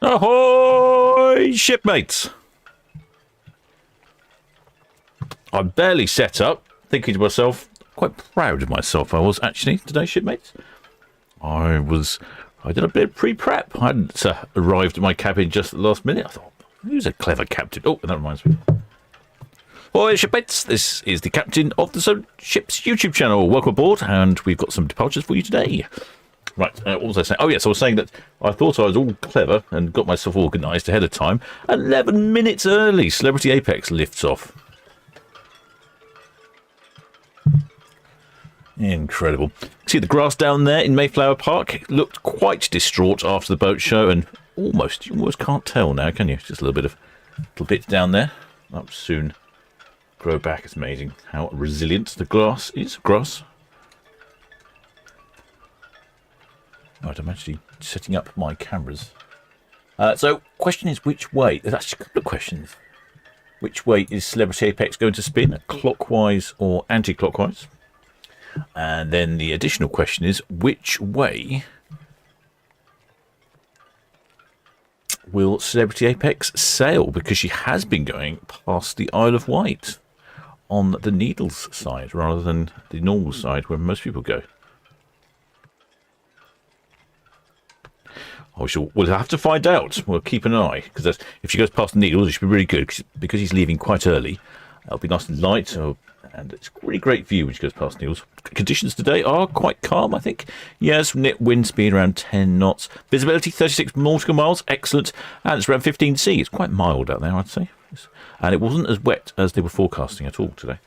Ahoy, shipmates! I'm barely set up, thinking to myself, quite proud of myself I was actually today, shipmates. I did a bit of pre-prep. I hadn't arrived at my cabin just at the last minute. I thought, who's a clever captain? Oh, that reminds me. Ahoy, shipmates! This is the captain of the Solent Ships YouTube channel. Welcome aboard, and we've got some departures for you today. Right, what was I saying? Oh, yes, I was saying that I thought I was all clever and got myself organised ahead of time. 11 minutes early, Celebrity Apex lifts off. Incredible. See the grass down there in Mayflower Park? It looked quite distraught after the boat show, and you almost can't tell now, can you? Just a little bit down there. That will soon grow back. It's amazing how resilient the grass is. Right, I'm actually setting up my cameras. So, question is which way? There's actually a couple of questions. Which way is Celebrity Apex going to spin? Clockwise or anti-clockwise? And then the additional question is which way will Celebrity Apex sail? Because she has been going past the Isle of Wight on the Needles side rather than the normal side where most people go. We'll have to find out. We'll keep an eye, because if she goes past the Needles, it should be really good, because he's leaving quite early. It'll be nice and light, and it's a really great view when she goes past Needles. Conditions today are quite calm, I think. Yes, wind speed around 10 knots. Visibility 36 nautical miles, excellent, and it's around 15 C. It's quite mild out there, I'd say. And it wasn't as wet as they were forecasting at all today.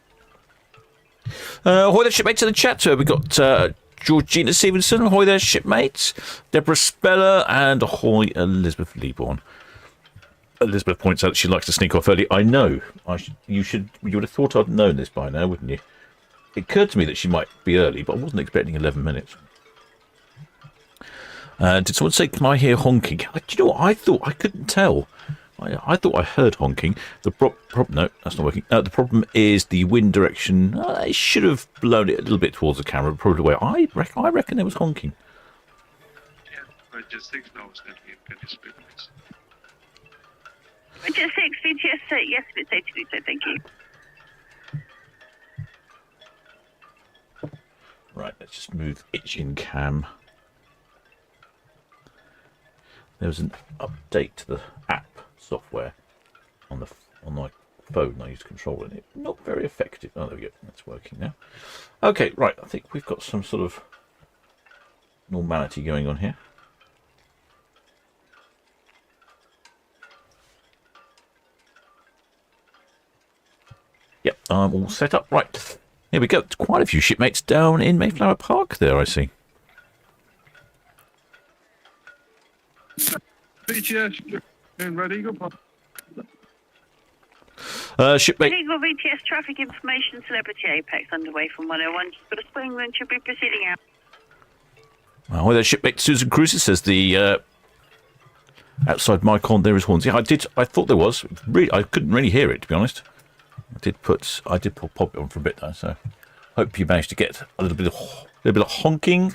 Ahoy there, shipmates in the chat. We've got Georgina Stevenson, ahoy there, shipmates. Deborah Speller, and ahoy, Elizabeth Leaborn. Elizabeth points out that she likes to sneak off early. I know. You would have thought I'd known this by now, wouldn't you? It occurred to me that she might be early, but I wasn't expecting 11 minutes. Did someone say, can I hear honking? Do you know what? I thought I couldn't tell. I thought I heard honking. No, that's not working. The problem is the wind direction. It should have blown it a little bit towards the camera, probably where I reckon there was honking. Yeah, but just 6 knows that we can distribute. Just 6, VTS, yes, it's safe to do so, thank you. Right, let's just move itching cam. There was an update to the app software on my phone. I used to control it. Not very effective. Oh, there we go. That's working now. Okay, right. I think we've got some sort of normality going on here. Yep, I'm all set up. Right. Here we go. Quite a few shipmates down in Mayflower Park there, I see. VTS, and Red Eagle. Shipmate. Red Eagle VTS traffic information, Celebrity Apex underway from 101. Just got a swing, then should be proceeding out. Well, there's shipmate Susan Cruises says the outside my con there is horns. Yeah, I thought there was. Really, I couldn't really hear it, to be honest. I did pop it on for a bit though, so hope you managed to get a little bit of honking.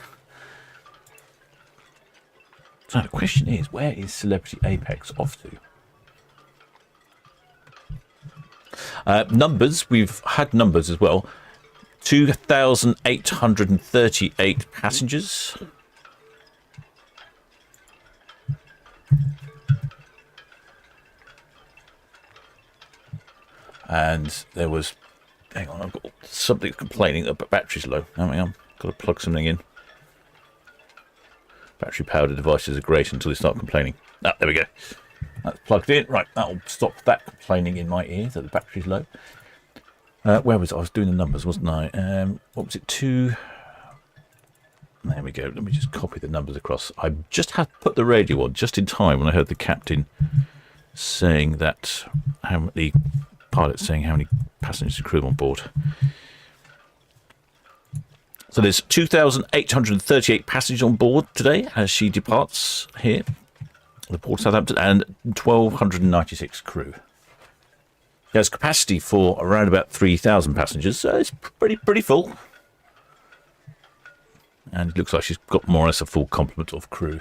So the question is, where is Celebrity Apex off to? Numbers, we've had numbers as well. 2,838 passengers. And there was Hang on, I've got something complaining that the battery's low. Hang on, got to plug something in. Battery powered devices are great until they start complaining. Ah, there we go. That's plugged in. Right, that'll stop that complaining in my ear that the battery's low. Where was I? I was doing the numbers, wasn't I? What was it? 2. There we go. Let me just copy the numbers across. I just had put the radio on just in time when I heard the captain saying that the pilot saying how many passengers and crew on board. So there's 2,838 passengers on board today as she departs here, the port of Southampton, and 1,296 crew. There's capacity for around about 3,000 passengers, so it's pretty full. And it looks like she's got more or less a full complement of crew.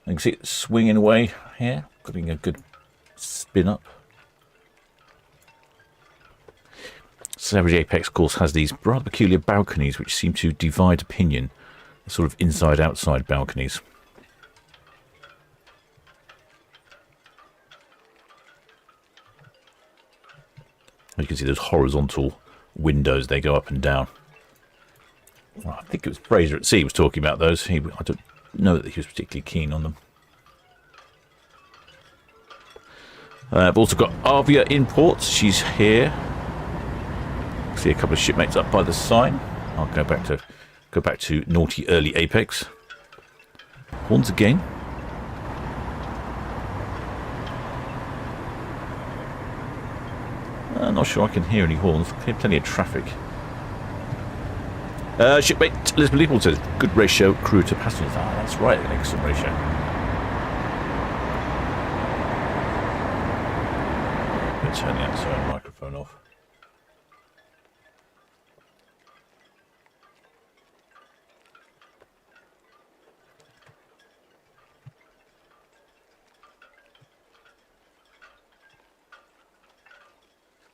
You can see it swinging away here, getting a good spin up. Celebrity Apex, of course, has these rather peculiar balconies which seem to divide opinion. Sort of inside-outside balconies. You can see those horizontal windows, they go up and down. Well, I think it was Fraser at Sea was talking about those. I don't know that he was particularly keen on them. I've also got Arvia in port. She's here. See a couple of shipmates up by the sign. I'll go back to naughty early Apex. Horns again. I'm not sure I can hear any horns. Plenty of traffic. Shipmate Elizabeth Leopold says, good ratio crew to passengers. Ah, that's right, an excellent ratio. Let's turn the outside microphone off.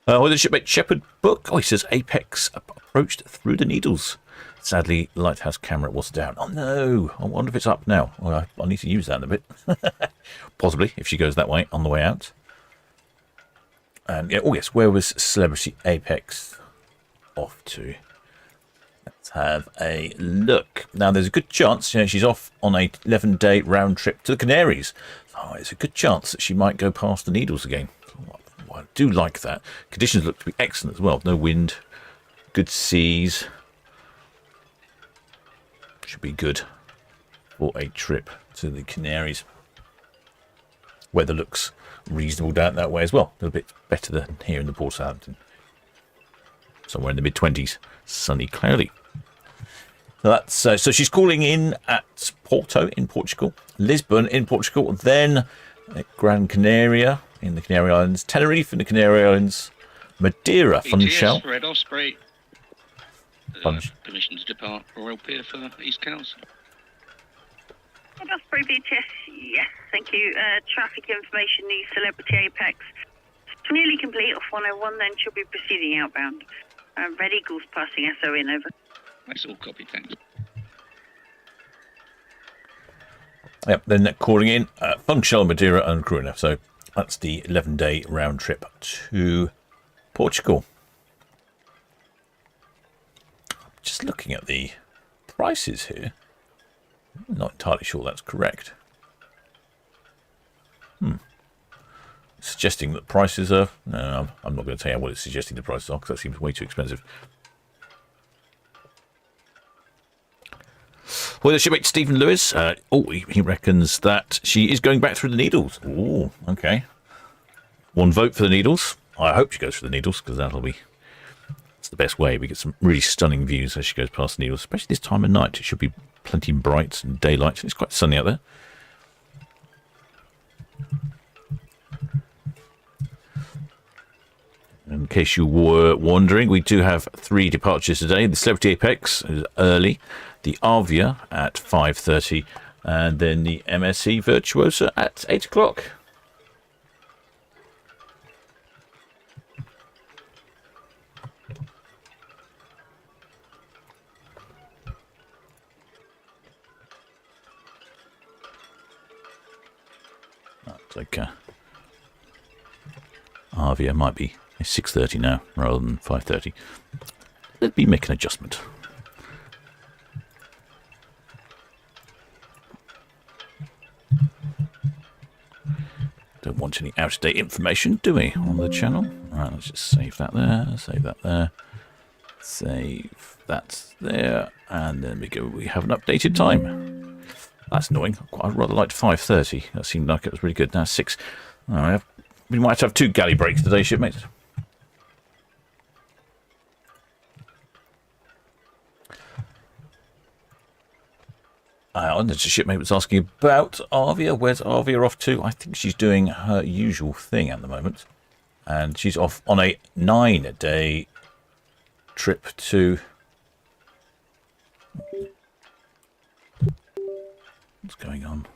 With the shipmate Shepherd book, he says Apex approached through the Needles. Sadly, lighthouse camera was down. Oh no! I wonder if it's up now. Well, I need to use that in a bit. Possibly, if she goes that way on the way out. And yeah, oh yes, where was Celebrity Apex off to? Let's have a look. Now, there's a good chance she's off on a 11-day round trip to the Canaries. Oh, it's a good chance that she might go past the Needles again. I do like that. Conditions look to be excellent as well. No wind, good seas. Should be good for a trip to the Canaries. Weather looks reasonable down that way as well. A little bit better than here in the Port of Southampton. Somewhere in the mid-20s, sunny, cloudy. So that's so she's calling in at Porto in Portugal, Lisbon in Portugal, then Gran Canaria in the Canary Islands, Tenerife in the Canary Islands, Madeira, Funchal. Red Osprey. Permission to depart Royal Pier for East Coast. Red Osprey BTS, yes, thank you. Traffic information, the Celebrity Apex. Nearly complete off 101, then she'll be proceeding outbound. Red Eagles passing SON over. That's all copy, thanks. Yep, then calling in Funchal, Madeira and Corunna. So that's the 11-day round trip to Portugal. Just looking at the prices here. I'm not entirely sure that's correct. Suggesting that prices are... No, I'm not going to tell you what it's suggesting the prices are because that seems way too expensive. Well, the shipmate Stephen Lewis, he reckons that she is going back through the Needles. Oh, okay. One vote for the Needles. I hope she goes through the Needles because it's the best way. We get some really stunning views as she goes past the Needles, especially this time of night. It should be plenty bright and daylight. It's quite sunny out there. In case you were wondering, we do have 3 departures today. The Celebrity Apex is early, the Arvia at 5:30, and then the MSC Virtuosa at 8 o'clock. Looks like Arvia might be It's 6:30 now rather than 5:30. Let me make an adjustment. Don't want any out-of-date information, do we, on the channel? Right, let's just save that there, save that there, save that there, and then we have an updated time. That's annoying. I'd rather liked 5:30. That seemed like it was really good. Now 6. Oh, we might have 2 galley breaks today, shipmates. And the shipmate was asking about Arvia. Where's Arvia off to? I think she's doing her usual thing at the moment. And she's off on a 9-day trip to... What's going on?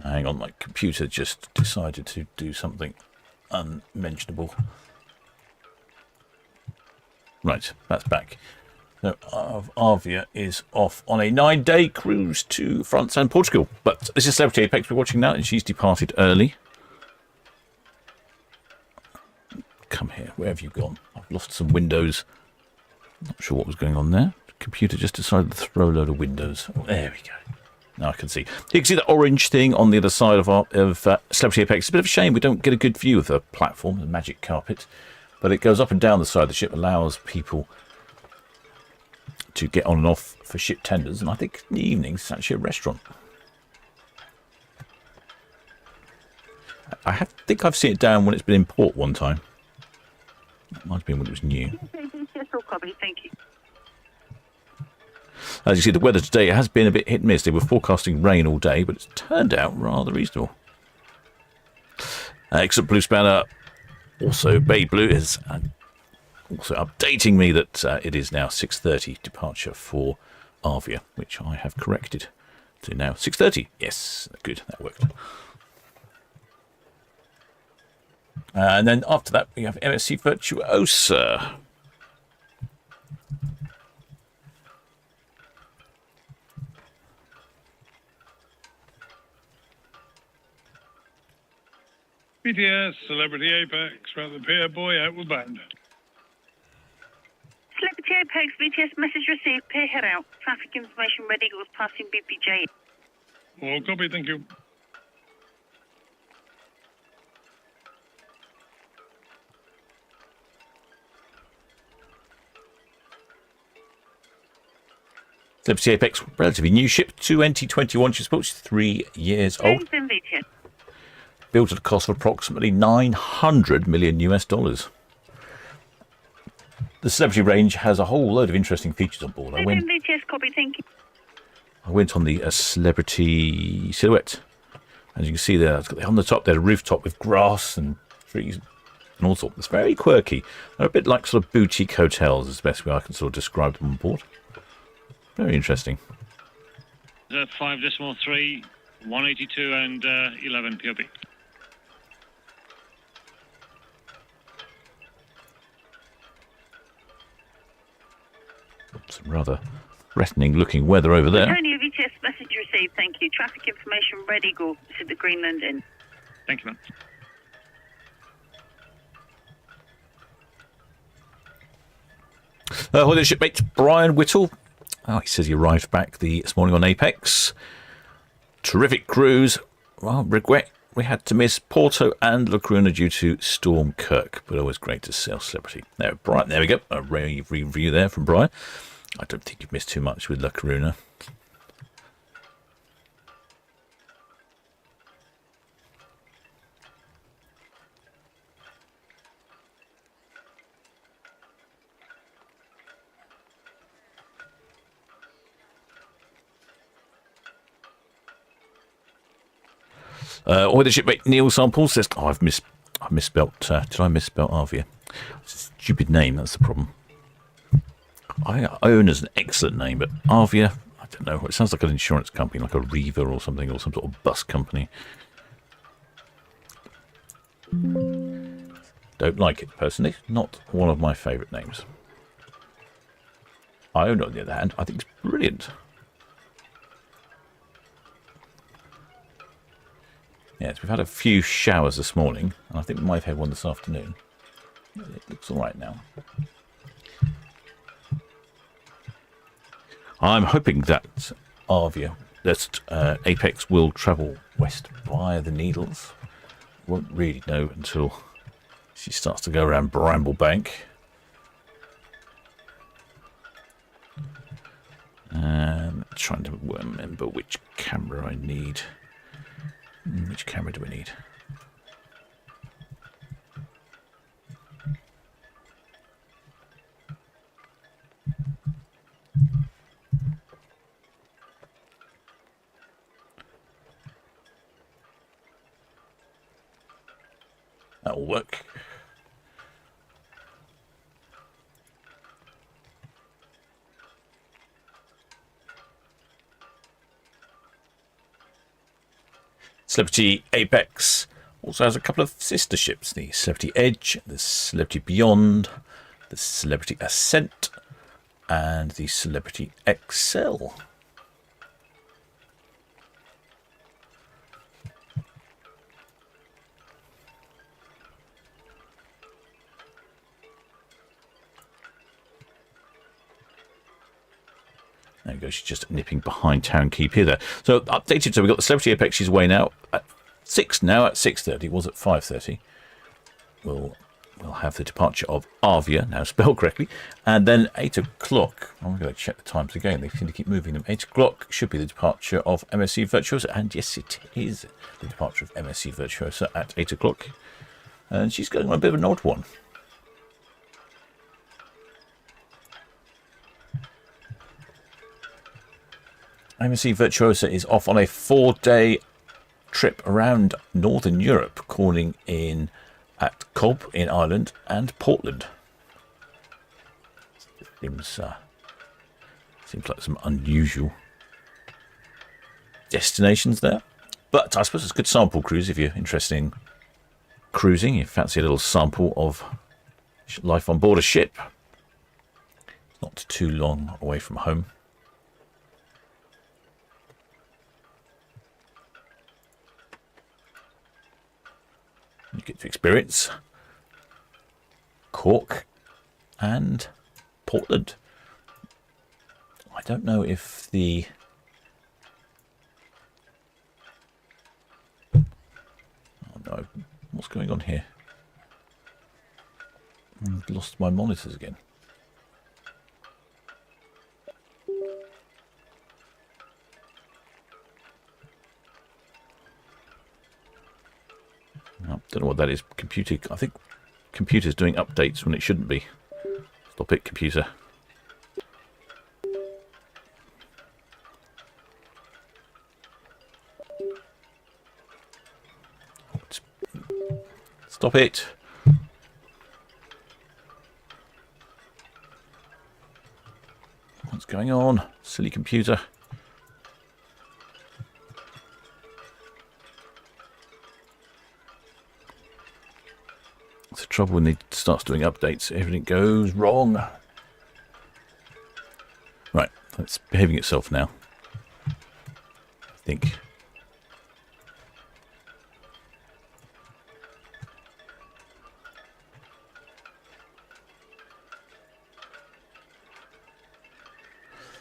Hang on, my computer just decided to do something unmentionable. Right, that's back. So Arvia is off on a 9-day cruise to France and Portugal. But this is Celebrity Apex we're watching now, and she's departed early. Come here, where have you gone? I've lost some windows. Not sure what was going on there. The computer just decided to throw a load of windows. Oh, there we go. Now I can see. You can see the orange thing on the other side of Celebrity Apex. It's a bit of a shame we don't get a good view of the platform, the magic carpet. But it goes up and down the side of the ship, allows people to get on and off for ship tenders. And I think in the evenings it's actually a restaurant. I think I've seen it down when it's been in port one time. It might have been when it was new. Yes, all copy, thank you. As you see, the weather today has been a bit hit and miss. They were forecasting rain all day, but it's turned out rather reasonable. Excellent blue spanner. Also, Bay Blue is also updating me that it is now 6:30 departure for Arvia, which I have corrected to now 6:30. Yes, good, that worked. And then after that, we have MSC Virtuosa. BTS, Celebrity Apex, round the pier, boy, outward bound. Celebrity Apex, VTS message received, pier head out. Traffic information ready, goes passing BPJ. All copy, thank you. Celebrity Apex, relatively new ship, 2021. She's built, she's 3 years old. Thanks, in VTS. Built at a cost of approximately $900 million US. The Celebrity range has a whole load of interesting features on board. In VTS, copy, thank you. I went on the Celebrity Silhouette. As you can see there, it's got on the top there, a rooftop with grass and trees and all sorts. It's very quirky. They're a bit like sort of boutique hotels is the best way I can sort of describe them on board. Very interesting. 5.3, 182 and 11 POB. Some rather threatening looking weather over there. Antonio, VTS message received, thank you. Traffic information ready, go to the Greenland Inn. Thank you, ma'am. Hi there, shipmate Brian Whittle. Oh, he says he arrived back this morning on Apex. Terrific cruise. Well, regret we had to miss Porto and La Coruna due to Storm Kirk, but always great to see our Celebrity. There, Brian, there we go. A rave review there from Brian. I don't think you've missed too much with La Coruna. Or the shipmate Neil Samples says, "Oh, I misspelt. Did I misspell Arvia? It's a stupid name. That's the problem. I own as an excellent name, but Arvia, I don't know. It sounds like an insurance company, like Ariva or something, or some sort of bus company. Don't like it personally. Not one of my favourite names. Iona, on the other hand, I think it's brilliant. Yes, we've had a few showers this morning, and I think we might have had one this afternoon. It looks all right now. I'm hoping that Arvia, that Apex will travel west via the Needles. Won't really know until she starts to go around Bramblebank. Trying to remember which camera I need. Which camera do we need? That'll work. Celebrity Apex also has a couple of sister ships, the Celebrity Edge, the Celebrity Beyond, the Celebrity Ascent, and the Celebrity XL. There we go, she's just nipping behind Town Quay Pier there. So updated, so we've got the Celebrity Apex, she's away now at 6 now, at 6:30, was at 5:30. We'll have the departure of Arvia, now spelled correctly, and then 8 o'clock, I'm going to check the times again, they seem to keep moving them. 8 o'clock should be the departure of MSC Virtuosa, and yes, it is the departure of MSC Virtuosa at 8 o'clock. And she's going on a bit of an odd one. MSC Virtuosa is off on a 4-day trip around Northern Europe, calling in at Cobb in Ireland and Portland. Seems like some unusual destinations there. But I suppose it's a good sample cruise if you're interested in cruising. You fancy a little sample of life on board a ship. Not too long away from home. You get to experience Cork and Portland. I don't know if the... Oh no, what's going on here? I've lost my monitors again. I don't know what that is. Computer. I think computer's doing updates when it shouldn't be. Stop it, computer. Stop it. What's going on? Silly computer. It's the trouble when it starts doing updates, everything goes wrong. Right, it's behaving itself now. I think.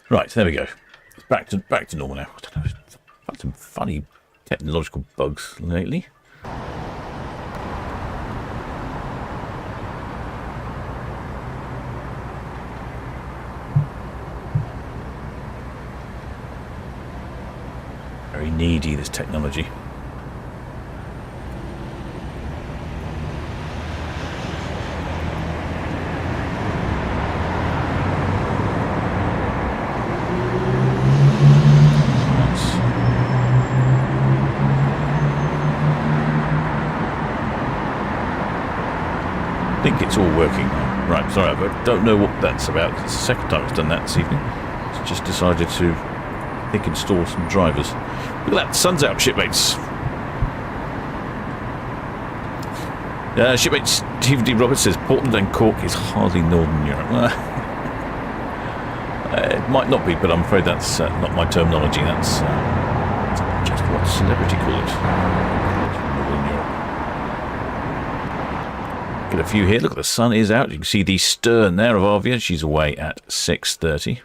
Right, there we go. It's back to normal now. I don't know. I've had some funny technological bugs lately. Very needy, this technology. I think it's all working now. Right, sorry, I don't know what that's about. It's the second time it's done that this evening. It's just decided to, I think, install some drivers. Look at that, sun's out, shipmates. Shipmate Stephen D. Roberts says Portland and Cork is hardly Northern Europe. It might not be, but I'm afraid that's not my terminology. That's just What celebrity call it? Get a few here. Look, the sun is out. You can see the stern there of Arvia. She's away at 6:30.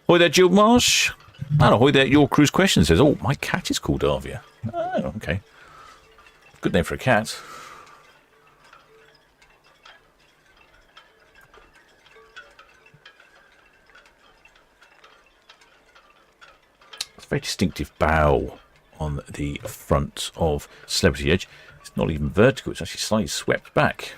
Ahoy there, Jill Marsh. And ahoy there, your cruise question says, oh, my cat is called Arvia. Oh, okay. Good name for a cat. It's a very distinctive bow on the front of Celebrity Edge. It's not even vertical, it's actually slightly swept back.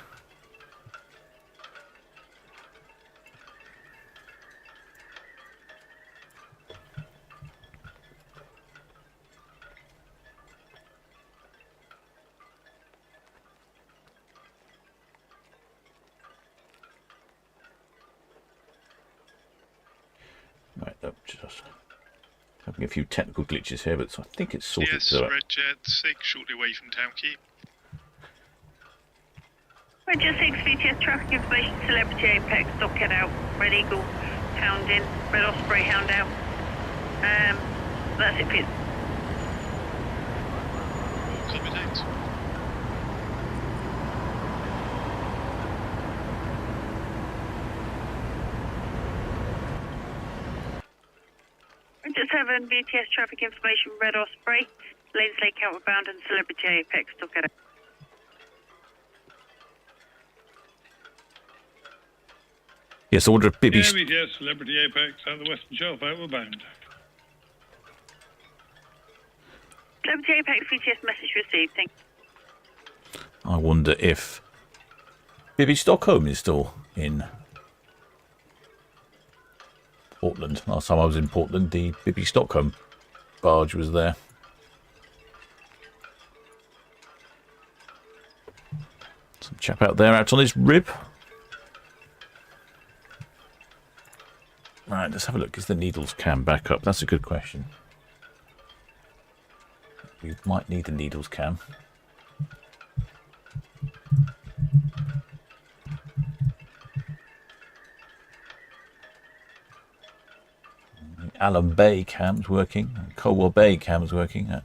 Right, just having a few technical glitches here, but I think it's sorted. Yes, Red Jet 6, shortly away from Town Quay. Red Jet 6, VTS traffic information, Celebrity Apex, Dock head out, Red Eagle, Hound in, Red Osprey, Hound out. That's it, please. Copy that. Red Jet 7, VTS traffic information, Red Osprey, Lanes Lake outward bound and Celebrity Apex, Dock head out. Yes, order of Bibby. Yeah, VTS, Celebrity Apex, out the Western Shelf, outward bound. Celebrity Apex, VTS message received, thank you. I wonder if Bibby Stockholm is still in Portland. Last time I was in Portland, the Bibby Stockholm barge was there. Some chap out there out on his rib. Right, let's have a look. Is the needles cam back up? That's a good question. We might need the needles cam. Allen Bay cam's working. Colwell Bay cam's working. Not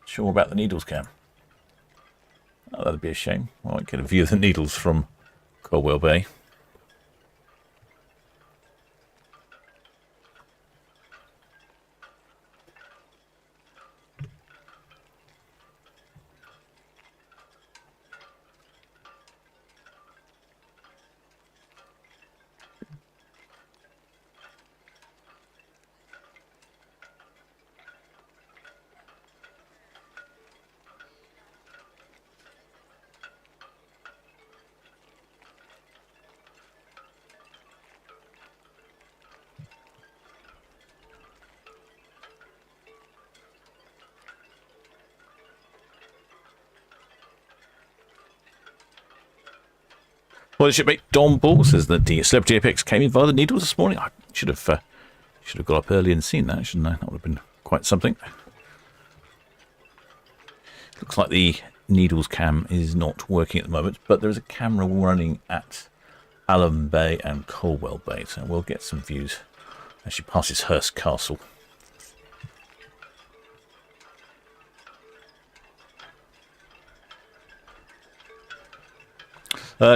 sure about the needles cam. Oh, that'd be a shame. I might get a view of the needles from Colwell Bay. Well, the shipmate Don Ball says that the Celebrity Apex came in via the needles this morning. I should have got up early and seen that, shouldn't I? That would have been quite something. Looks like the needles cam is not working at the moment, but there is a camera running at Allen Bay and Colwell Bay, so we'll get some views as she passes Hurst Castle.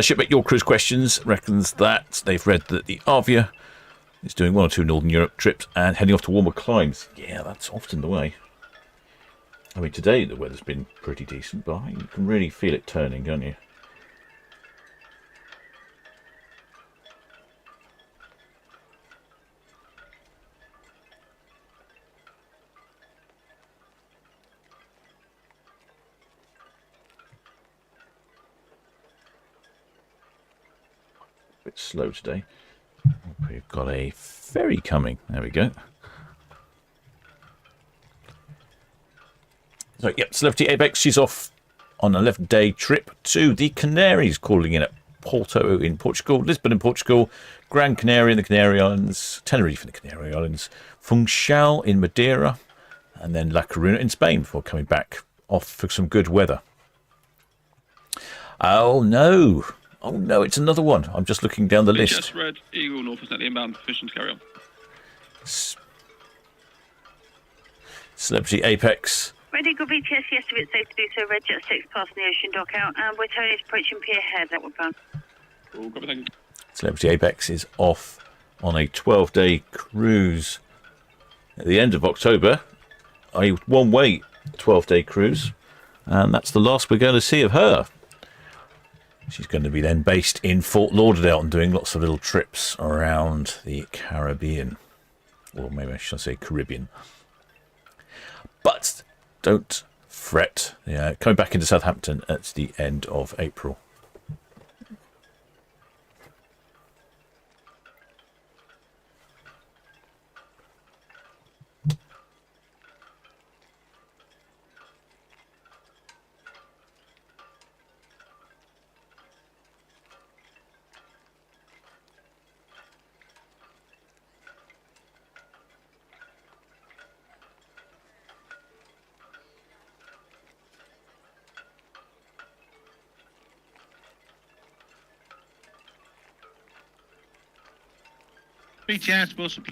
Shipmate Your Cruise Questions reckons that they've read that the Arvia is doing 1 or 2 Northern Europe trips and heading off to warmer climes. Yeah, that's often the way. I mean, today the weather's been pretty decent, but you can really feel it turning, can't you? Bit slow today. We've got a ferry coming. There we go. So, yep, Celebrity Apex, she's off on an 11-day trip to the Canaries, calling in at Porto in Portugal, Lisbon in Portugal, Gran Canaria in the Canary Islands, Tenerife in the Canary Islands, Funchal in Madeira, and then La Coruna in Spain before coming back off for some good weather. Oh, no. Oh, no, it's another one. I'm just looking down the list. Just Red Eagle, North Atlantic inbound, permission to carry on. Celebrity Apex. Ready, good VTS, yes, if it's safe to do so. Red Jet 6 passing the ocean dock out, and we're Tony's approaching pier head, that would bound. All copy, thanks. Celebrity Apex is off on a 12-day cruise at the end of October. A one-way 12-day cruise. And that's the last we're going to see of her. She's going to be then based in Fort Lauderdale and doing lots of little trips around the Caribbean. Or maybe I should say Caribbean. But don't fret. Yeah, coming back into Southampton at the end of April. BTS, Wilson.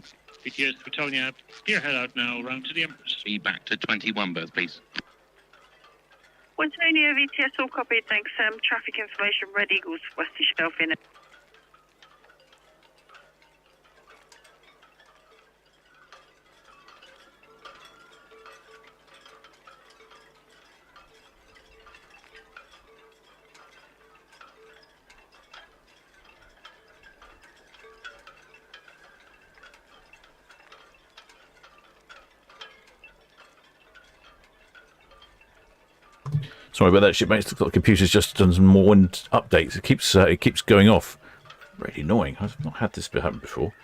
BTS, Britonia. Spearhead out now, round to the Empress. Be back to 21 berth, please. We're Tony, VTS, all copied, thanks. Traffic information, Red Eagles, west of Shelf in it. Sorry about that, shipmates. Looks like the computer's just done some more updates. It keeps going off. Really annoying. I've not had this happen before.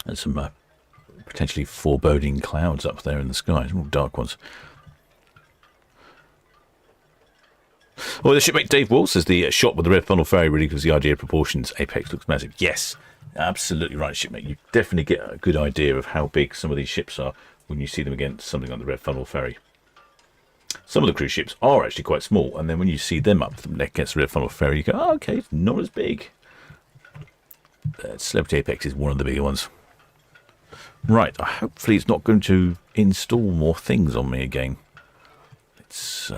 There's some potentially foreboding clouds up there in the sky. Some dark ones. Well, the shipmate Dave Wall says the shot with the red funnel ferry really gives the idea of proportions. Apex looks massive. Yes, absolutely right, shipmate. You definitely get a good idea of how big some of these ships are when you see them against something like the red funnel ferry. Some of the cruise ships are actually quite small, and then when you see them up against the red funnel ferry, you go, oh, okay, it's not as big. Celebrity Apex is one of the bigger ones. Right, hopefully it's not going to install more things on me again. It's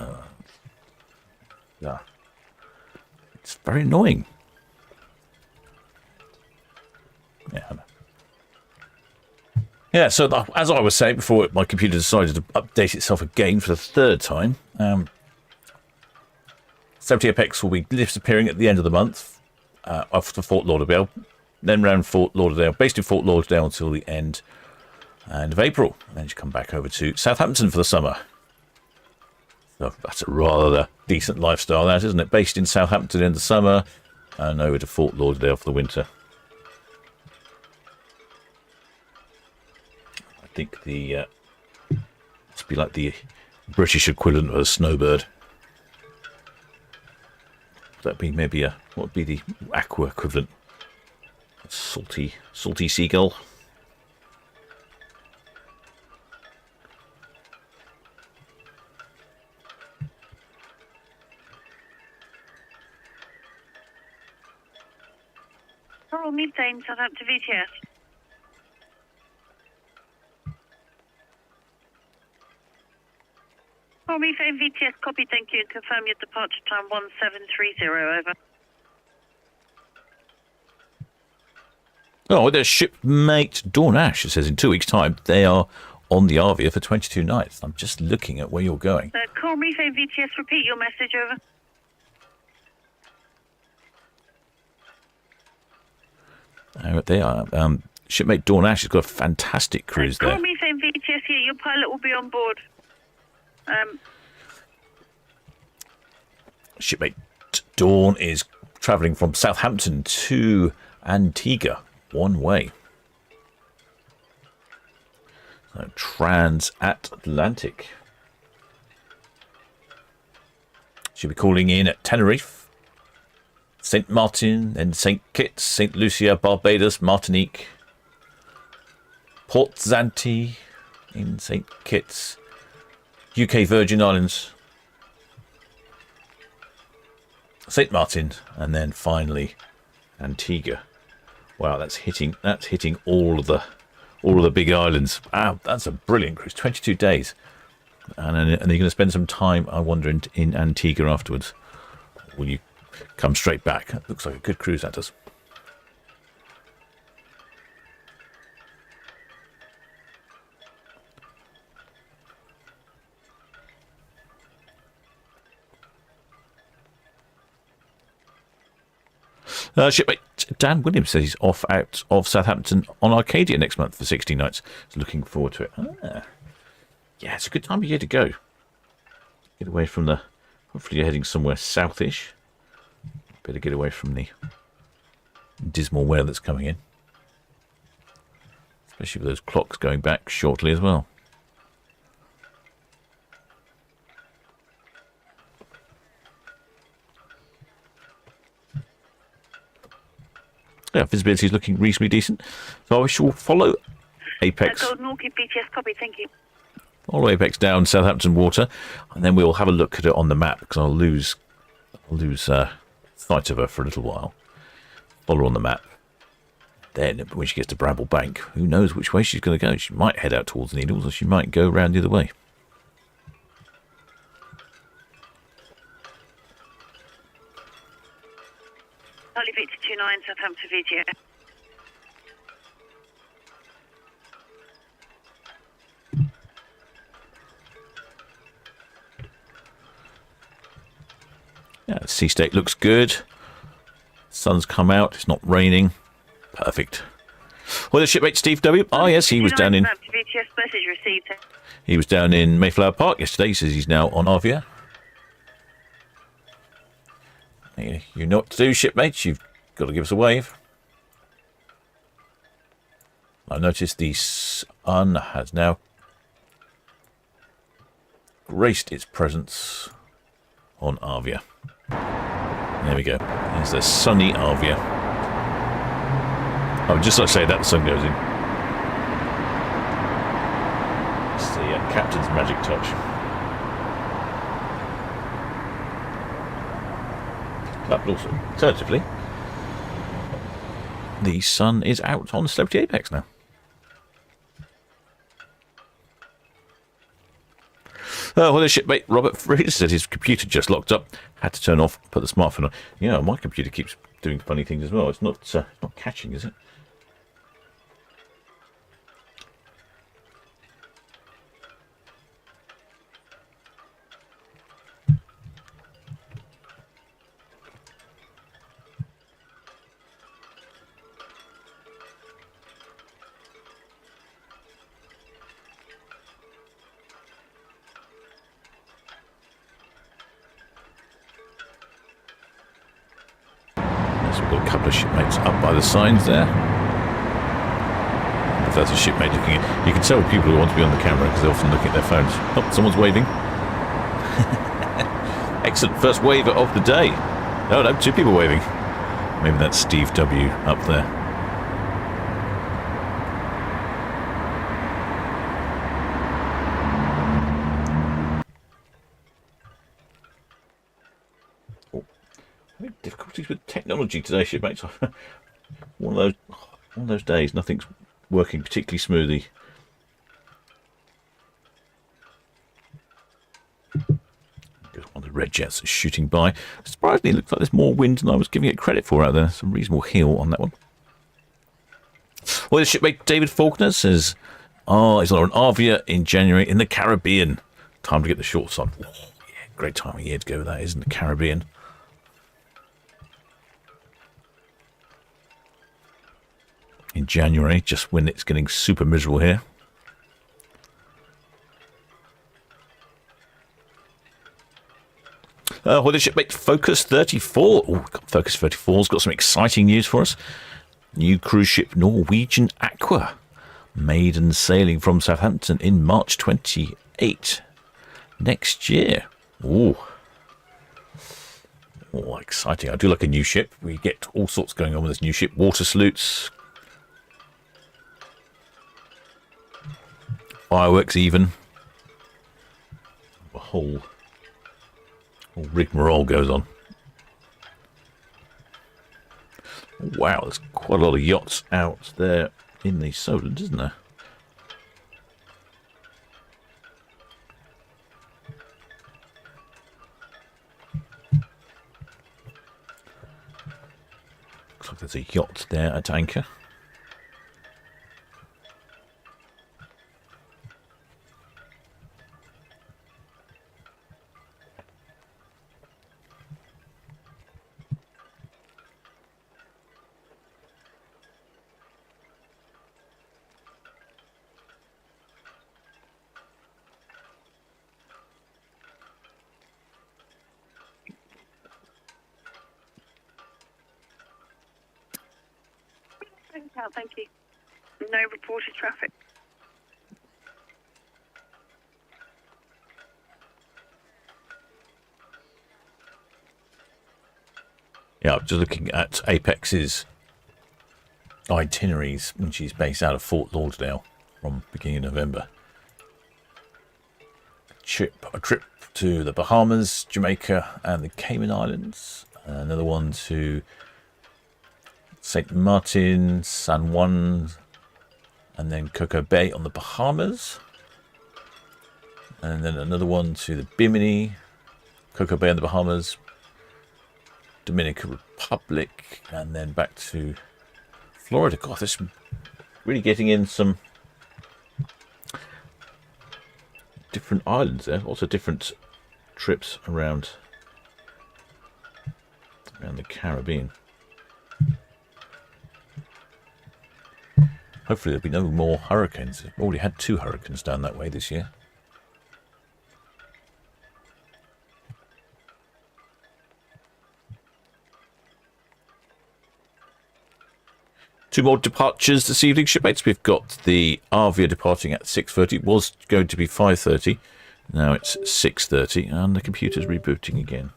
it's very annoying. Yeah, so as I was saying before, my computer decided to update itself again for the third time. 70 Apex will be disappearing at the end of the month off to Fort Lauderdale, then round Fort Lauderdale, based in Fort Lauderdale until the end of April. And then you come back over to Southampton for the summer. So that's a rather decent lifestyle, that, isn't it? Based in Southampton in the summer and over to Fort Lauderdale for the winter. I think the must be like the British equivalent of a snowbird. That'd be maybe what would be the aqua equivalent? Salty seagull. Coral methane, Southampton VTS. Coral methane VTS, copy, thank you, and confirm your departure time 1730, over. Oh, there's shipmate Dawn Ash. It says in 2 weeks' time they are on the Arvia for 22 nights. I'm just looking at where you're going. Coral methane VTS, repeat your message, over. They are. Shipmate Dawn Ash has got a fantastic cruise there. Coral methane VTS, yeah, your pilot will be on board. Shipmate Dawn is travelling from Southampton to Antigua, one way. So, transatlantic. She'll be calling in at Tenerife, St. Martin, then St. Kitts, St. Lucia, Barbados, Martinique, Port Zante in St. Kitts, UK Virgin Islands, St. Martin, and then finally Antigua. Wow, that's hitting all of the big islands. Wow, that's a brilliant cruise. 22 days. And you're going to spend some time, I wonder, in Antigua afterwards. Will you come straight back? That looks like a good cruise, that does. Shipmate Dan Williams says he's off out of Southampton on Arcadia next month for 16 nights. He's looking forward to it. Yeah, it's a good time of year to go. Get away from the... Hopefully you're heading somewhere southish. Better get away from the dismal weather that's coming in. Especially with those clocks going back shortly as well. Yeah, visibility is looking reasonably decent. So I shall follow Apex. Golden Orchid BTS copy, thank you. Follow Apex down Southampton water, and then we'll have a look at it on the map because I'll lose sight of her for a little while. Follow her on the map. Then, when she gets to Bramble Bank, who knows which way she's going to go? She might head out towards Needles, or she might go round the other way. Charlie Victor 29, Southampton VGA. Yeah, the sea state looks good. Sun's come out. It's not raining. Perfect. Well, the shipmate Steve W. Oh, yes, he was down in... VTS message received. He was down in Mayflower Park yesterday. He says he's now on Arvia. You know what to do, shipmates. You've got to give us a wave. I noticed the sun has now graced its presence on Arvia. There we go. There's the sunny Arvia. Oh, just like I say that, the sun goes in. It's the captain's magic touch. But also, alternatively, the sun is out on Celebrity Apex now. Well, the shipmate Robert Frieda said his computer just locked up. Had to turn off, put the smartphone on. Yeah, my computer keeps doing funny things as well. It's not catching, is it? So we've got a couple of shipmates up by the signs there. If that's a shipmate looking at... You can tell people who want to be on the camera because they're often looking at their phones. Oh, someone's waving. Excellent. First waver of the day. Oh, no, two people waving. Maybe that's Steve W. up there. Difficulties with technology today, shipmates. one of those days. Nothing's working particularly smoothly. One of the red jets is shooting by. Surprisingly, it looks like there's more wind than I was giving it credit for out there. Some reasonable heel on that one. Well, the shipmate David Faulkner says, he's on Arvia in January in the Caribbean. Time to get the short sun. Oh, yeah, great time of year to go, that isn't the Caribbean. In January, just when it's getting super miserable here. Well, the shipmate Focus 34. Oh, Focus 34's got some exciting news for us. New cruise ship Norwegian Aqua. Maiden sailing from Southampton in March 28 next year. Oh, exciting. I do like a new ship. We get all sorts going on with this new ship. Water salutes. Fireworks even. A whole rigmarole goes on. Wow, there's quite a lot of yachts out there in the Solent, isn't there? Looks like there's a yacht there at anchor. Thank you. No reported traffic. Yeah, I'm just looking at Apex's itineraries when she's based out of Fort Lauderdale from beginning of November. A trip to the Bahamas, Jamaica, and the Cayman Islands. Another one to St. Martin, San Juan, and then Coco Bay on the Bahamas. And then another one to the Bimini, Coco Bay on the Bahamas, Dominican Republic, and then back to Florida. God, this is really getting in some different islands there. Lots of different trips around the Caribbean. Hopefully there'll be no more hurricanes. We've already had 2 hurricanes down that way this year. Two more departures this evening, shipmates. We've got the Arvia departing at 6:30. It was going to be 5:30. Now it's 6:30, and the computer's rebooting again.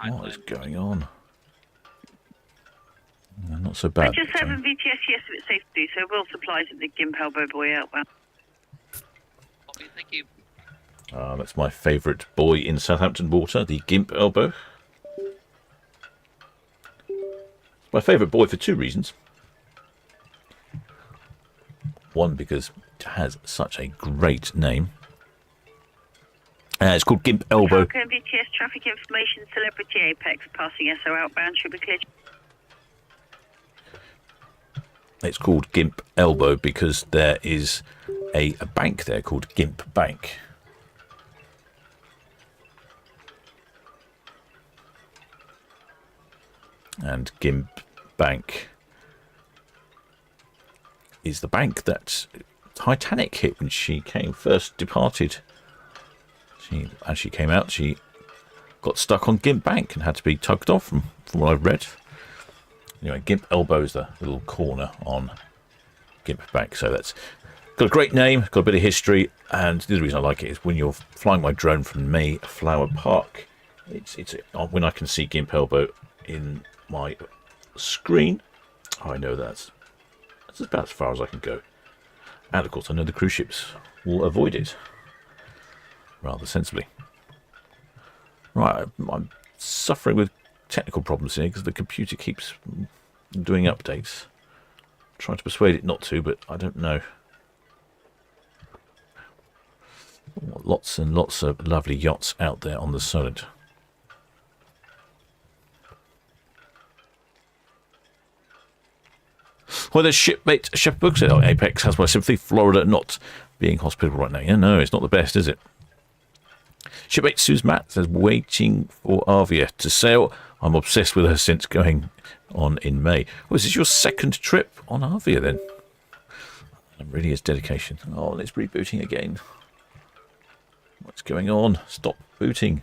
What is going on? Not so bad. Just 7 VTS, yes, if it's safe to do so. Will supplies at the Gimp Elbow Buoy outbound. Thank you. That's my favourite buoy in Southampton water, the Gimp Elbow. It's my favourite buoy for 2 reasons. One, because it has such a great name. It's called Gimp Elbow. Falcon VTS traffic information, Celebrity Apex passing SO outbound should be cleared. It's called Gimp Elbow because there is a bank there called Gimp Bank. And Gimp Bank is the bank that Titanic hit when she first departed. As she came out, she got stuck on Gimp Bank and had to be tugged off from what I've read. Anyway, Gimp Elbow is the little corner on Gimp Bank. So that's got a great name, got a bit of history, and the other reason I like it is when you're flying my drone from Mayflower Park, it's when I can see Gimp Elbow in my screen, I know that's about as far as I can go. And of course, I know the cruise ships will avoid it rather sensibly. Right, I'm suffering with technical problems here because the computer keeps doing updates. I'm trying to persuade it not to, but I don't know. Lots and lots of lovely yachts out there on the Solent. Well, there's shipmate Shepherd said, Apex has my sympathy. Florida not being hospitable right now. Yeah, no, it's not the best, is it? Shipmate Suze Matt says, waiting for Arvia to sail. I'm obsessed with her since going on in May. Oh, is this your 2nd trip on Arvia then? It really is dedication. Oh, it's rebooting again. What's going on? Stop booting.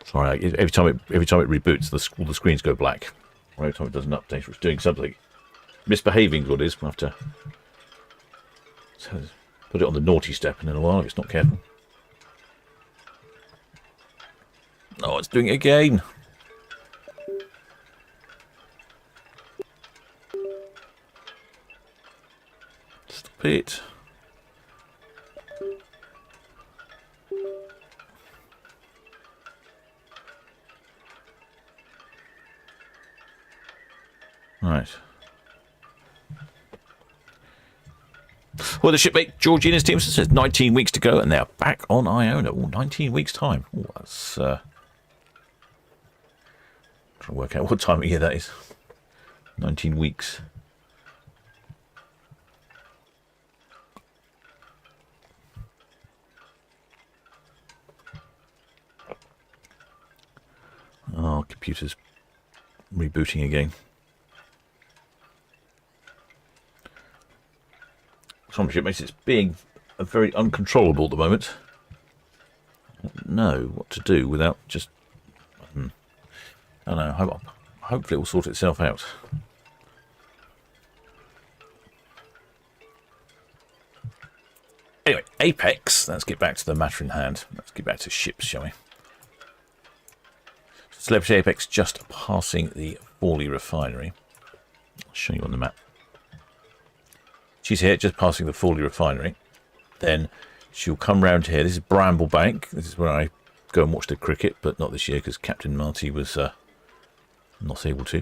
Sorry, every time it reboots, all the screens go black. Or every time it does an update or it's doing something. Misbehaving is what it is. We'll have to put it on the naughty step in a while if it's not careful. Oh, it's doing it again. Stop it. Right. Well, the shipmate Georgina's team says 19 weeks to go, and they're back on Iona. Oh, 19 weeks' time. Oh, that's... trying to work out what time of year that is. 19 weeks. Oh, computer's rebooting again. Some shipmates, it's being very uncontrollable at the moment. I don't know what to do without just... I don't know. Hopefully it will sort itself out. Anyway, Apex. Let's get back to the matter in hand. Let's get back to ships, shall we? Celebrity Apex just passing the Fawley refinery. I'll show you on the map. She's here, just passing the Fawley refinery. Then she'll come round here. This is Bramblebank. This is where I go and watch the cricket, but not this year because Captain Marty was not able to.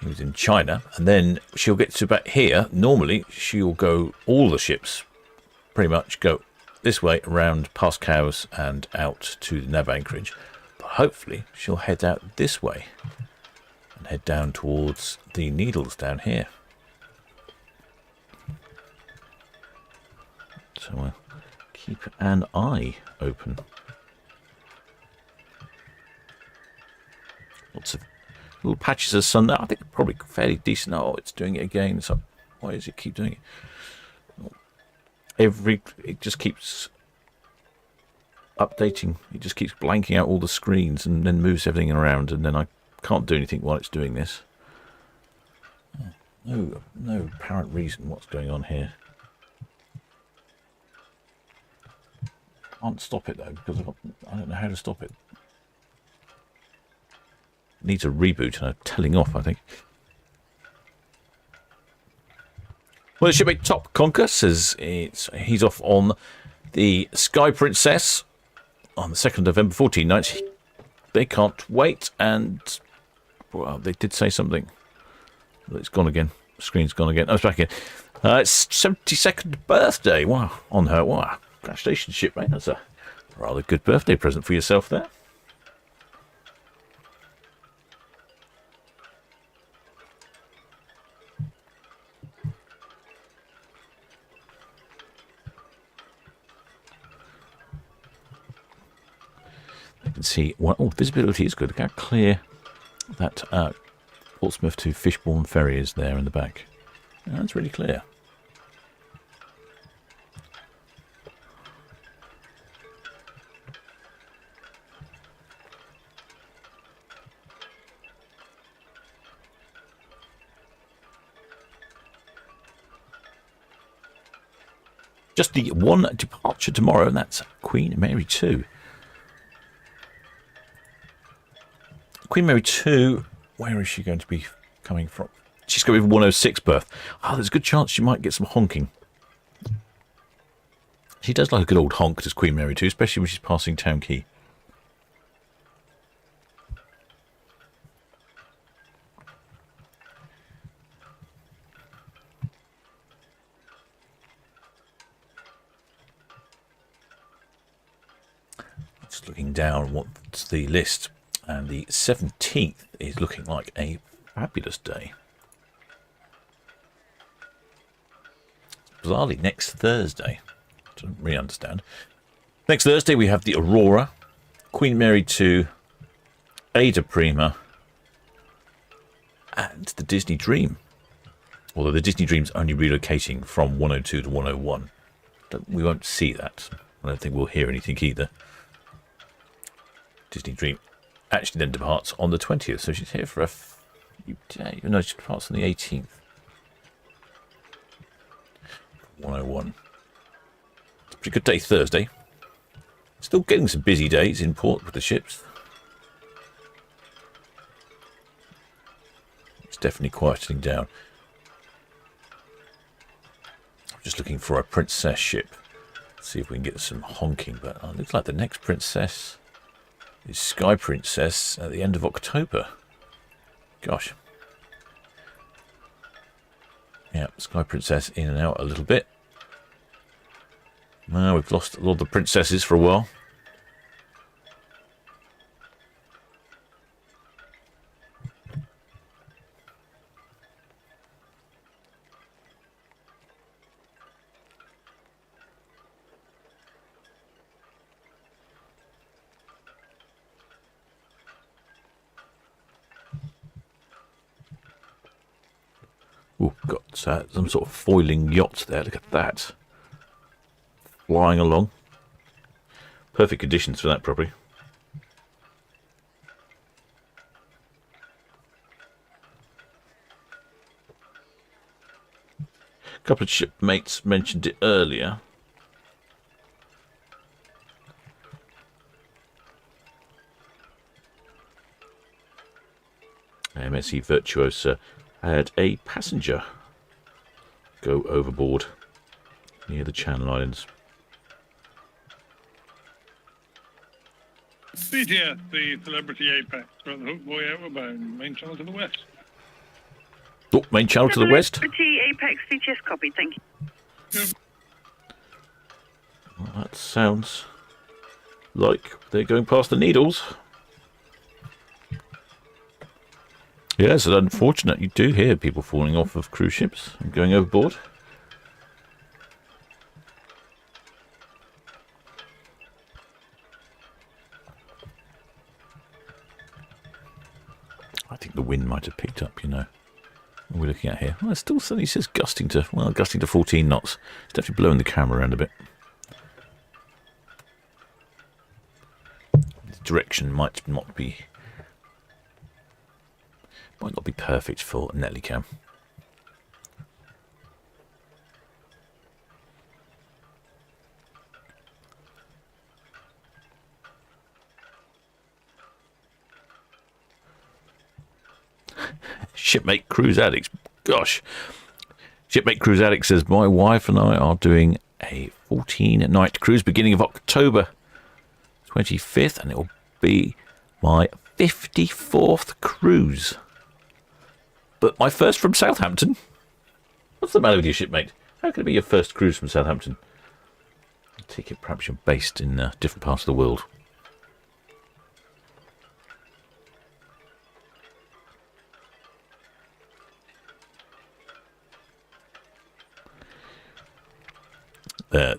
He was in China. And then she'll get to back here. Normally, she'll go, all the ships pretty much go this way, around past Cowes and out to the nav anchorage. But hopefully, she'll head out this way and head down towards the Needles down here. So we'll keep an eye open. Lots of little patches of sun there. I think probably fairly decent. Oh, it's doing it again. So why does it keep doing it? It just keeps updating. It just keeps blanking out all the screens and then moves everything around, and then I can't do anything while it's doing this. No apparent reason what's going on here. Can't stop it though because I don't know how to stop it. Needs a reboot and a telling off, I think. Well, the shipmate Top Conquer says he's off on the Sky Princess on the 2nd of November, 14 nights. They can't wait, and well, they did say something. It's gone again. The screen's gone again. Oh, it's back again. It's 72nd birthday. Wow, on her. Wow. Congratulations, shipmate. That's a rather good birthday present for yourself there. You can see, oh, visibility is good. Look how clear that Portsmouth to Fishbourne ferry is there in the back. Yeah, that's really clear. Just the one departure tomorrow, and that's Queen Mary 2. Queen Mary 2, where is she going to be coming from? She's going to be 106 berth. Oh, there's a good chance she might get some honking. She does like a good old honk, does Queen Mary 2, especially when she's passing Town Quay. Just looking down what's the list, and the 17th is looking like a fabulous day. Bizarrely, next Thursday. I don't really understand. Next Thursday we have the Aurora, Queen Mary 2, Ada Prima, and the Disney Dream. Although the Disney Dream's only relocating from 102 to 101. We won't see that. I don't think we'll hear anything either. Disney Dream actually then departs on the 20th, so she's here for a few days. No, she departs on the 18th. 101. It's a pretty good day Thursday. Still getting some busy days in port with the ships. It's definitely quietening down. I'm just looking for a Princess ship. See if we can get some honking, but it looks like the next Princess is Sky Princess at the end of October. Gosh. Yeah, Sky Princess in and out a little bit. Now we've lost a lot of the princesses for a while. Oh, got some sort of foiling yacht there. Look at that. Flying along. Perfect conditions for that property. A couple of shipmates mentioned it earlier. MSC Virtuosa had a passenger go overboard near the Channel Islands. BTS, the Celebrity Apex, from the Hook Boy outward bound, main channel to the west. Oh, main channel to the west. Celebrity Apex VTS copy, thank you. Well, that sounds like they're going past the Needles. Yes, it's unfortunate. You do hear people falling off of cruise ships and going overboard. I think the wind might have picked up, you know. What are we looking at here? Well, it still suddenly says gusting to 14 knots. It's definitely blowing the camera around a bit. The direction might not be perfect for Nellycam. Shipmate Cruise Addicts. Gosh. Shipmate Cruise Addicts says, my wife and I are doing a 14-night cruise beginning of October 25th, and it will be my 54th cruise. But my first from Southampton? What's the matter with you, shipmate? How can it be your first cruise from Southampton? I take it perhaps you're based in different parts of the world.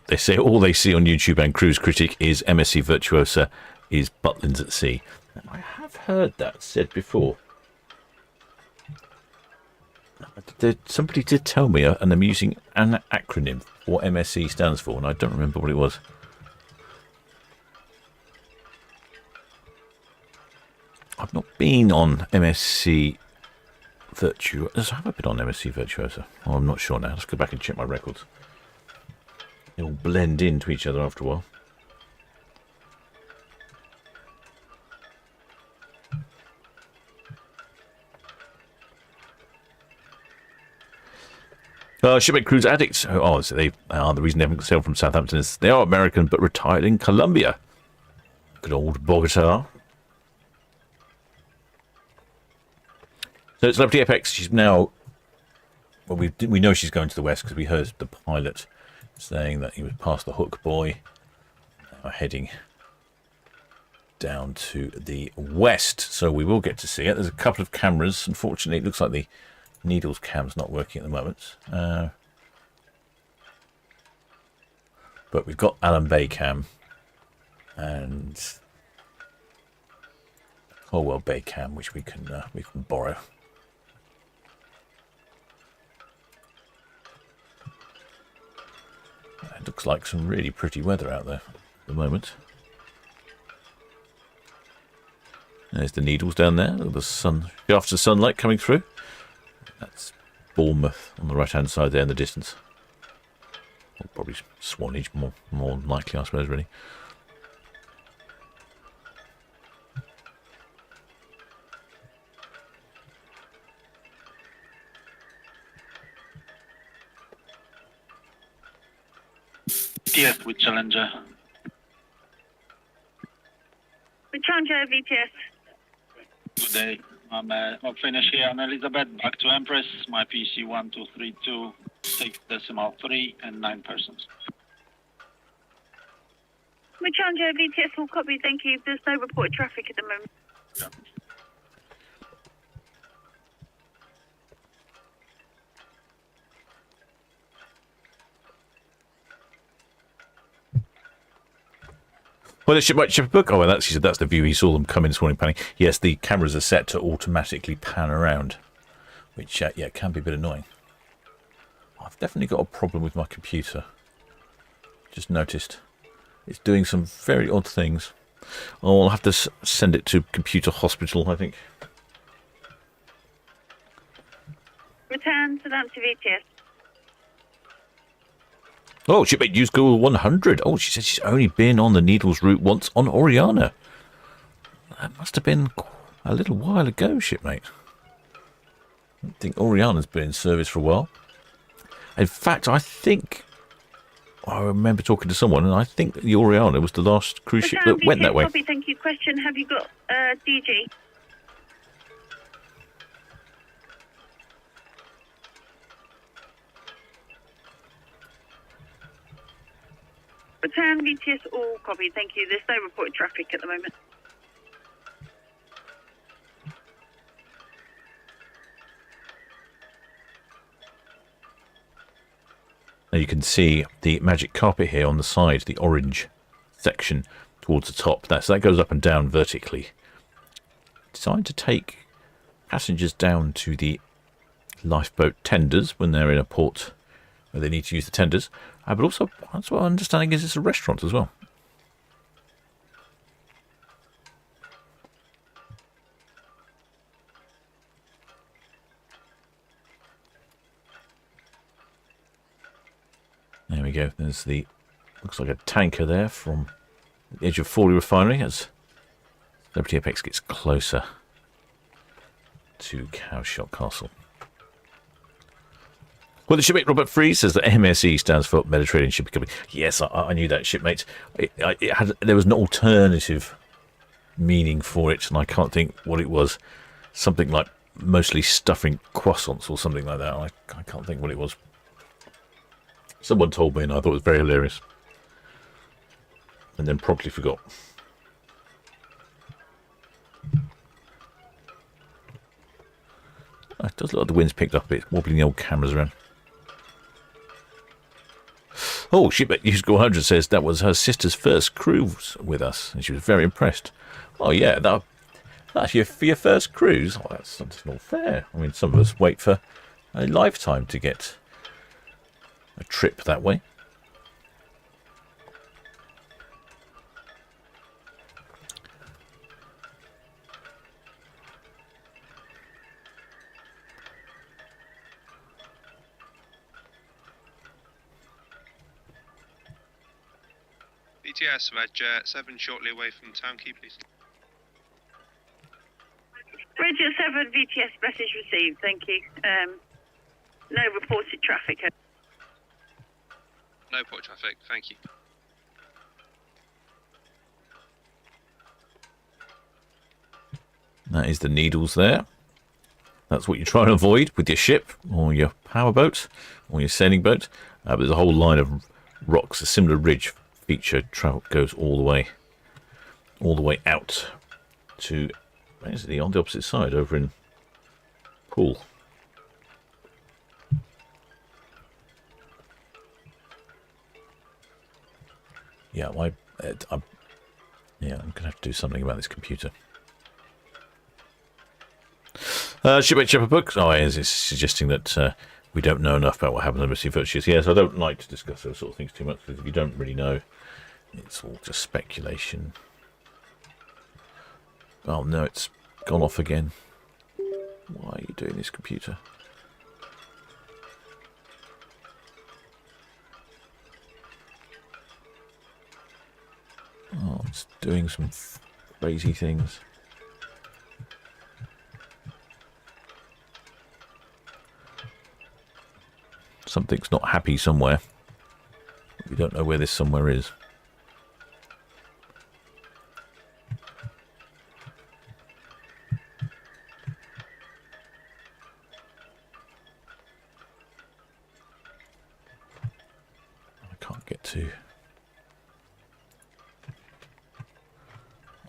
They say all they see on YouTube and Cruise Critic is MSC Virtuosa is Butlins at sea. I have heard that said before. Somebody did tell me an amusing acronym for what MSC stands for, and I don't remember what it was. I've not been on MSC Virtuosa. Have I been on MSC Virtuosa? Oh, I'm not sure now. Let's go back and check my records. They all blend into each other after a while. Shipmate Cruise Addicts. Oh, so they are the reason they haven't sailed from Southampton is they are American but retired in Colombia. Good old Bogota. So Celebrity Apex, she's now. Well, we know she's going to the west because we heard the pilot saying that he was past the Hook Boy, now heading down to the west. So we will get to see it. There's a couple of cameras. Unfortunately, it looks like the Needles cam's not working at the moment. But we've got Allen Bay cam and Colwell Bay cam, which we can borrow. It looks like some really pretty weather out there at the moment. There's the Needles down there. The sun, after sunlight coming through. That's Bournemouth on the right-hand side there in the distance. Or probably Swanage, more likely, I suppose, really. Yes, with Challenger. With Challenger VTS. Good day. I'll finish here on Elizabeth. Back to Empress. My PC 1232, 6.3 and 9 persons. Machanja, VTS will copy, thank you. There's no reported traffic at the moment. Well, the ship book. Oh, well, that's the view he saw them come in this morning, panning. Yes, the cameras are set to automatically pan around, which, yeah, can be a bit annoying. I've definitely got a problem with my computer. Just noticed. It's doing some very odd things. Oh, I'll have to send it to Computer Hospital, I think. Return to VTS. Oh, shipmate used Google 100. Oh, she said she's only been on the Needles route once on Oriana. That must have been a little while ago, shipmate. I think Oriana's been in service for a while. In fact, I remember talking to someone, and I think the Oriana was the last cruise ship that went that way. Copy, thank you. Question, have you got DG? Return VTS all copy, thank you. There's no reported traffic at the moment. Now you can see the magic carpet here on the side, the orange section towards the top. So that goes up and down vertically. Designed to take passengers down to the lifeboat tenders when they're in a port where they need to use the tenders. But also, that's what I'm understanding is it's a restaurant as well. There we go. There's looks like a tanker there from the edge of Fawley Refinery as Celebrity Apex gets closer to Cowshot Castle. Well, the shipmate Robert Freeze says that MSC stands for Mediterranean Shipping Company. Yes, I knew that, shipmate. There was an alternative meaning for it, and I can't think what it was. Something like mostly stuffing croissants or something like that. I can't think what it was. Someone told me, and I thought it was very hilarious. And then promptly forgot. It does look like the wind's picked up a bit, wobbling the old cameras around. Oh, Shipmate Used 100 says that was her sister's first cruise with us, and she was very impressed. Oh, yeah, that's your first cruise? Oh, that's not fair. I mean, some of us wait for a lifetime to get a trip that way. BTS, Red 7 shortly away from Town Quay, please. Red 7 VTS message received, thank you. No reported traffic. No port traffic, thank you. That is the Needles there. That's what you're trying to avoid with your ship or your powerboat or your sailing boat. But there's a whole line of rocks, a similar ridge feature goes all the way out to basically on the opposite side over in Poole. Yeah, I'm gonna have to do something about this computer. Shipmate Shepherd Books. Oh, it's suggesting that we don't know enough about what happened in MSC Virtuosa. Yes, I don't like to discuss those sort of things too much because if you don't really know, it's all just speculation. Oh no, it's gone off again. Why are you doing this, computer? Oh, it's doing some crazy things. Something's not happy somewhere. We don't know where this somewhere is. to...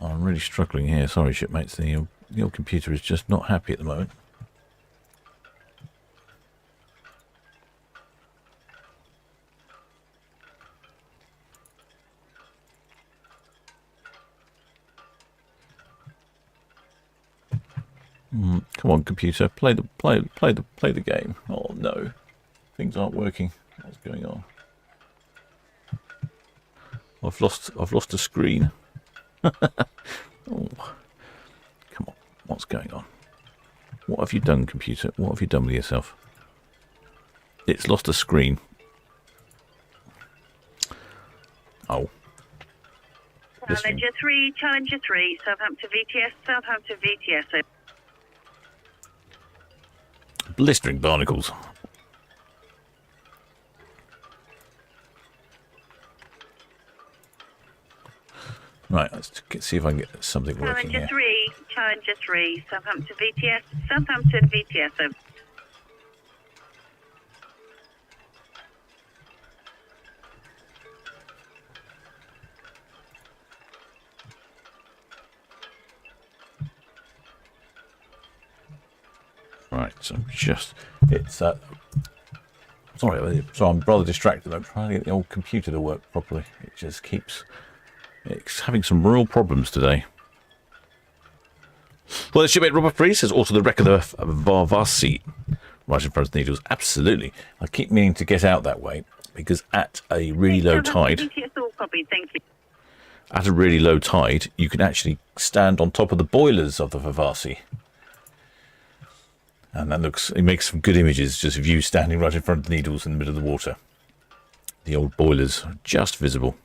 I'm really struggling here. Sorry, shipmates. The old computer is just not happy at the moment. Come on, computer, play the game. Oh no, things aren't working. What's going on? I've lost a screen. Oh, come on, what's going on? What have you done, computer? What have you done with yourself? It's lost a screen. Oh. Challenger 3, Southampton VTS, Southampton VTS. Blistering barnacles. Right, let's see if I can get something working here. Challenger 3, Southampton VTS, Southampton VTS. Right, so sorry, so I'm rather distracted. I'm trying to get the old computer to work properly. It just keeps... It's having some real problems today. Well, the shipmate Robert Priest says also the wreck of the Varvasi right in front of the Needles. Absolutely. I keep meaning to get out that way because at a really low tide... At a really low tide, you can actually stand on top of the boilers of the Varvasi. And it makes some good images, just of you standing right in front of the Needles in the middle of the water. The old boilers are just visible.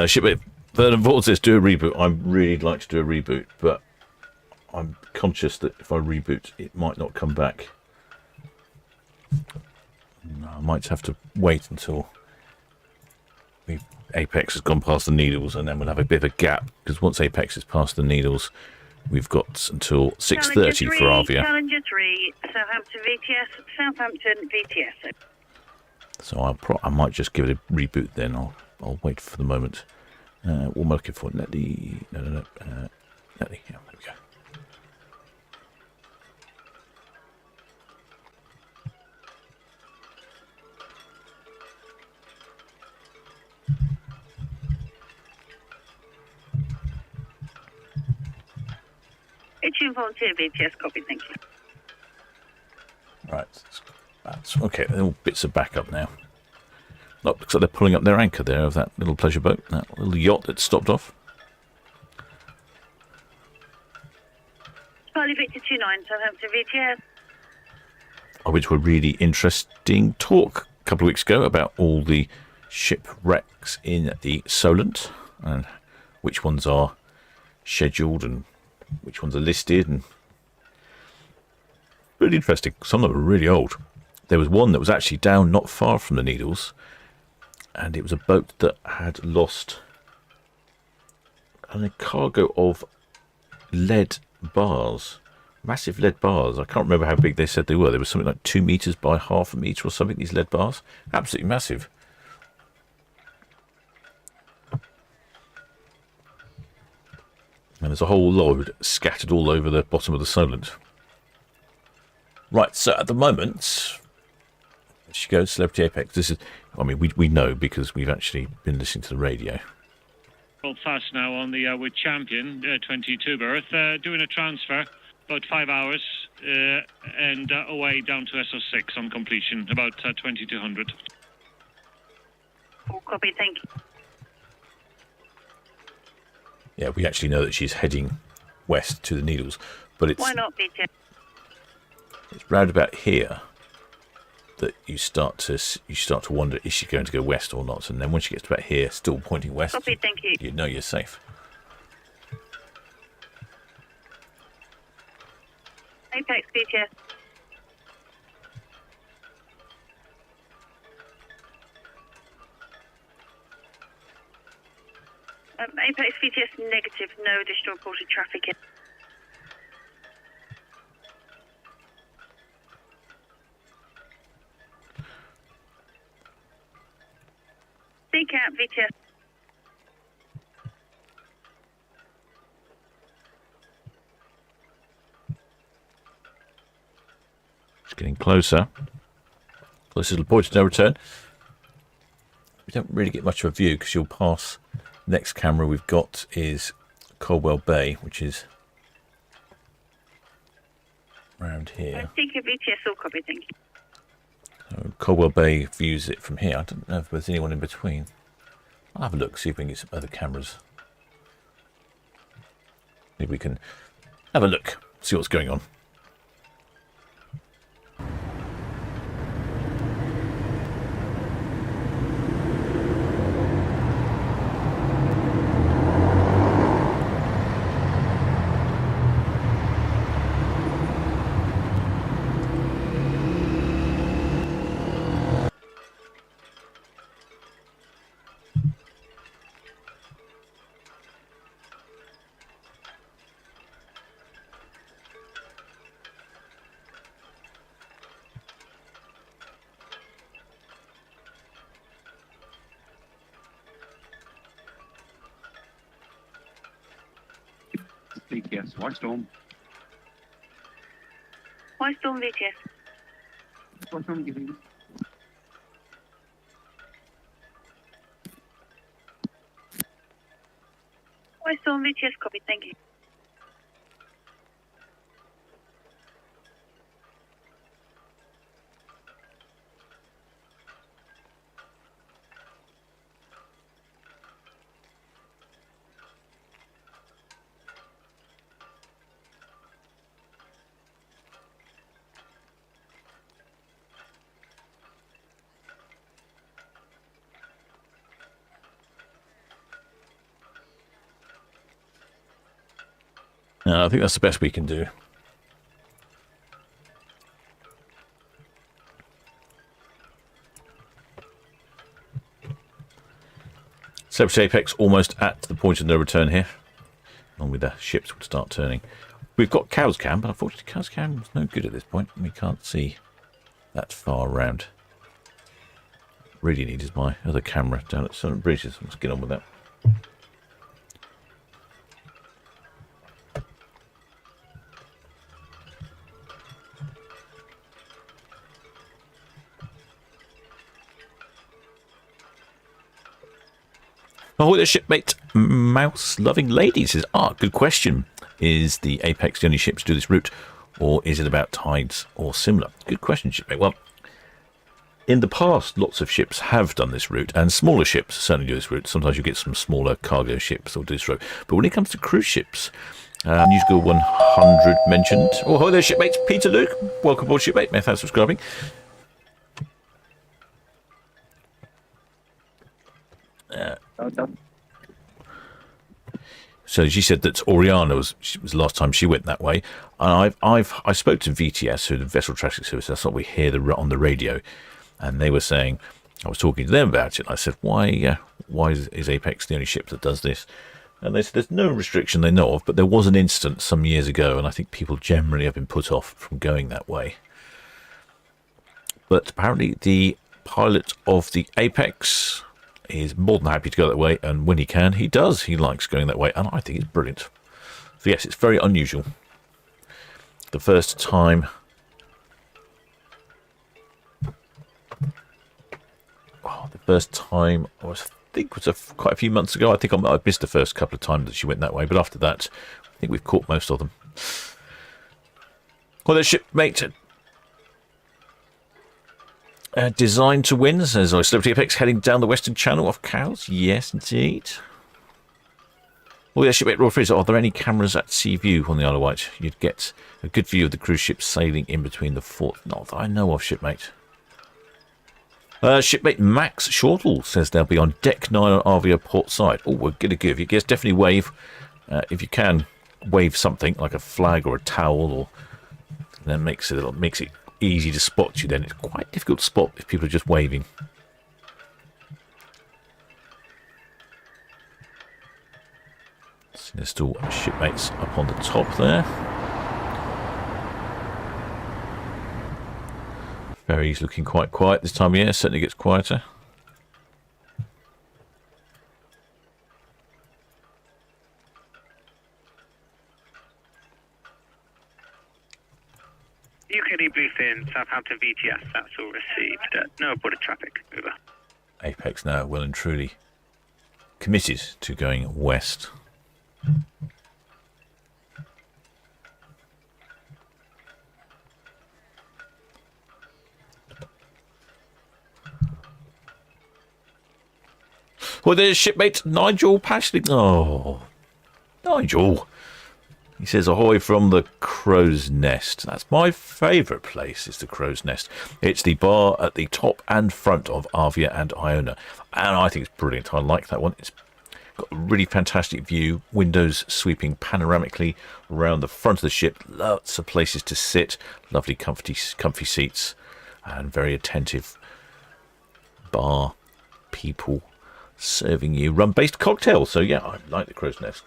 Shipmate Vernon Vaughan says do a reboot. I'd really like to do a reboot, but I'm conscious that if I reboot, it might not come back. I might have to wait until Apex has gone past the Needles, and then we'll have a bit of a gap, because once Apex is past the Needles, we've got until 6:30 for Arvia. Challenger 3, Southampton VTS, Southampton VTS. So I might just give it a reboot then. I'll wait for the moment. What am I looking for? Netly. No. Netly. Yeah, there we go. It's volunteer VTS, copy, thank you. Right, that's okay. All bits are back up now. Look, looks like they're pulling up their anchor there of that little pleasure boat, that little yacht that stopped off. Charlie Victor 29, Southampton VTS. Which were really interesting talk a couple of weeks ago about all the shipwrecks in the Solent and which ones are scheduled and which ones are listed, and really interesting. Some of them are really old. There was one that was actually down not far from the Needles, and it was a boat that had lost a cargo of lead bars, massive lead bars. I can't remember how big they said they were. They were something like 2 meters by half a meter or something, these lead bars. Absolutely massive. And there's a whole load scattered all over the bottom of the Solent. Right, so at the moment, she goes Celebrity Apex. This is, I mean, we know because we've actually been listening to the radio. Well, fast now on the with Champion 22 berth, doing a transfer about 5 hours and away down to SO6 on completion, about 2200. Full copy, thank you. Yeah, we actually know that she's heading west to the Needles, but it's Why not, VTS? It's round about here that you start to wonder, is she going to go west or not? And then when she gets to about here, still pointing west, Copy, thank you. You know you're safe. Apex VTS. Apex VTS negative, no additional reported traffic in. Speak out, VTS. It's getting closer. Closer to the point of no return. We don't really get much of a view because you'll pass. Next camera we've got is Caldwell Bay, which is around here. Speak out, VTS. All copy, thank you. So Caldwell Bay views it from here. I don't know if there's anyone in between. I'll have a look, see if we can get some other cameras. Maybe we can have a look, see what's going on. VTS, Whitestorm. Whitestorm, VTS. Whitestorm giving. Whitestorm, VTS, copy, thank you. I think that's the best we can do. Celebrity Apex almost at the point of no return here. Along with the ships would start turning. We've got Cow's Cam, but unfortunately Cow's Cam is no good at this point. We can't see that far around. Really need is my other camera down at Solent Bridges. Let's get on with that. Oh, the shipmate mouse-loving lady says, good question. Is the Apex the only ship to do this route, or is it about tides or similar? Good question, shipmate. Well, in the past, lots of ships have done this route, and smaller ships certainly do this route. Sometimes you get some smaller cargo ships that will do this route. But when it comes to cruise ships, News Girl 100 mentioned. Oh, hello there, shipmates. Peter Luke, welcome aboard, shipmate. Thanks for subscribing. So she said that Oriana was the last time she went that way. And I spoke to VTS, who the Vessel Traffic Service. That's what we hear on the radio, and they were saying, I was talking to them about it. And I said, why is Apex the only ship that does this? And they said there's no restriction they know of, but there was an incident some years ago, and I think people generally have been put off from going that way. But apparently the pilot of the Apex is more than happy to go that way, and when he can, he does. He likes going that way, and I think it's brilliant. So yes, it's very unusual. The first time... I think was quite a few months ago. I think I missed the first couple of times that she went that way, but after that, I think we've caught most of them. Well, their shipmate... designed to win, says Celebrity Apex, heading down the Western Channel off Cows. Yes, indeed. Well, yeah, shipmate Royal Freezer, are there any cameras at Sea View on the Isle of Wight? You'd get a good view of the cruise ships sailing in between the fort. Not that I know of, shipmate. Shipmate Max Shortall says they'll be on Deck 9 on Arvia port side. Oh, we're going to give you. Yes, definitely wave. If you can, wave something like a flag or a towel, or then makes it easy to spot you. Then it's quite difficult to spot if people are just waving. So there's still shipmates up on the top there. Ferry's looking quite quiet this time of year. Certainly gets quieter. UK Bluefin, Southampton VTS, that's all received. No border traffic, over. Apex now well and truly committed to going west. Well, there's shipmate Nigel Pashley. Oh, Nigel. He says, ahoy from the Crow's Nest. That's my favourite place, is the Crow's Nest. It's the bar at the top and front of Arvia and Iona. And I think it's brilliant. I like that one. It's got a really fantastic view. Windows sweeping panoramically around the front of the ship. Lots of places to sit. Lovely comfy seats. And very attentive bar people serving you rum-based cocktails. So, yeah, I like the Crow's Nest.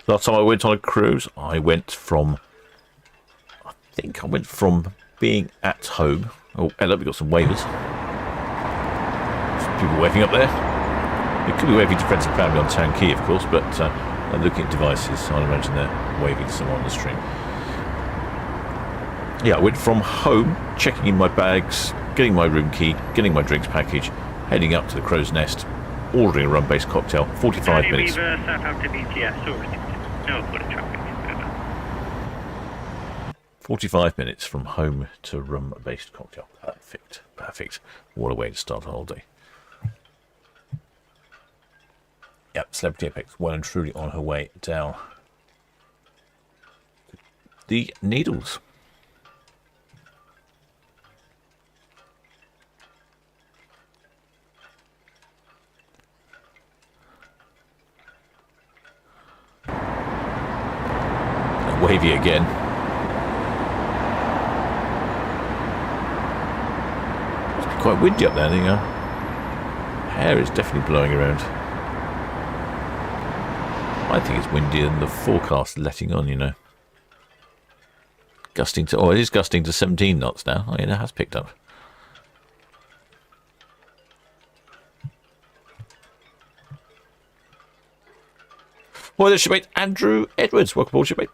Last time I went on a cruise, I think I went from being at home. Oh, hello, we've got some wavers. Some people waving up there. It could be waving to friends and family on Town Quay, of course, but I'm looking at devices, so I imagine they're waving to someone on the stream. Yeah, I went from home, checking in my bags, getting my room key, getting my drinks package, heading up to the Crow's Nest, ordering a rum-based cocktail, 45 minutes. Southampton VTS, all received. No border traffic, over. 45 minutes from home to rum-based cocktail. Perfect. Perfect. What a way to start a holiday. Yep, Celebrity Apex well and truly on her way down the Needles. Wavy again. It's quite windy up there, hair is definitely blowing around. I think it's windier than the forecast letting on, you know. Gusting to, oh, it is gusting to 17 knots now. Oh, yeah, it has picked up. Well, there's shipmate Andrew Edwards. Welcome aboard, shipmate.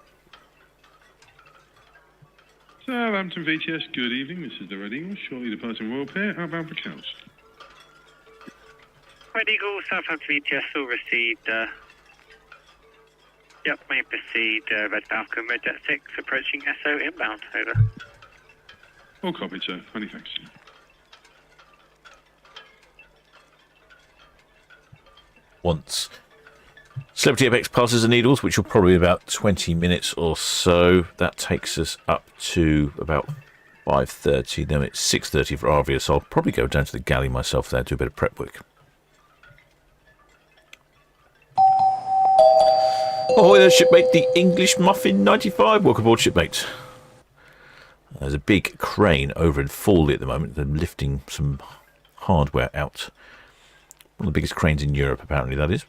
Southampton VTS, good evening. This is the Red Eagle, shortly departing Royal Pier, outbound for Cows. Red Eagle, Southampton VTS, all received. Yep, may proceed. Red Falcon, Red Jet 6, approaching SO inbound, over. All copied, sir. Many thanks. Once Celebrity Apex passes the Needles, which will probably be about 20 minutes or so. That takes us up to about 5:30. Then it's 6:30 for Arvia, so I'll probably go down to the galley myself there, do a bit of prep work. Oh, there's shipmate, the English Muffin 95. Welcome aboard, shipmate. There's a big crane over in Fawley at the moment. They're lifting some hardware out. One of the biggest cranes in Europe, apparently, that is.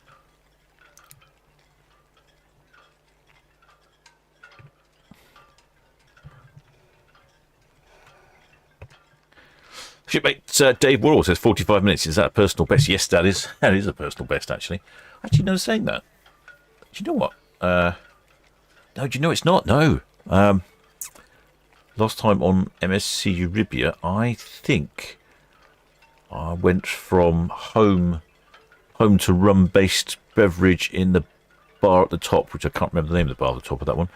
Shipmate Dave Worrell says 45 minutes. Is that a personal best? Yes, that is. That is a personal best, actually. Actually, no, saying that. Do you know what? No, do you know it's not? No. Last time on MSC Arvia, I think I went from home to rum-based beverage in the bar at the top, which I can't remember the name of the bar at the top of that one.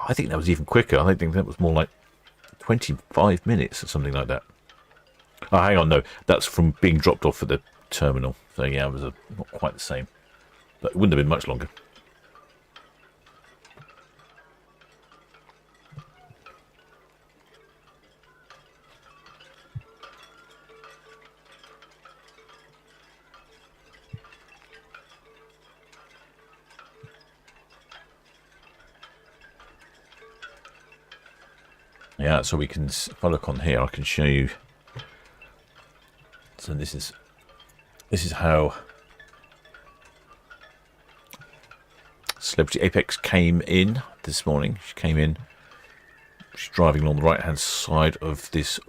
I think that was even quicker. I think that was more like 25 minutes or something like that. Oh, hang on, no. That's from being dropped off at the terminal. So, yeah, it was not quite the same. But it wouldn't have been much longer. Yeah, so we can, if I look on here, I can show you. So this is how Celebrity Apex came in this morning. She came in. She's driving along the right-hand side of this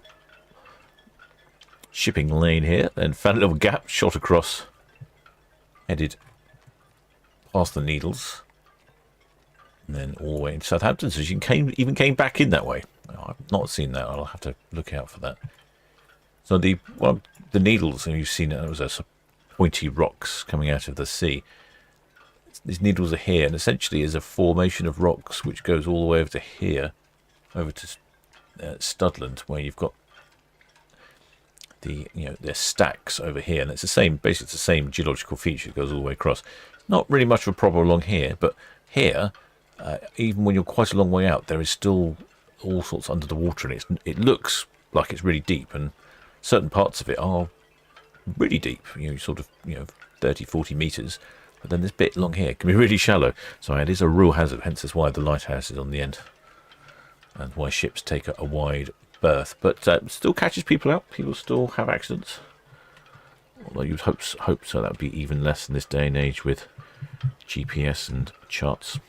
shipping lane here. Then found a little gap, shot across, headed past the Needles. and then all the way into Southampton. So you even came back in that way. I've not seen that. I'll have to look out for that. So the needles, and you've seen it, there was a pointy rocks coming out of the sea. These needles are here, and essentially is a formation of rocks which goes all the way over to here, over to Studland, where you've got there's stacks over here, and it's the same. Basically, it's the same geological feature. It goes all the way across. Not really much of a problem along here, but here, even when you're quite a long way out, there is still all sorts under the water, and it looks like it's really deep, and certain parts of it are really deep. Sort of 30, 40 meters. But then this bit along here can be really shallow. So it is a real hazard. Hence, that's why the lighthouse is on the end, and why ships take a wide berth. But still catches people out. People still have accidents. Although you'd hope so. That would be even less in this day and age with GPS and charts.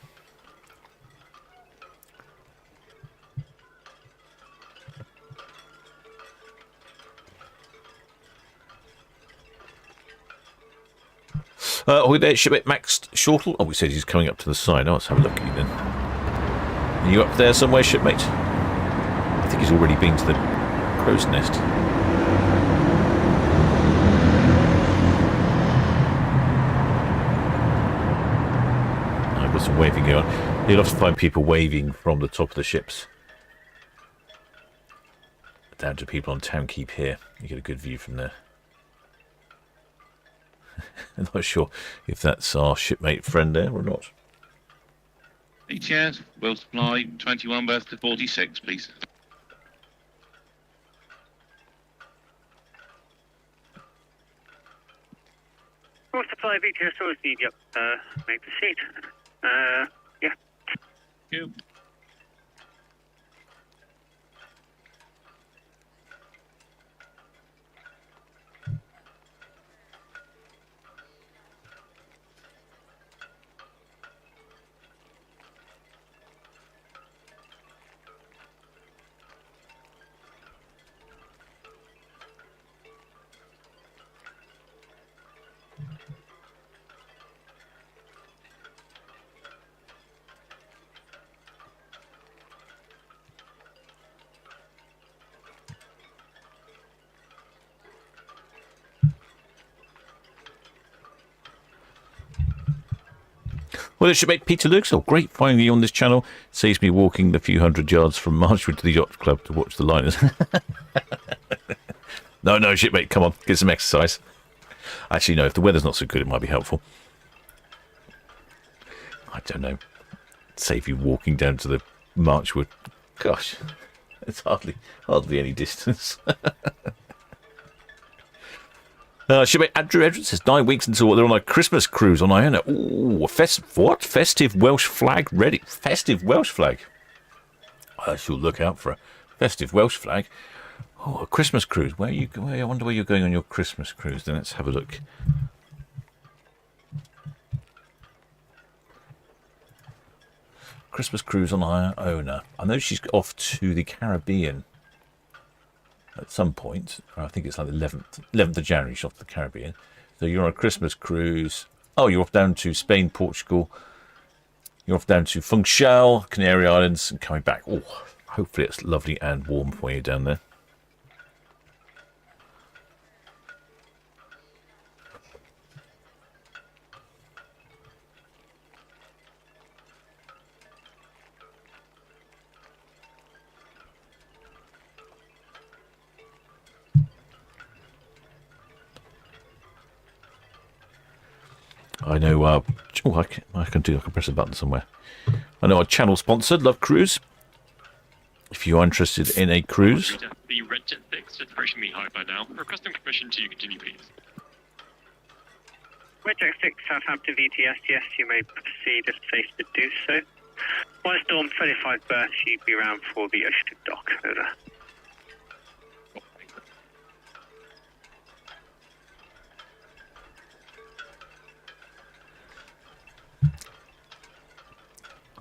Are there, shipmate Max Shortle? Oh, we said he's coming up to the side. Oh, let's have a look at you then. Are you up there somewhere, shipmate? I think he's already been to the crow's nest. I've got some waving going on. You'll often find people waving from the top of the ships down to people on Town Quay here. You get a good view from there. I'm not sure if that's our shipmate friend there or not. VTS, will supply 21 berth to 46, please. Will supply VTS always need you make the seat. Yeah. Thank you. Well, it should make Peter Lukes. Oh, great finding you on this channel. Saves me walking the few hundred yards from Marchwood to the yacht club to watch the liners. No, shipmate, come on, get some exercise. Actually, no, if the weather's not so good, it might be helpful. I don't know. Save you walking down to the Marchwood. Gosh, it's hardly any distance. Shipmate Andrew Edwards says 9 weeks until they're on a Christmas cruise on Iona. Ooh, festive Welsh flag ready. Festive Welsh flag. I shall look out for a festive Welsh flag. Oh, a Christmas cruise. I wonder where you're going on your Christmas cruise. Then let's have a look. Christmas cruise on Iona. I know she's off to the Caribbean at some point. I think it's like the 11th of January, she's off to the Caribbean. So you're on a Christmas cruise. Oh, you're off down to Spain, Portugal. You're off down to Funchal, Canary Islands, and coming back. Oh, hopefully it's lovely and warm for you down there. I know, I can press a button somewhere. I know our channel sponsored, Love Cruise. If you are interested in a cruise. The red jet 6 is approaching me high by now. Requesting permission to continue, please. Red jet 6, Southampton VTS, yes, you may proceed if safe to do so. One storm, 35 berths, you'd be around for the ocean dock. Over.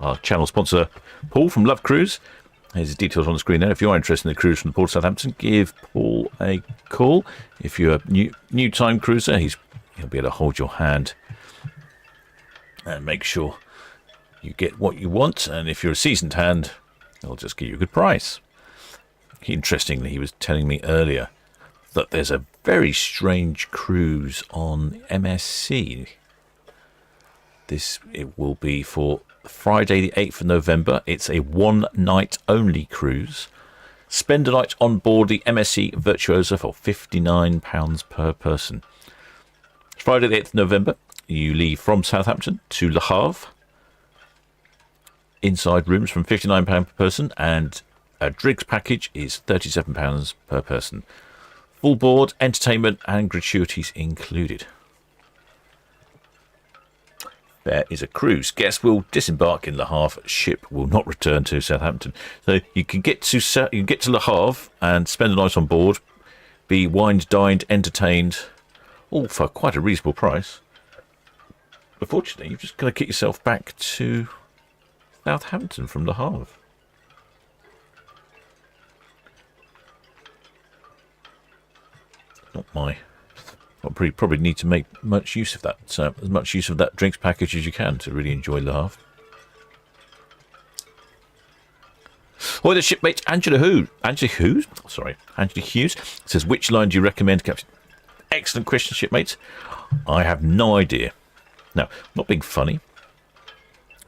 Our channel sponsor, Paul from Love Cruise. Here's his details on the screen there. If you're interested in the cruise from the Port of Southampton, give Paul a call. If you're a new time cruiser, he'll be able to hold your hand and make sure you get what you want, and if you're a seasoned hand, they'll just give you a good price. Interestingly, he was telling me earlier that there's a very strange cruise on MSC. It will be for Friday the 8th of November. It's a one-night only cruise. Spend a night on board the MSC Virtuosa for £59 per person. Friday the 8th of November, you leave from Southampton to Le Havre. Inside rooms from £59 per person, and a drinks package is £37 per person. Full board, entertainment and gratuities included. There is a cruise. Guests will disembark in Le Havre. Ship will not return to Southampton. So you can get to Le Havre and spend a night on board, be wined, dined, entertained, all for quite a reasonable price. But fortunately, you've just got to get yourself back to Southampton from Le Havre. Not my. Probably need to make much use of that. As much use of that drinks package as you can to really enjoy Le Havre. Or the shipmate Angela Hughes says, which line do you recommend, Captain? Excellent question, shipmate. I have no idea. Now, not being funny,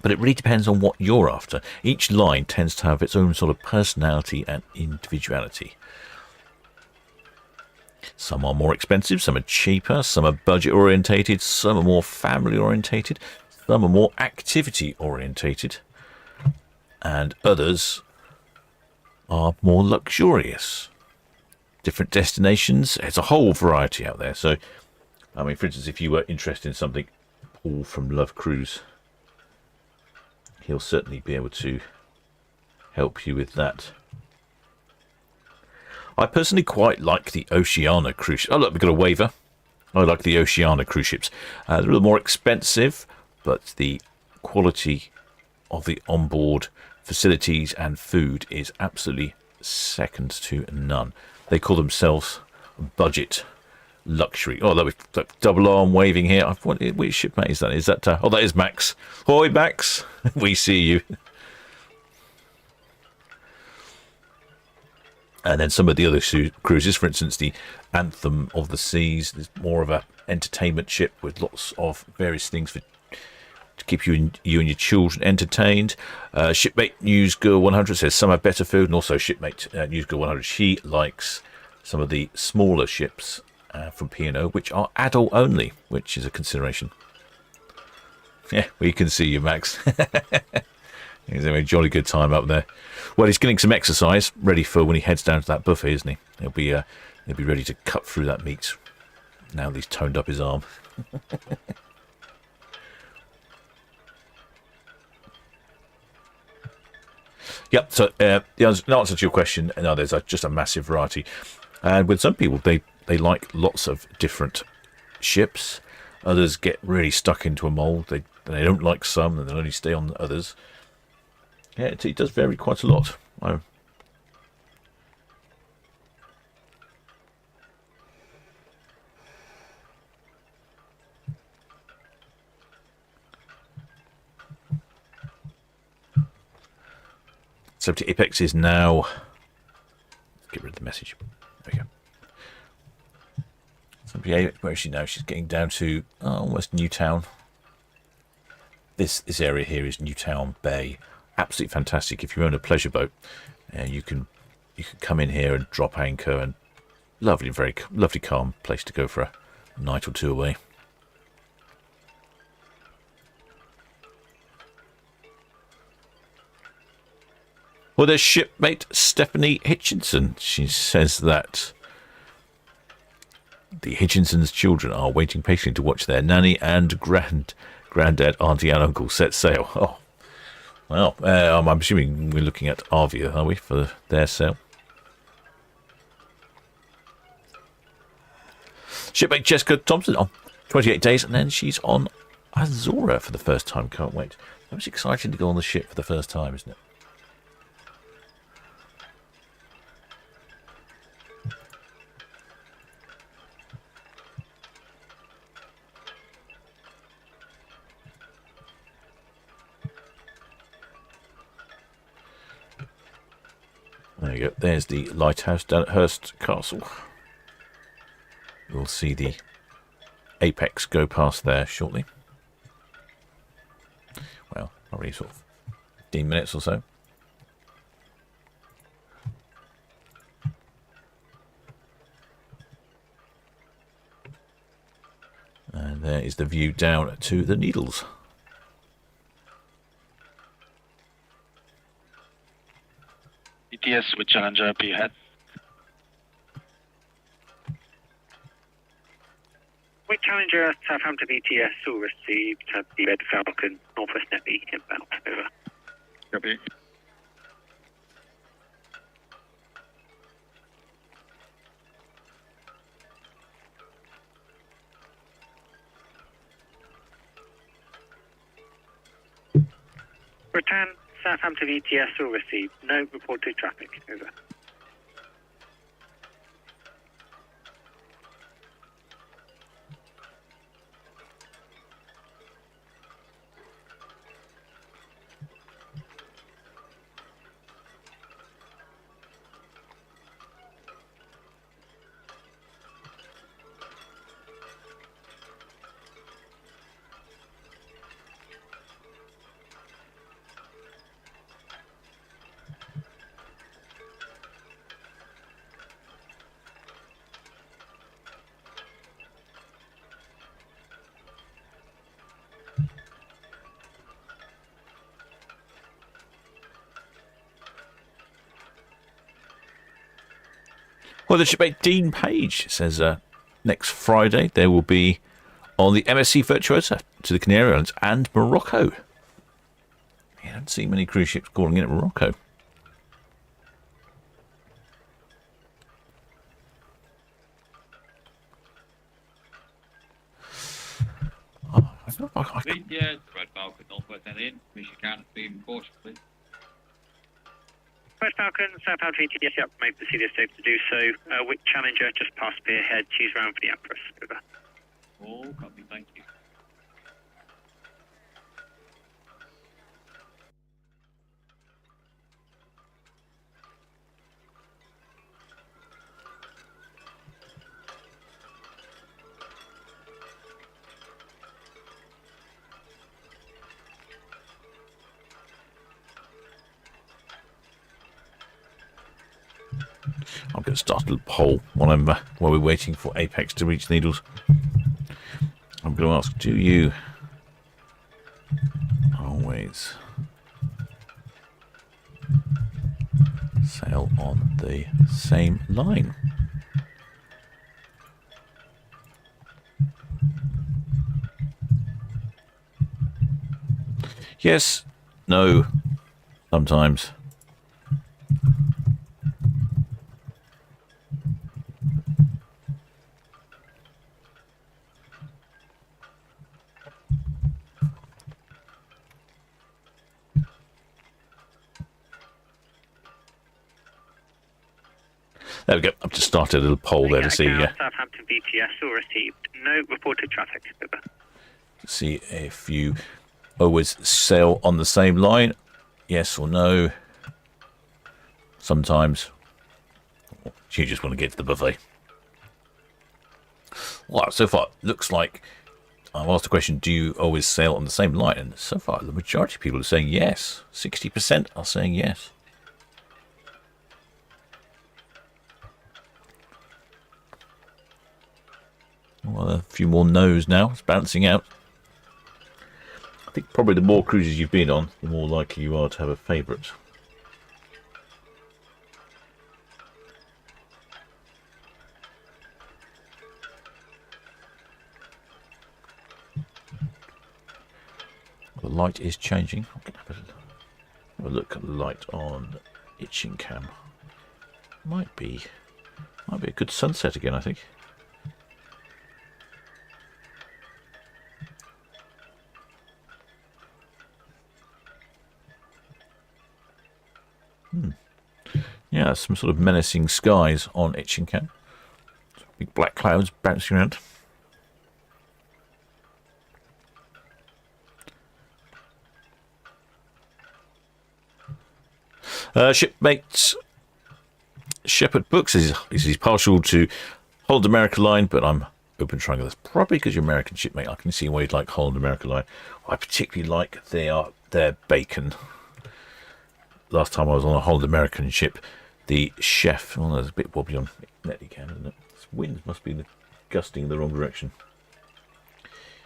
but it really depends on what you're after. Each line tends to have its own sort of personality and individuality. Some are more expensive, some are cheaper, some are budget orientated, some are more family orientated, some are more activity orientated, and others are more luxurious. Different destinations, it's a whole variety out there. So, I mean, for instance, if you were interested in something, Paul from Love Cruise, he'll certainly be able to help you with that. I personally quite like the Oceania cruise. Oh, look, we've got a waiver. I like the Oceania cruise ships. They're a little more expensive, but the quality of the onboard facilities and food is absolutely second to none. They call themselves budget luxury. Oh, look, we've got double arm waving here. Which shipmate is that? Is that? Oh, that is Max. Hoi, Max. We see you. And then some of the other cruises, for instance, the Anthem of the Seas, is more of a entertainment ship with lots of various things to keep you and your children entertained. Shipmate News Girl 100 says some have better food, and also Shipmate News Girl 100, she likes some of the smaller ships from P&O, which are adult only, which is a consideration. Yeah, we can see you, Max. He's having a jolly good time up there. Well, he's getting some exercise, ready for when he heads down to that buffet, isn't he? He'll be ready to cut through that meat. Now that he's toned up his arm. Yep. So the answer to your question, no, there's just a massive variety. And with some people, they like lots of different ships. Others get really stuck into a mould. They don't like some, and they'll only stay on others. Yeah, it does vary quite a lot. So to Apex is now. Let's get rid of the message. There we go. Where is she now? She's getting down to almost Newtown. This area here is Newtown Bay. Absolutely fantastic. If you own a pleasure boat, you can come in here and drop anchor, and very lovely, calm place to go for a night or two away. Well, there's shipmate Stephanie Hitchinson. She says that the Hitchinson's children are waiting patiently to watch their nanny and granddad, auntie and uncle set sail. Oh. Well, I'm assuming we're looking at Arvia, are we, for their sale? Shipmate Jessica Thompson on 28 days, and then she's on Azora for the first time. Can't wait. That was exciting to go on the ship for the first time, isn't it? There you go. There's the lighthouse down at Hurst Castle. You'll see the apex go past there shortly. Well, probably sort of 15 minutes or so. And there is the view down to the Needles. ETS with Challenger up ahead. With Challenger, Southampton VTS all received. The Red Falcon, Northwest Navy inbound. Over. Copy. Return, Southampton VTS all received. No reported traffic. Over. Well, the shipmate Dean Page says next Friday they will be on the MSC Virtuosa to the Canary Islands and Morocco. I don't see many cruise ships calling in at Morocco. Yeah, Red Falcon, Northwest Indian. Mission count being cautiously. Red Falcon, Southampton VTS, yep, may proceed as safe to do so. With Challenger, just past Spearhead, choose round for the Empress. Over. Oh, copy, thank you. I'm going to start a little poll while we're waiting for Apex to reach Needles. I'm going to ask, do you always sail on the same line? Yes, no, sometimes. There we go. I've just started a little poll there to see. Southampton VTS all received. No reported traffic. Over. See if you always sail on the same line. Yes or no. Sometimes. You just want to get to the buffet. Well, so far, looks like I've asked the question, do you always sail on the same line? And so far, the majority of people are saying yes. 60% are saying yes. Well, a few more no's now. It's balancing out. I think probably the more cruises you've been on, the more likely you are to have a favourite. The light is changing. I'm going to have a look at the light on Itching Cam. Might be a good sunset again, I think. Yeah, some sort of menacing skies on Itching Cam. Big black clouds bouncing around. Shipmate Shepherd Books says he's partial to Holland America Line, but I'm open triangle. That's probably because you're American shipmate. I can see why you'd like Holland America Line. I particularly like their bacon. Last time I was on a Holland American ship, the chef. Oh, there's a bit wobbly on Netley Cam, isn't it? This wind must be gusting in the wrong direction.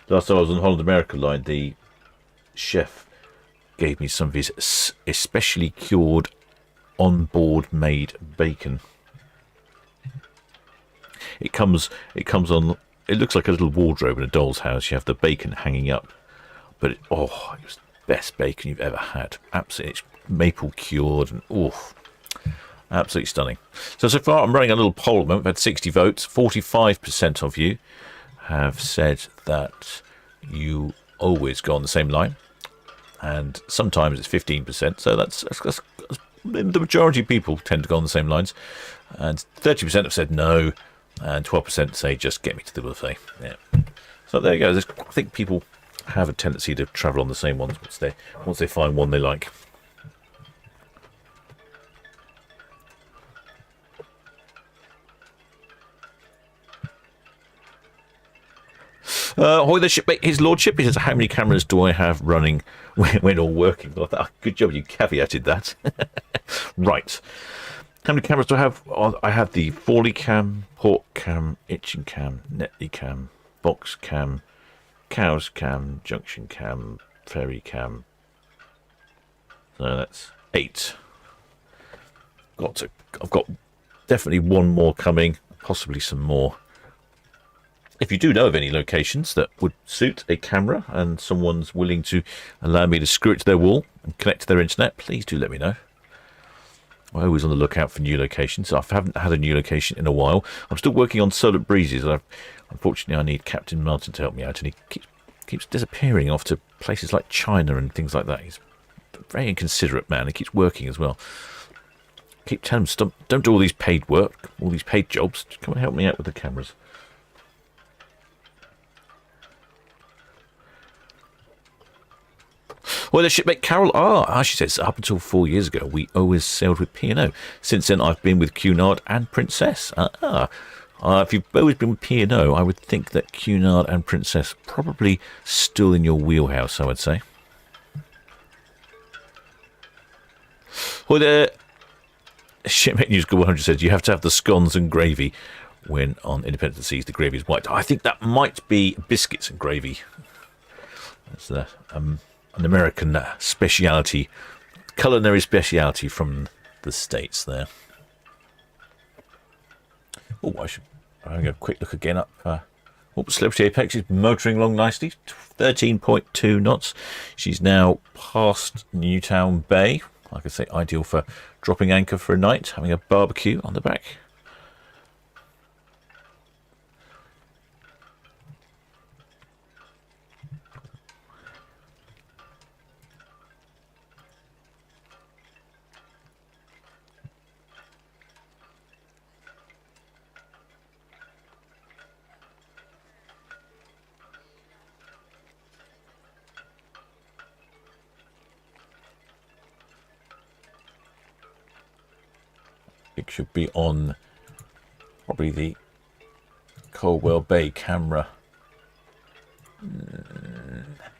Last time I was on Holland America Line, the chef gave me some of his especially cured on-board made bacon. It comes on. It looks like a little wardrobe in a doll's house. You have the bacon hanging up, but it was the best bacon you've ever had. Absolutely, it's maple cured and absolutely stunning. So far, I'm running a little poll at the moment. I've had 60 votes. 45% of you have said that you always go on the same line, and sometimes it's 15%. So that's the majority of people tend to go on the same lines, and 30% have said no. And 12% say just get me to the buffet. Yeah. So there you go. I think people have a tendency to travel on the same ones once they find one they like. Hoy the shipmate, his lordship. He says, how many cameras do I have running when all working? Well, good job you caveated that. Right. How many cameras do I have? I have the Forley cam, port cam, itching cam, Netley cam, box cam, cows cam, junction cam, ferry cam. So that's 8. I've got definitely one more coming, possibly some more. If you do know of any locations that would suit a camera and someone's willing to allow me to screw it to their wall and connect to their internet, please do let me know. I'm always on the lookout for new locations. I haven't had a new location in a while. I'm still working on Solent Breezes. Unfortunately, I need Captain Martin to help me out, and he keeps disappearing off to places like China and things like that. He's a very inconsiderate man. He keeps working as well. Keep telling him, stop, don't do all these paid work, all these paid jobs. Just come and help me out with the cameras. Well, the shipmate Carol, she says, up until 4 years ago, we always sailed with P&O. Since then, I've been with Cunard and Princess. If you've always been with P&O, I would think that Cunard and Princess probably still in your wheelhouse, I would say. Well, the shipmate News 100 says, you have to have the scones and gravy when on Independent Seas. The gravy is white. I think that might be biscuits and gravy. That's an American speciality, culinary speciality from the States there. I'm going a quick look again up. Celebrity Apex is motoring along nicely, 13.2 knots. She's now past Newtown Bay. Like I say, ideal for dropping anchor for a night, having a barbecue on the back. It should be on probably the Colwell Bay camera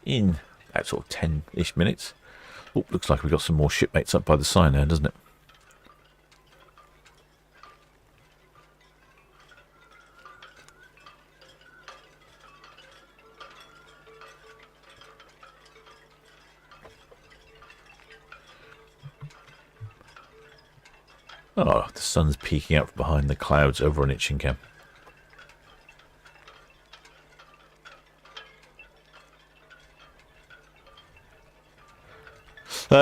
in that sort of 10-ish minutes. Looks like we've got some more shipmates up by the sign there, doesn't it? Oh, the sun's peeking out from behind the clouds over on Itchingham.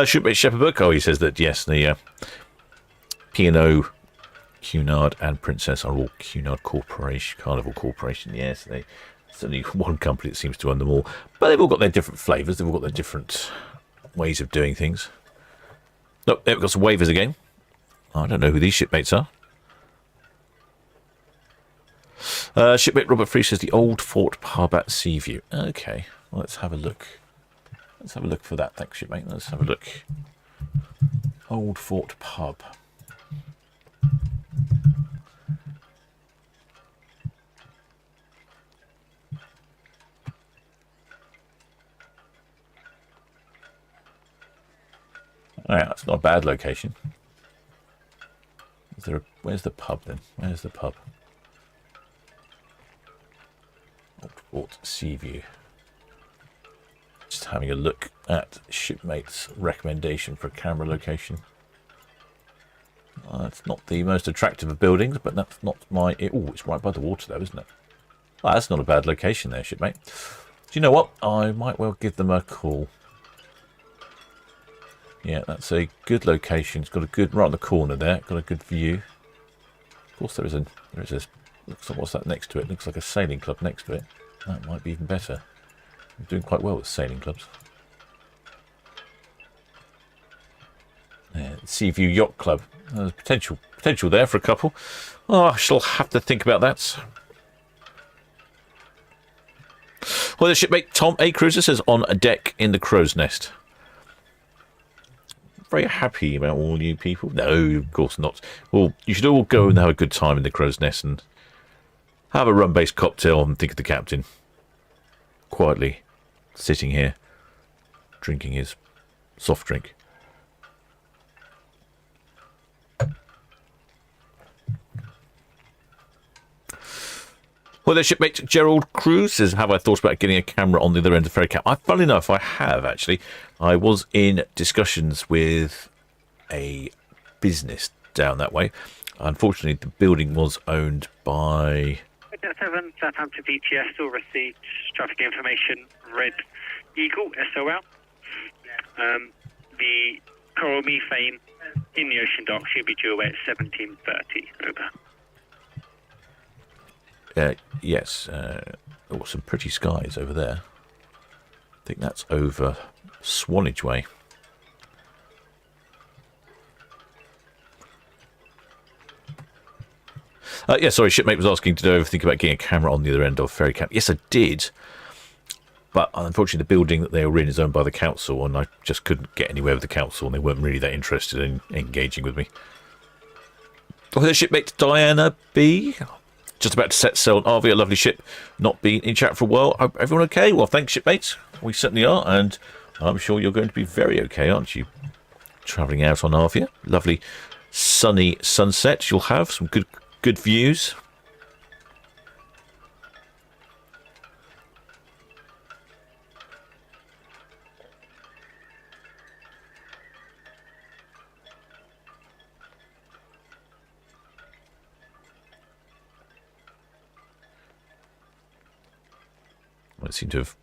Shipmate Shepherd Book. Oh, he says that yes, the P&O, Cunard, and Princess are all Cunard Corporation, Carnival Corporation. Yes, there's only one company that seems to own them all, but they've all got their different flavours. They've all got their different ways of doing things. Look, there we've got some waivers again. I don't know who these shipmates are. Shipmate Robert Free says the Old Fort Pub at Seaview. Okay, well, let's have a look. Let's have a look for that. Thanks, shipmate. Let's have a look. Old Fort Pub. Alright, that's not a bad location. Is there a, where's the pub then? Where's the pub? Port Seaview. Just having a look at shipmates' recommendation for a camera location. It's not the most attractive of buildings, but that's not my... Oh, it's right by the water though, isn't it? Oh, that's not a bad location there, shipmate. Do you know what? I might well give them a call. Yeah, that's a good location. It's got a good... Right on the corner there. Got a good view. Of course, there is a... Looks like, what's that next to it? Looks like a sailing club next to it. That might be even better. I'm doing quite well with sailing clubs. Yeah, Seaview Yacht Club. There's potential there for a couple. Oh, I shall have to think about that. Well, the shipmate Tom A. Cruiser says on a deck in the crow's nest. Very happy about all you people. No, of course not. Well, you should all go and have a good time in the crow's nest and have a rum-based cocktail and think of the captain. Quietly sitting here, drinking his soft drink. Well, the shipmate Gerald Cruz says, have I thought about getting a camera on the other end of the ferry cap? Funnily enough, I have, actually. I was in discussions with a business down that way. Unfortunately, the building was owned by... 7, Southampton VTS, still received traffic information, Red Eagle, SOL. The coral methane in the ocean dock should be due away at 17:30, over. Yes, oh, some pretty skies over there. I think that's over Swanage Way. Yeah, sorry, shipmate was asking, did I ever think about getting a camera on the other end of ferry cap? Yes, I did. But unfortunately, the building that they were in is owned by the council, and I just couldn't get anywhere with the council, and they weren't really that interested in engaging with me. Oh, the shipmate Diana B. Just about to set sail on Arvia, a lovely ship. Not been in chat for a while. Hope everyone okay? Well, thanks, shipmates. We certainly are, and I'm sure you're going to be very okay, aren't you? Travelling out on Arvia. Lovely sunny sunset. You'll have some good views. Might seem to have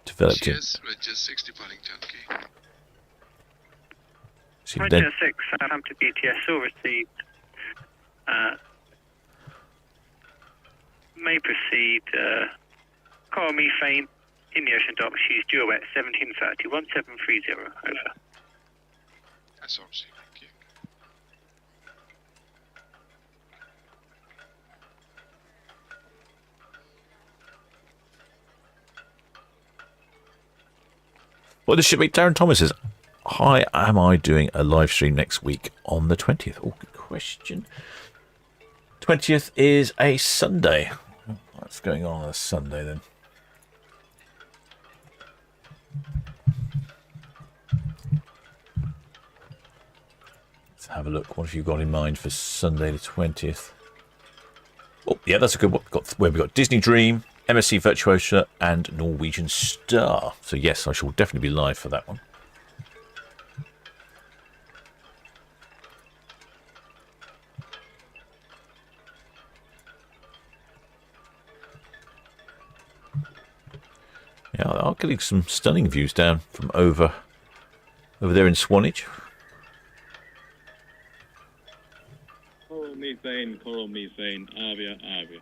developed it. Cheers, Roger 6 departing Town Quay. Roger 6, Southampton BTS, all received. May proceed. Coral methane in the ocean dock. She's due away at 17:30. 1730. Over. That's obviously. Thank you. Well, the shipmate Darren Thomas says, hi, am I doing a live stream next week on the 20th? Oh, good question. 20th is a Sunday. What's going on a Sunday then? Let's have a look. What have you got in mind for Sunday the 20th? Oh, yeah, that's a good one. We've got Disney Dream, MSC Virtuosa, and Norwegian Star. So yes, I shall definitely be live for that one. Yeah, I'm getting some stunning views down from over there in Swanage. Coral methane, Arvia.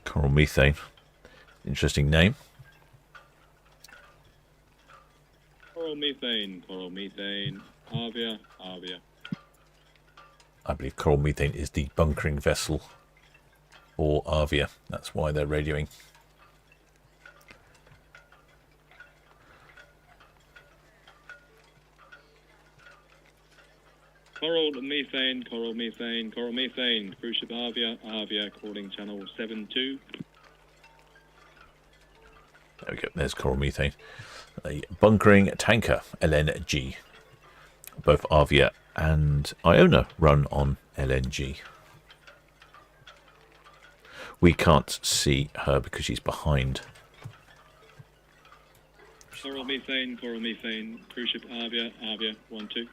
Coral methane. Interesting name. Coral methane, Arvia. I believe coral methane is the bunkering vessel for Arvia. That's why they're radioing. Coral methane, coral methane, coral methane. Cruise ship Arvia, Arvia calling channel 72. There we go. There's coral methane. A bunkering tanker, LNG. Both Arvia and Iona run on LNG. We can't see her because she's behind. Coral methane, cruise ship Arvia, Arvia 12.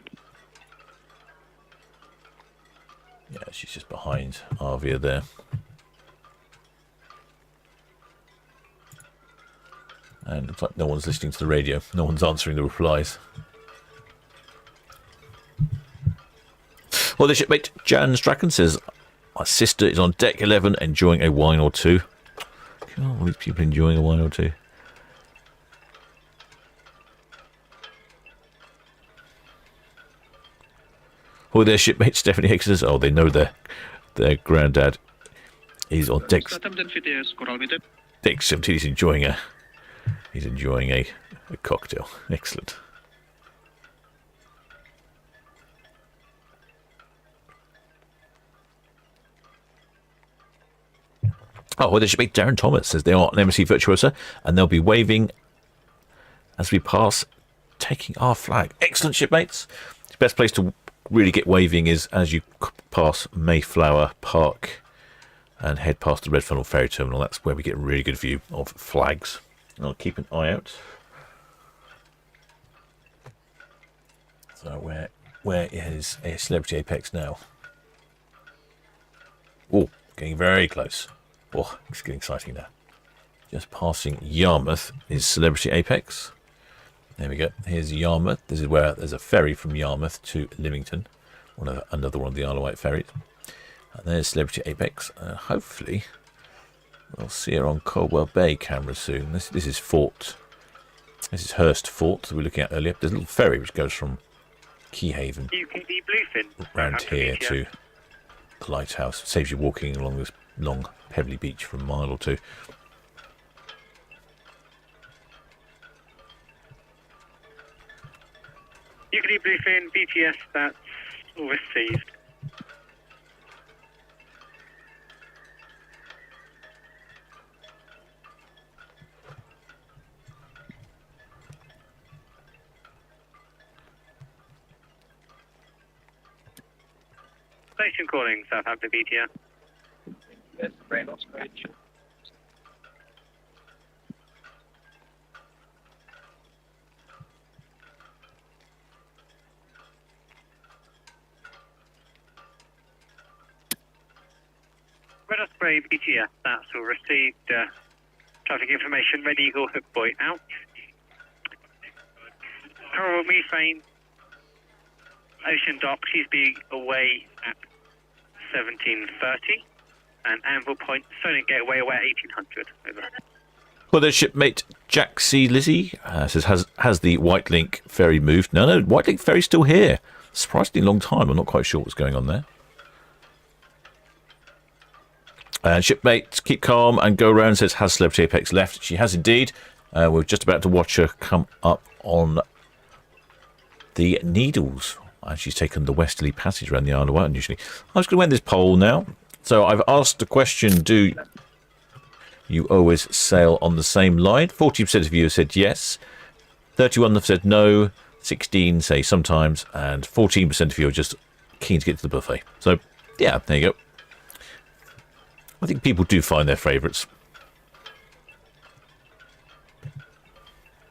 Yeah, she's just behind Arvia there. And looks like no one's listening to the radio. No one's answering the replies. Well, the shipmate Jan Strachan says, my sister is on deck 11 enjoying a wine or two. God, all these people enjoying a wine or two. Oh, their shipmate Stephanie Hicks says, oh, they know their granddad is on deck. Deck 17. He's enjoying a cocktail. Excellent. Oh, well, there should be Darren Thomas says they are on MSC Virtuosa and they'll be waving as we pass, taking our flag. Excellent, shipmates. The best place to really get waving is as you pass Mayflower Park and head past the Red Funnel Ferry Terminal. That's where we get a really good view of flags. And I'll keep an eye out. So where is a Celebrity Apex now? Oh, getting very close. Oh, it's getting exciting now. Just passing Yarmouth is Celebrity Apex. There we go. Here's Yarmouth. This is where there's a ferry from Yarmouth to Lymington. Another one of the Isle of Wight ferries. And there's Celebrity Apex. Hopefully, we'll see her on Caldwell Bay camera soon. This is Fort. This is Hurst Fort that we were looking at earlier. There's a little ferry which goes from Keyhaven round here to the lighthouse. Saves you walking along this long pebbly beach for a mile or two. You can bluefin BTS, that's all received. Station calling Southampton BTS. Yes, very much great. Red Osprey BTS, that's all received. Traffic information, Red Eagle, Hook Boy out. Coral Methane, Ocean Dock, she's be away at 17:30. And Anvil Point, Solent Gateway away at 1800. Over. Well, there's shipmate Jack C. Lizzie says, has the White Link ferry moved? No, White Link ferry's still here. Surprisingly long time. I'm not quite sure what's going on there. And shipmate Keep Calm and Go Round says, has Celebrity Apex left? She has indeed. We're just about to watch her come up on the Needles. And she's taken the westerly passage around the Isle of Wight unusually. I'm just going to end this poll now. So I've asked the question, do you always sail on the same line? 40% of you have said yes. 31 have said no. 16 say sometimes. And 14% of you are just keen to get to the buffet. So, yeah, there you go. I think people do find their favourites.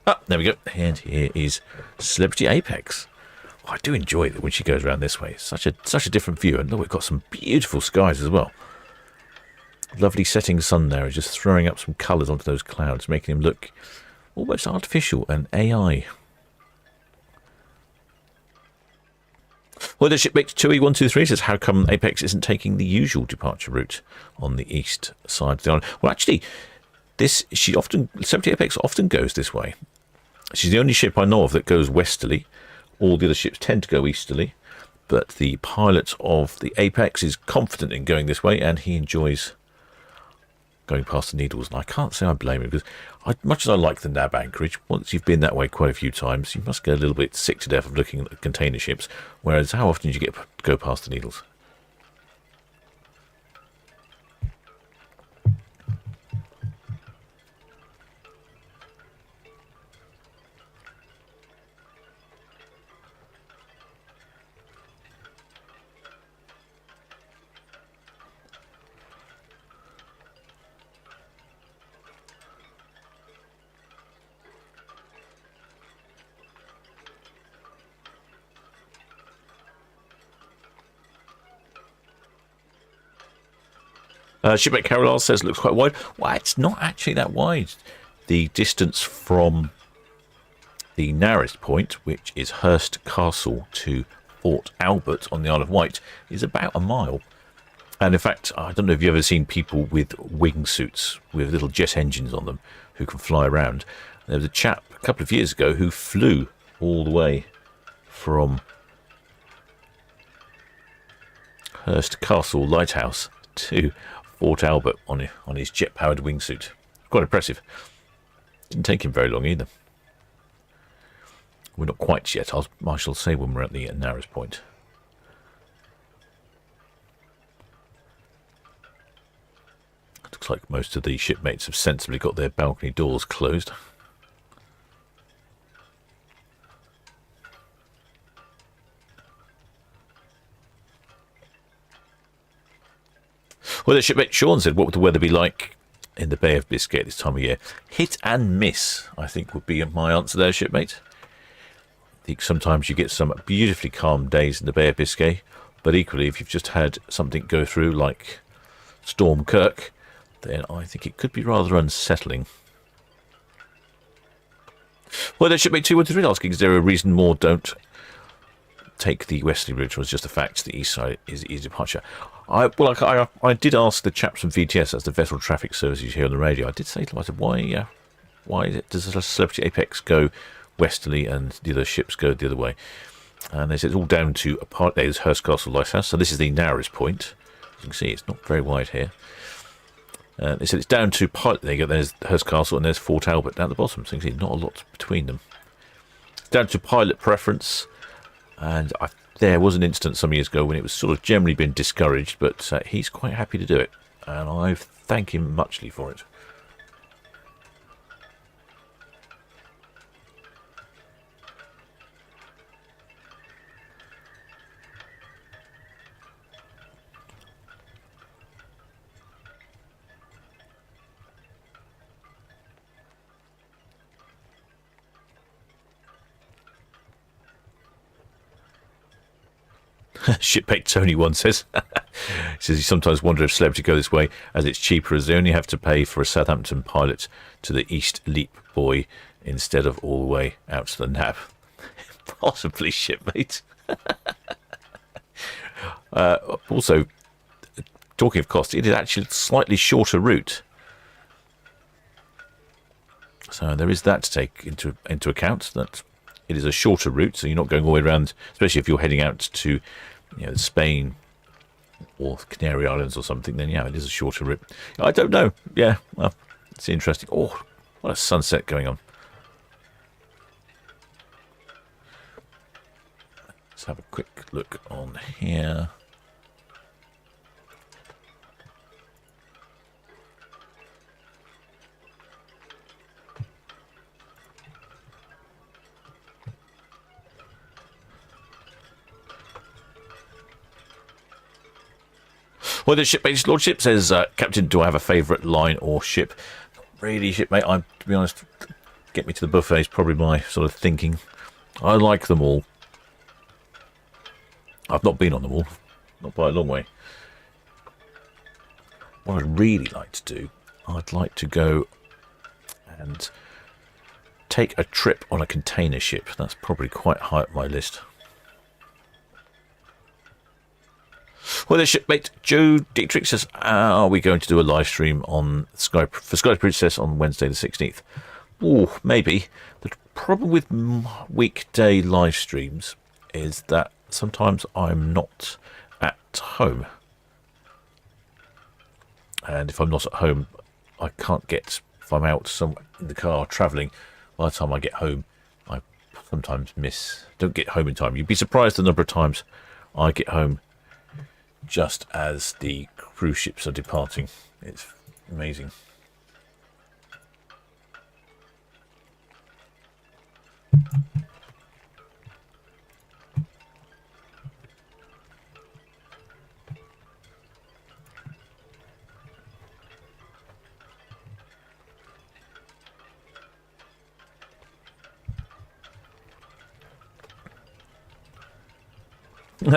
Ah, there we go. And here is Celebrity Apex. I do enjoy it when she goes around this way. It's such a different view. And look, we've got some beautiful skies as well. Lovely setting sun there, just throwing up some colours onto those clouds, making them look almost artificial and AI. Well, the shipmate 2E123 says, how come Apex isn't taking the usual departure route on the east side of the island? Well, actually, Celebrity Apex often goes this way. She's the only ship I know of that goes westerly. All the other ships tend to go easterly, but the pilot of the Apex is confident in going this way, and he enjoys going past the Needles, and I can't say I blame him, because much as I like the NAB anchorage, once you've been that way quite a few times, you must get a little bit sick to death of looking at the container ships, whereas how often do you get to go past the Needles? Shipmate Carol says looks quite wide. Well, it's not actually that wide. The distance from the narrowest point, which is Hurst Castle, to Fort Albert on the Isle of Wight, is about a mile. And in fact, I don't know if you've ever seen people with wingsuits with little jet engines on them who can fly around. There was a chap a couple of years ago who flew all the way from Hurst Castle Lighthouse to Fort Albert on his jet-powered wingsuit. Quite impressive. Didn't take him very long either. We're not quite yet, I shall say, when we're at the narrowest point. It looks like most of the shipmates have sensibly got their balcony doors closed. Well, the shipmate Sean said, what would the weather be like in the Bay of Biscay this time of year? Hit and miss, I think, would be my answer there, shipmate. I think sometimes you get some beautifully calm days in the Bay of Biscay, but equally, if you've just had something go through like Storm Kirk, then I think it could be rather unsettling. Well, there shipmate 213 asking, is there a reason more don't take the westerly route, or is just the fact the east side is easy departure? I did ask the chaps from VTS, that's the Vessel Traffic Services here on the radio. I did say to them, I said, why does the Celebrity Apex go westerly and the other ships go the other way? And they said it's all down to a part. There's Hurst Castle Lighthouse, so this is the narrowest point. As you can see, it's not very wide here. They said it's down to pilot. There you go. There's Hurst Castle and there's Fort Albert down the bottom. So you can see not a lot between them. It's down to pilot preference. And there was an instance some years ago when it was sort of generally been discouraged, but he's quite happy to do it, and I thank him muchly for it. Shipmate Tony one says, he says he sometimes wonder if Celebrity go this way as it's cheaper, as they only have to pay for a Southampton pilot to the East Leap Buoy instead of all the way out to the NAB. Possibly, shipmate. Also, talking of cost, it is actually a slightly shorter route. So there is that to take into account, that it is a shorter route, so you're not going all the way around, especially if you're heading out to Spain or Canary Islands or something, then yeah, it is a shorter route. I don't know. Yeah, well, it's interesting. Oh, what a sunset going on. Let's have a quick look on here. Well, the shipmate's lordship says, Captain, do I have a favourite line or ship? Not really, shipmate. To be honest, get me to the buffet is probably my sort of thinking. I like them all. I've not been on them all, not by a long way. What I'd really like to do, I'd like to go and take a trip on a container ship. That's probably quite high up my list. Well, the shipmate Joe Dietrich says, are we going to do a live stream for Sky Princess on Wednesday the 16th? Oh, maybe. The problem with weekday live streams is that sometimes I'm not at home. And if I'm not at home, I can't get, if I'm out in the car travelling, by the time I get home, I sometimes don't get home in time. You'd be surprised the number of times I get home just as the cruise ships are departing. It's amazing.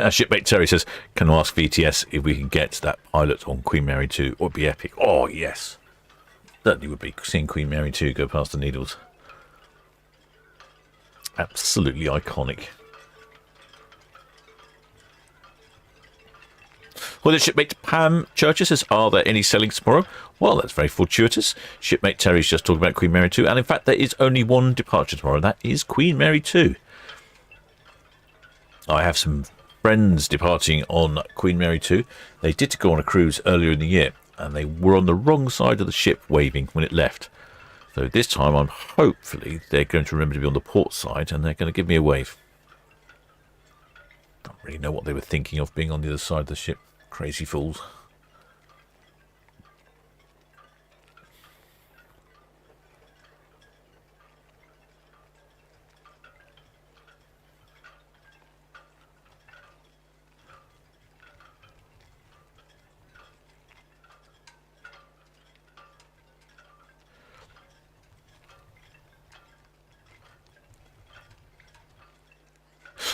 Shipmate Terry says, can I ask VTS if we can get that pilot on Queen Mary 2? It would be epic. Oh, yes. Certainly would be, seeing Queen Mary 2 go past the Needles. Absolutely iconic. Well, the shipmate Pam Churches says, are there any sailings tomorrow? Well, that's very fortuitous. Shipmate Terry's just talking about Queen Mary 2, and in fact there is only one departure tomorrow. That is Queen Mary 2. I have some friends departing on Queen Mary 2. They did go on a cruise earlier in the year, and they were on the wrong side of the ship waving when it left. So this time, hopefully they're going to remember to be on the port side, and they're going to give me a wave. Don't really know what they were thinking of being on the other side of the ship. Crazy fools.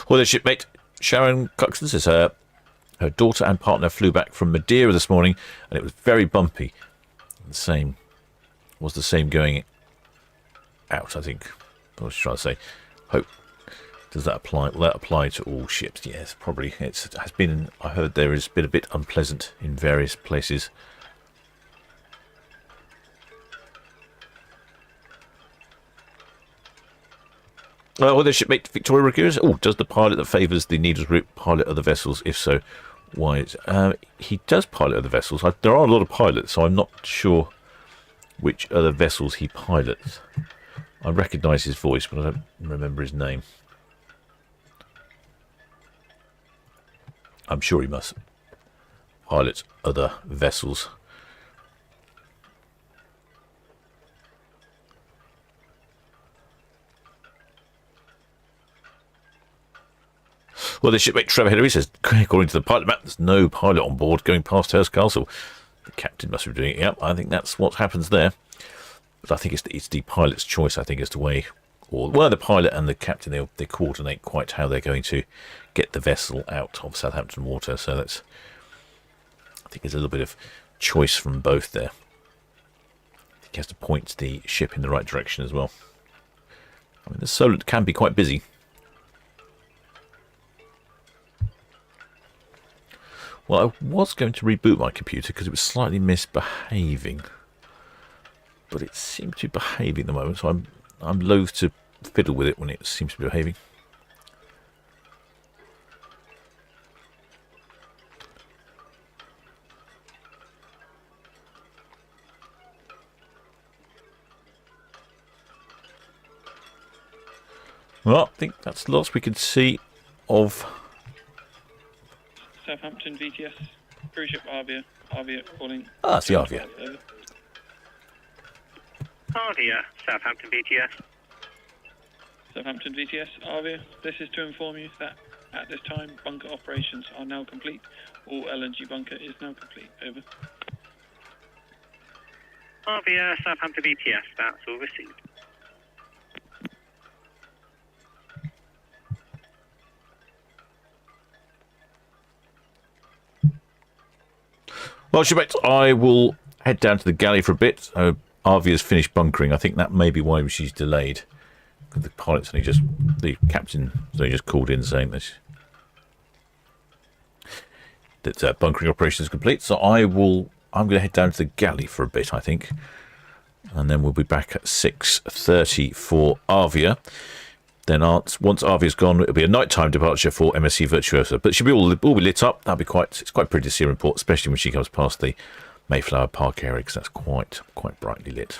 Well, the shipmate Sharon Coxon says her daughter and partner flew back from Madeira this morning, and it was very bumpy. Was the same going out, I think. I was trying to say. Hope, does that apply? Will that apply to all ships? Yes, probably. It has been. I heard there has been a bit unpleasant in various places. Well, the shipmate Victoria Recurs. Oh, does the pilot that favours the Needles route pilot other vessels? If so, why? He does pilot other vessels. There are a lot of pilots, so I'm not sure which other vessels he pilots. I recognise his voice, but I don't remember his name. I'm sure he must pilot other vessels. Well, the shipmate Trevor Hillary says, according to the pilot map, there's no pilot on board going past Hurst Castle. The captain must be doing it. Yep, I think that's what happens there. But I think it's the pilot's choice, I think, as to way, or well, the pilot and the captain, they coordinate quite how they're going to get the vessel out of Southampton water. So that's, I think there's a little bit of choice from both there. I think he has to point the ship in the right direction as well. I mean, the Solent can be quite busy. Well, I was going to reboot my computer because it was slightly misbehaving, but it seemed to be behaving at the moment, so I'm loath to fiddle with it when it seems to be behaving. Well, I think that's the last we can see of Southampton VTS, cruise ship Arvia calling. Ah, it's the Arvia. Arvia, Southampton VTS. Southampton VTS, Arvia. This is to inform you that at this time bunker operations are now complete. All LNG bunker is now complete. Over. Arvia, Southampton VTS, that's all received. Well, shipmates, I will head down to the galley for a bit. Arvia's finished bunkering. I think that may be why she's delayed. The pilot's only just, the captain only just called in saying that bunkering operation is complete. So I'm going to head down to the galley for a bit, I think, and then we'll be back at 6:30 for Arvia. Then once Arvia's gone, it'll be a nighttime departure for MSC Virtuosa. But she'll be all be lit up. It's quite pretty to see her in port, especially when she comes past the Mayflower Park area because that's quite brightly lit.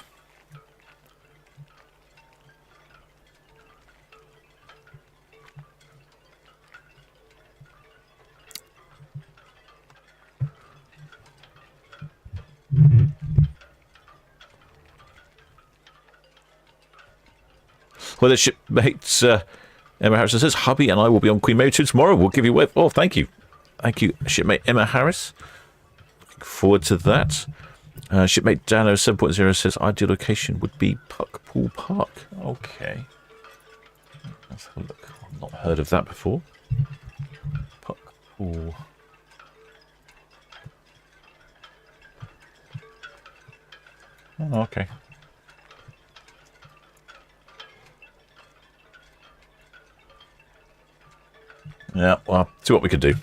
Well, the shipmates, Emma Harrison says, hubby and I will be on Queen Mary 2 tomorrow. We'll give you a wave. Oh, thank you. Thank you, shipmate Emma Harris. Looking forward to that. Shipmate Dano 7.0 says, ideal location would be Puckpool Park. Okay. Let's have a look. I've not heard of that before. Puckpool. Oh, okay. Yeah, well, see what we can do.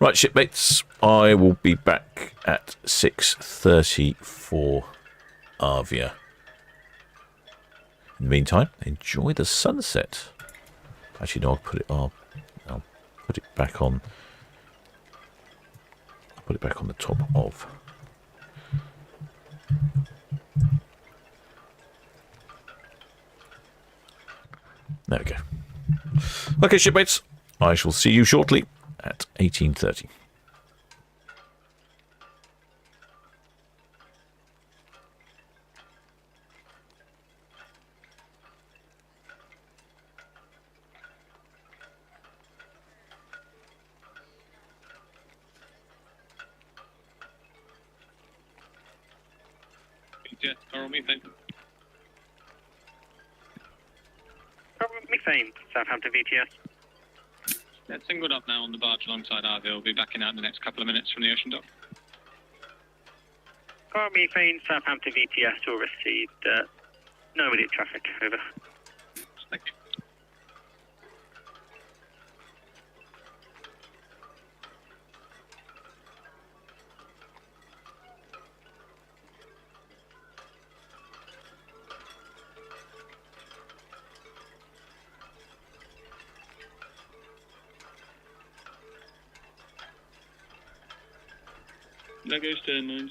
Right, shipmates, I will be back at 6:30 for Arvia. In the meantime, enjoy the sunset. Actually, no, I'll put it back on. I'll put it back on the top of. There we go. Okay, shipmates. I shall see you shortly at 18:30. Yeah, Coral Methane. Coral Methane, Southampton VTS. That's singled up now on the barge alongside Arvia. We'll be backing out in the next couple of minutes from the ocean dock. Coral Methane, Southampton VTS will receive no immediate traffic, over. Thank you. There goes stern lines.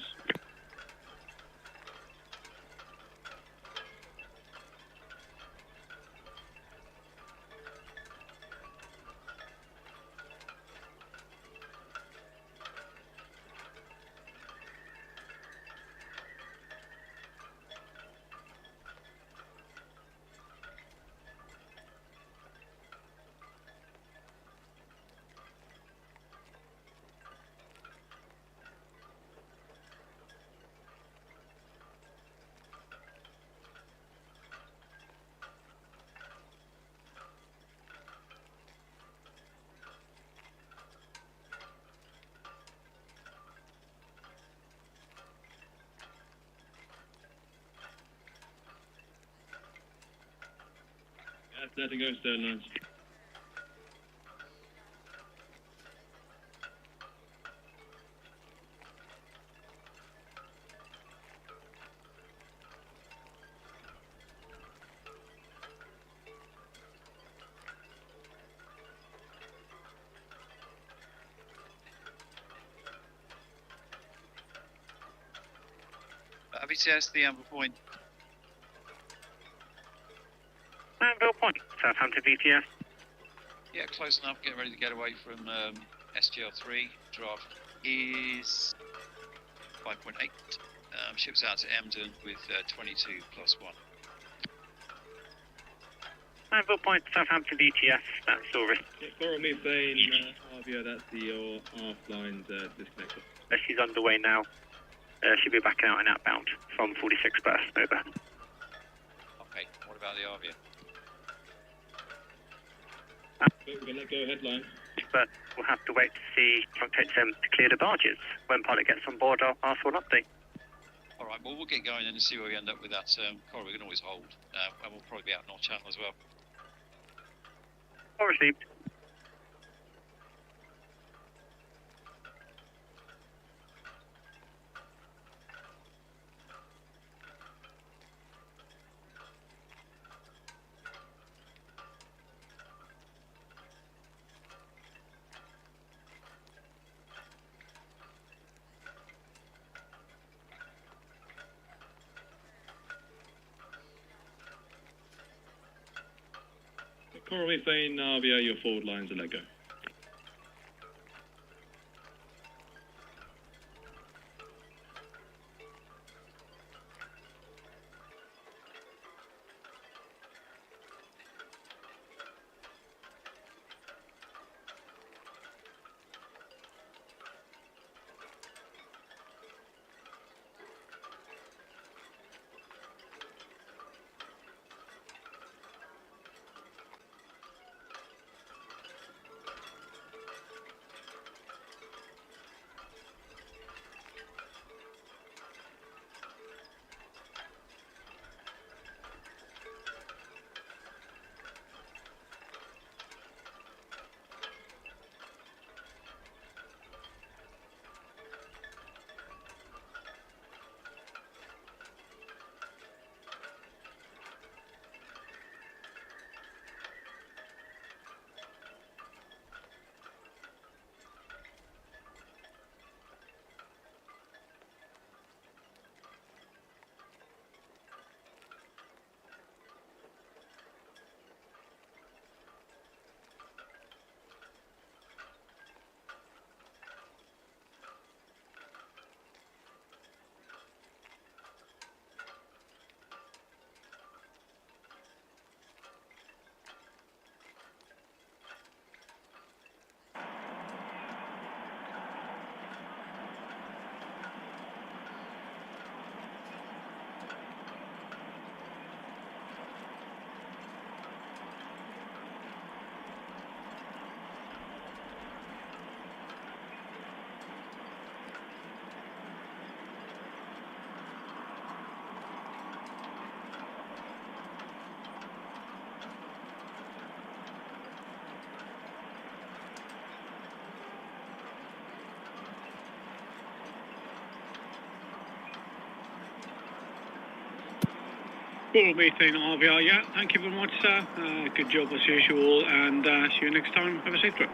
There to go stern lines. BTS, the Amber Point. Anvil Point, Southampton VTS. Yeah, close enough. Get ready to get away from SGL3. Draft is 5.8. Ships out to Emden with 22 plus 1. Anvil Point, Southampton VTS. That's all risk. Yeah, Coral Methane, Arvia, that's your aft lines disconnected. She's underway now. She'll be backing out and outbound from 46 berth, over. Okay, what about the Arvia? We're going to go headline. But we'll have to wait to see what takes them to clear the barges. When pilot gets on board, I'll ask for an update. All right, well, we'll get going and see where we end up with that. Coral, we can always hold. And we'll probably be out North Channel as well. All received. Coral Methane, Arvia, your forward lines are let go. Coral Methane, Arvia, yeah. Thank you very much, sir. Good job as usual, and see you next time. Have a safe trip.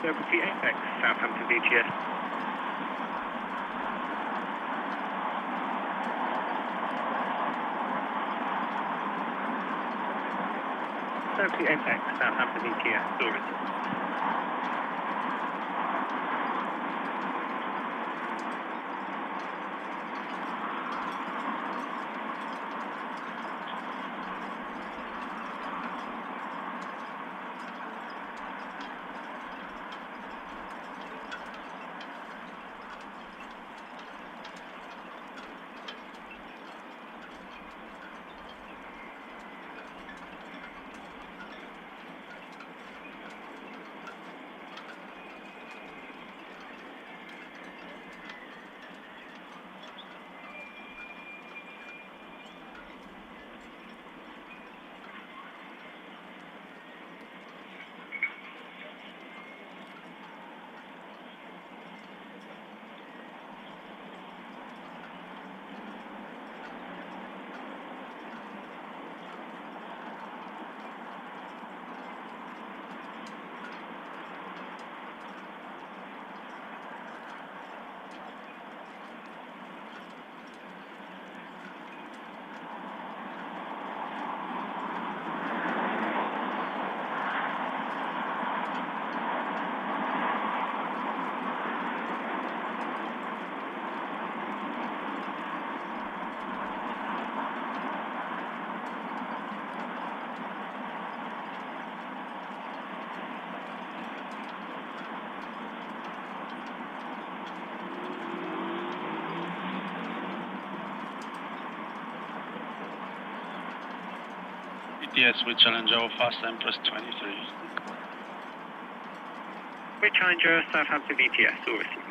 Celebrity Apex, Southampton VTS. Celebrity Apex, Southampton VTS, Dorrington. Yes, we challenge our fast Empress 23. We Challenger, Southampton VTS, all received.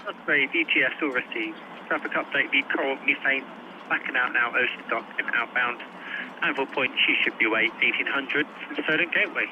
Osprey, VTS all received. Traffic update, the Coral Methane backing out now, Ocean Dock and outbound. Anvil Point, she should be away 1800 from Solent Gateway.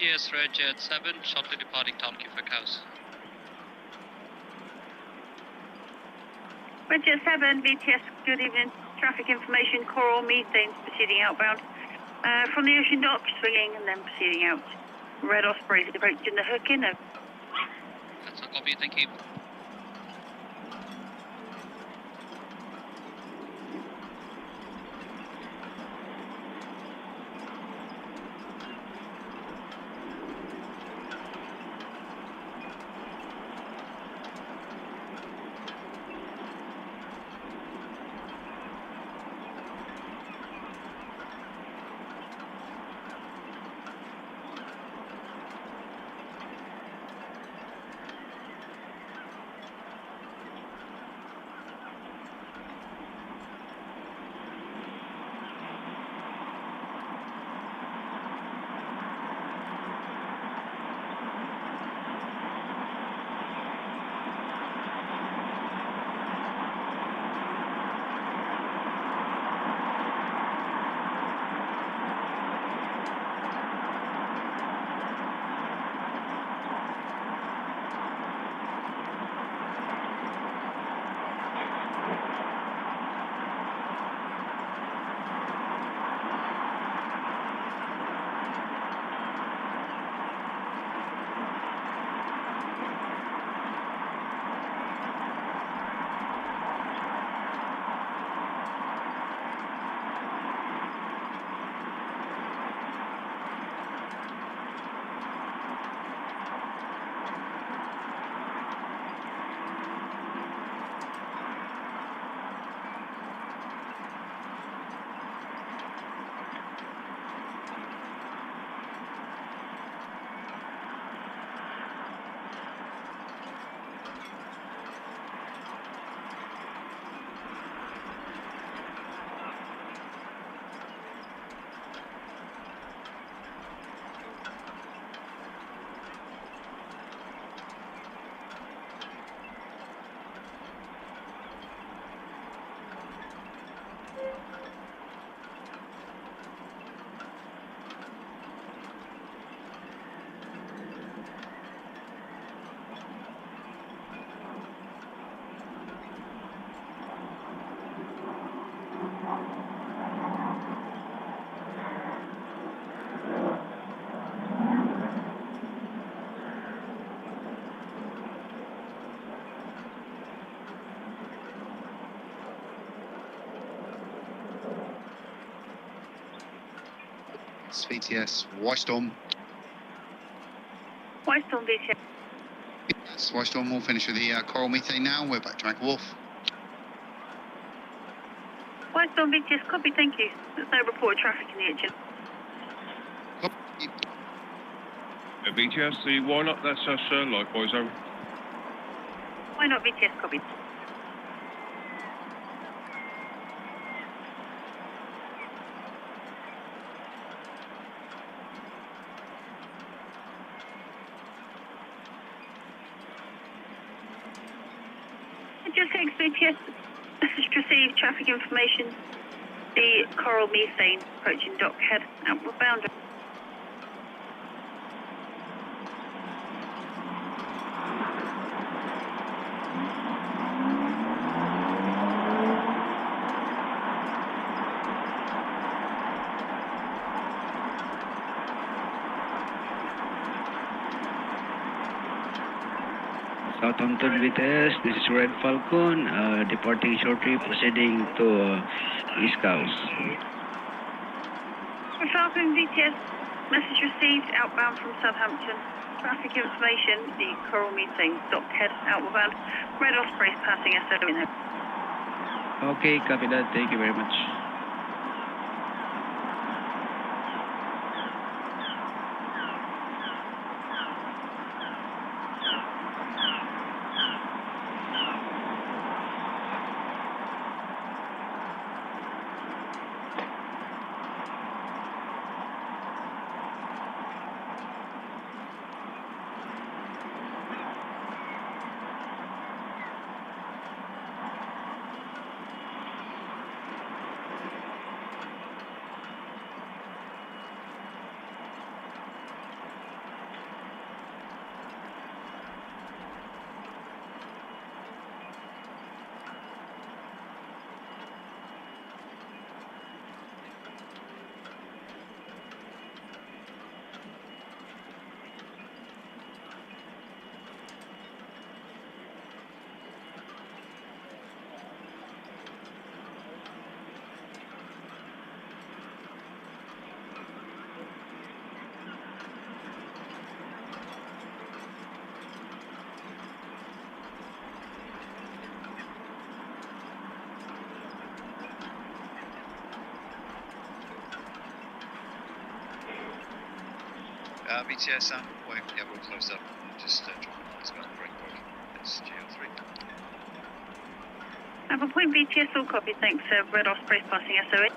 VTS Red Jet 7, shortly departing Town Quay for Cows. Red Jet 7, VTS, good evening. Traffic information, Coral Methane proceeding outbound. From the Ocean Dock, swinging and then proceeding out. Red Osprey approaching the hook in. That's a copy, thank you. It's VTS, Whitestorm. Whitestorm VTS. Yes, Whitestorm, we'll finish with the coral methane now. We're back to Anchor Wharf. Whitestorm VTS, copy, thank you. There's no report of traffic in the engine. VTS, the why not? That's us, likewise, over. Why not VTS, copy? Just thanks, VTS. Message received, traffic information. The coral methane approaching dockhead, outward bound. Southampton VTS, this is Red Falcon, departing shortly, proceeding to East Coast. Red Falcon VTS, message received, outbound from Southampton. Traffic information, the coral methane dockhead, outward bound. Red Osprey's passing SO in there. Okay, copy that, thank you very much. BTS, yeah, we're closed up. Just dropping lines about the breakpoint. It's GL3. Have a point BTS, all copy, thanks. Red Osprey's passing SOA.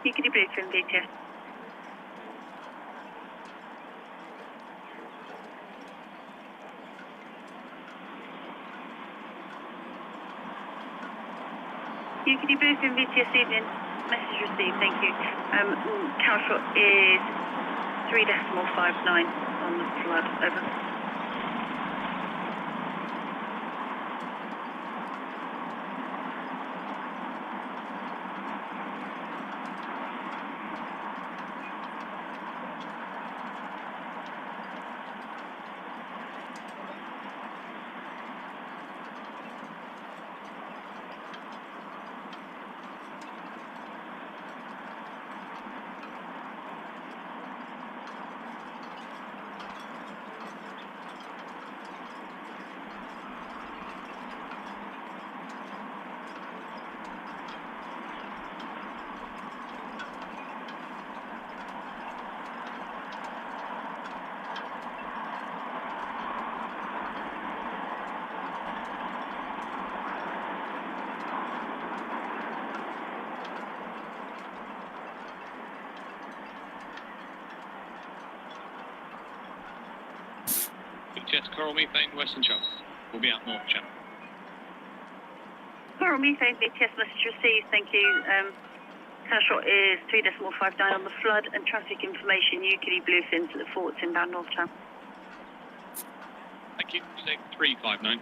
UKD Bluefin VTS. UKD Bluefin VTS evening. Message received, thank you. Calshot is 3.59 on the flood, over. VTS Coral Methane, Western Chop. We'll be out north, chap. Coral Methane VTS message received, thank you. Calshot is 3.59 on the flood and traffic information UKD Bluefin to the forts inbound North Channel. Thank you. Say 359.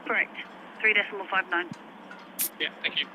Correct. 3.59. Yeah, thank you.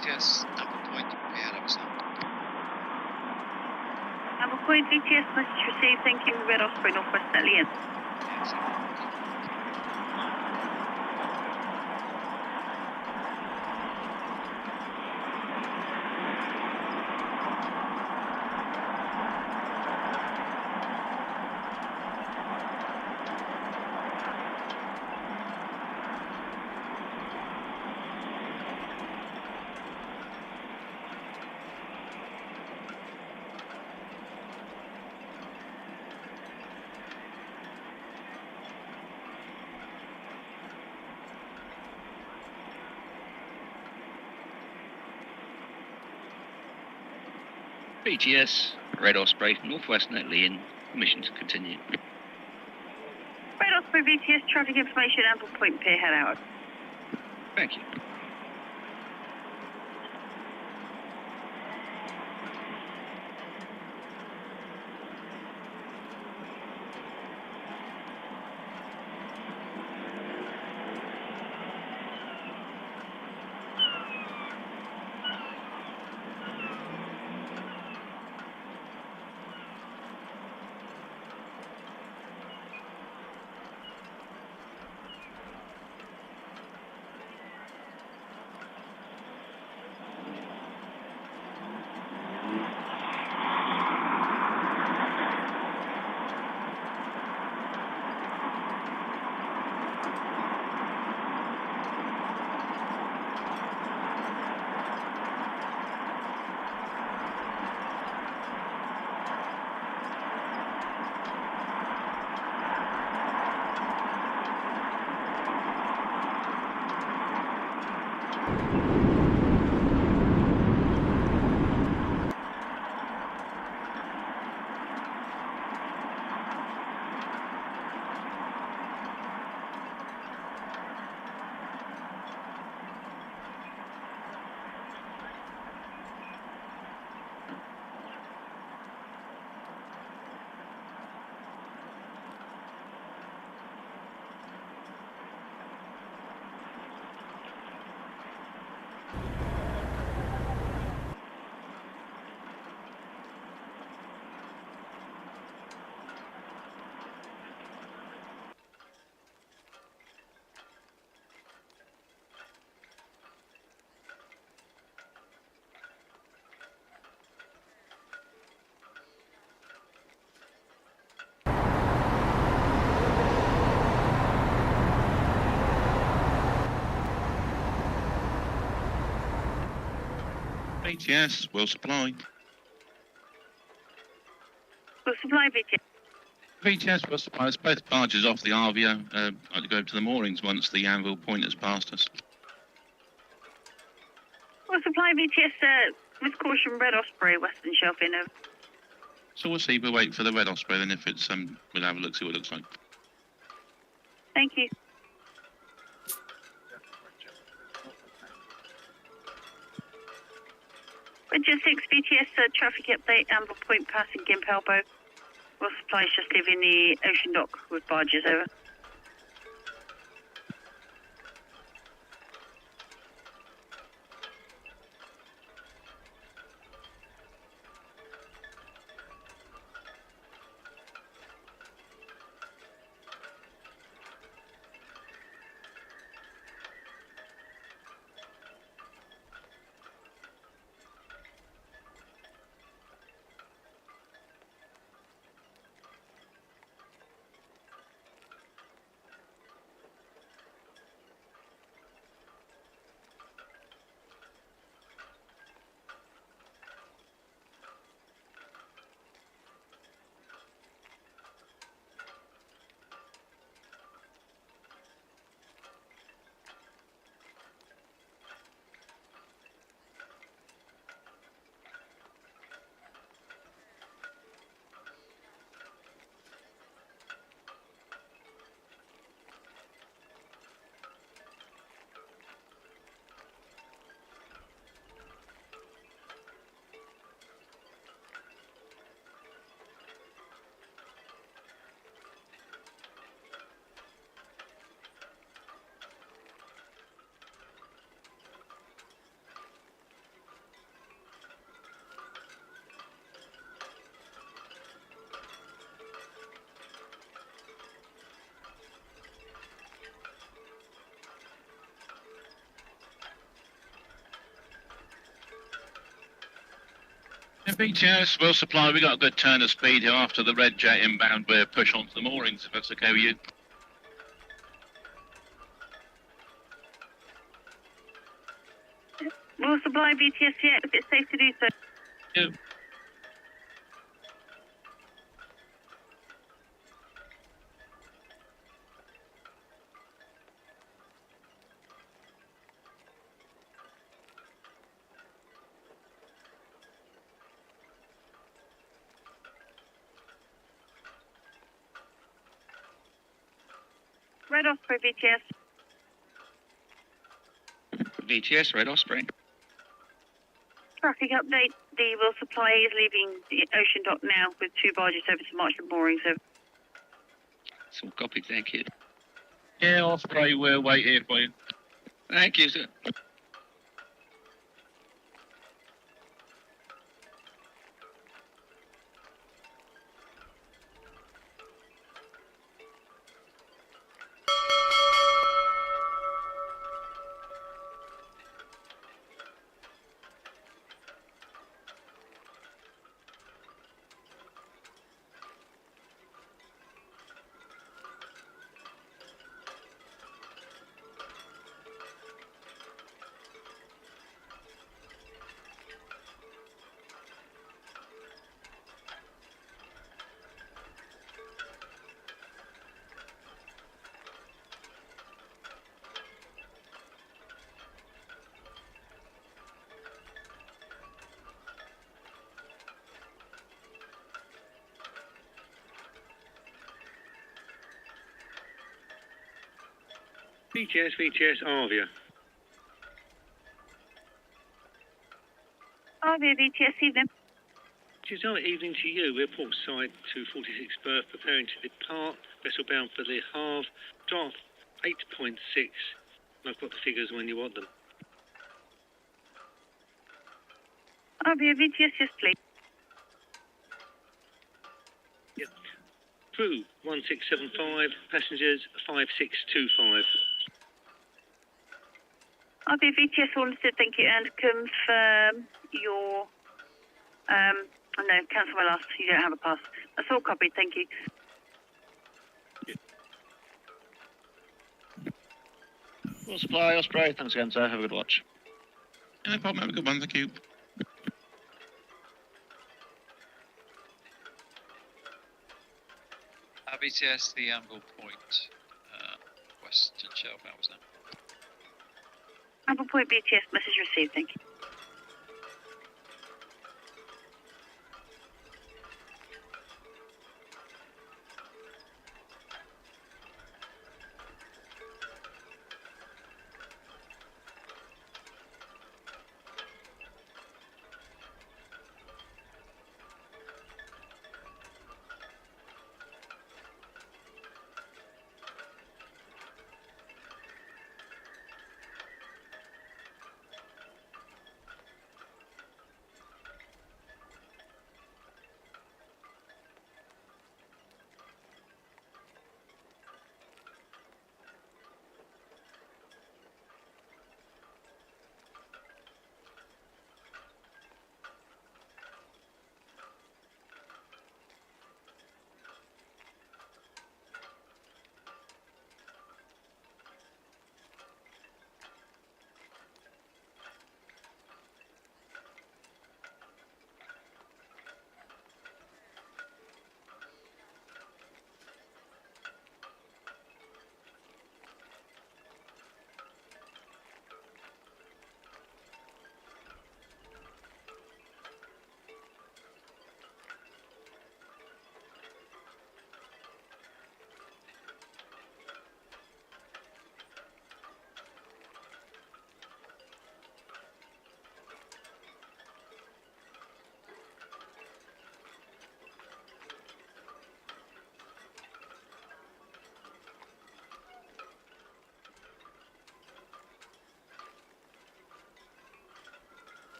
VTS, Apple Point, yeah, that was that. Have a point, VTS, message received. Thank you. Red Osprey, Northwest Netherlands. BTS, Red Osprey, Northwest Netley in, permission to continue. Red Osprey, VTS, traffic information, Ample Point, Pier head out. Thank you. BTS, well supplied. Well, supply, VTS. BTS, well supplied. Both barges off the Arvia. I'd go to the moorings once the anvil point has passed us. Well, supply, VTS, with caution, Red Osprey, Western Shelf in. So we'll see. We'll wait for the Red Osprey. Then if it's we'll have a look, see what it looks like. Thank you. Roger 6 BTS, traffic update, Amber Point passing Gimp Elbow. Well, supply is just leaving the ocean dock with barges over. VTS, well supply, we got a good turn of speed here after the red jet inbound. We're push on to the moorings, if that's okay with you. Will supply VTS yet if it's safe to do so. Yeah. Red Osprey VTS. VTS, Red Osprey. Traffic update. The Will Supply is leaving the ocean dock now with 2 barges over to Marchland moorings. It's all copied there, kid. Yeah, Osprey, we'll wait here for you. Thank you, sir. VTS, Arvia. Arvia VTS, evening. Evening to you. We're port side 246 berth, preparing to depart. Vessel bound for the Havre. Draft 8.6. I've got the figures when you want them. Arvia VTS, yes, please. Yep. Crew 1675, passengers 5625. Arvia VTS, all understood, thank you. And confirm your... no, cancel my last. You don't have a pass. That's all copied, thank you. Full supply, Osprey. Thanks again, sir. Have a good watch. No problem, have a good one, thank you. VTS, the Anvil Point, Western Shelf, how was that? Anvil Point VTS, message received, thank you.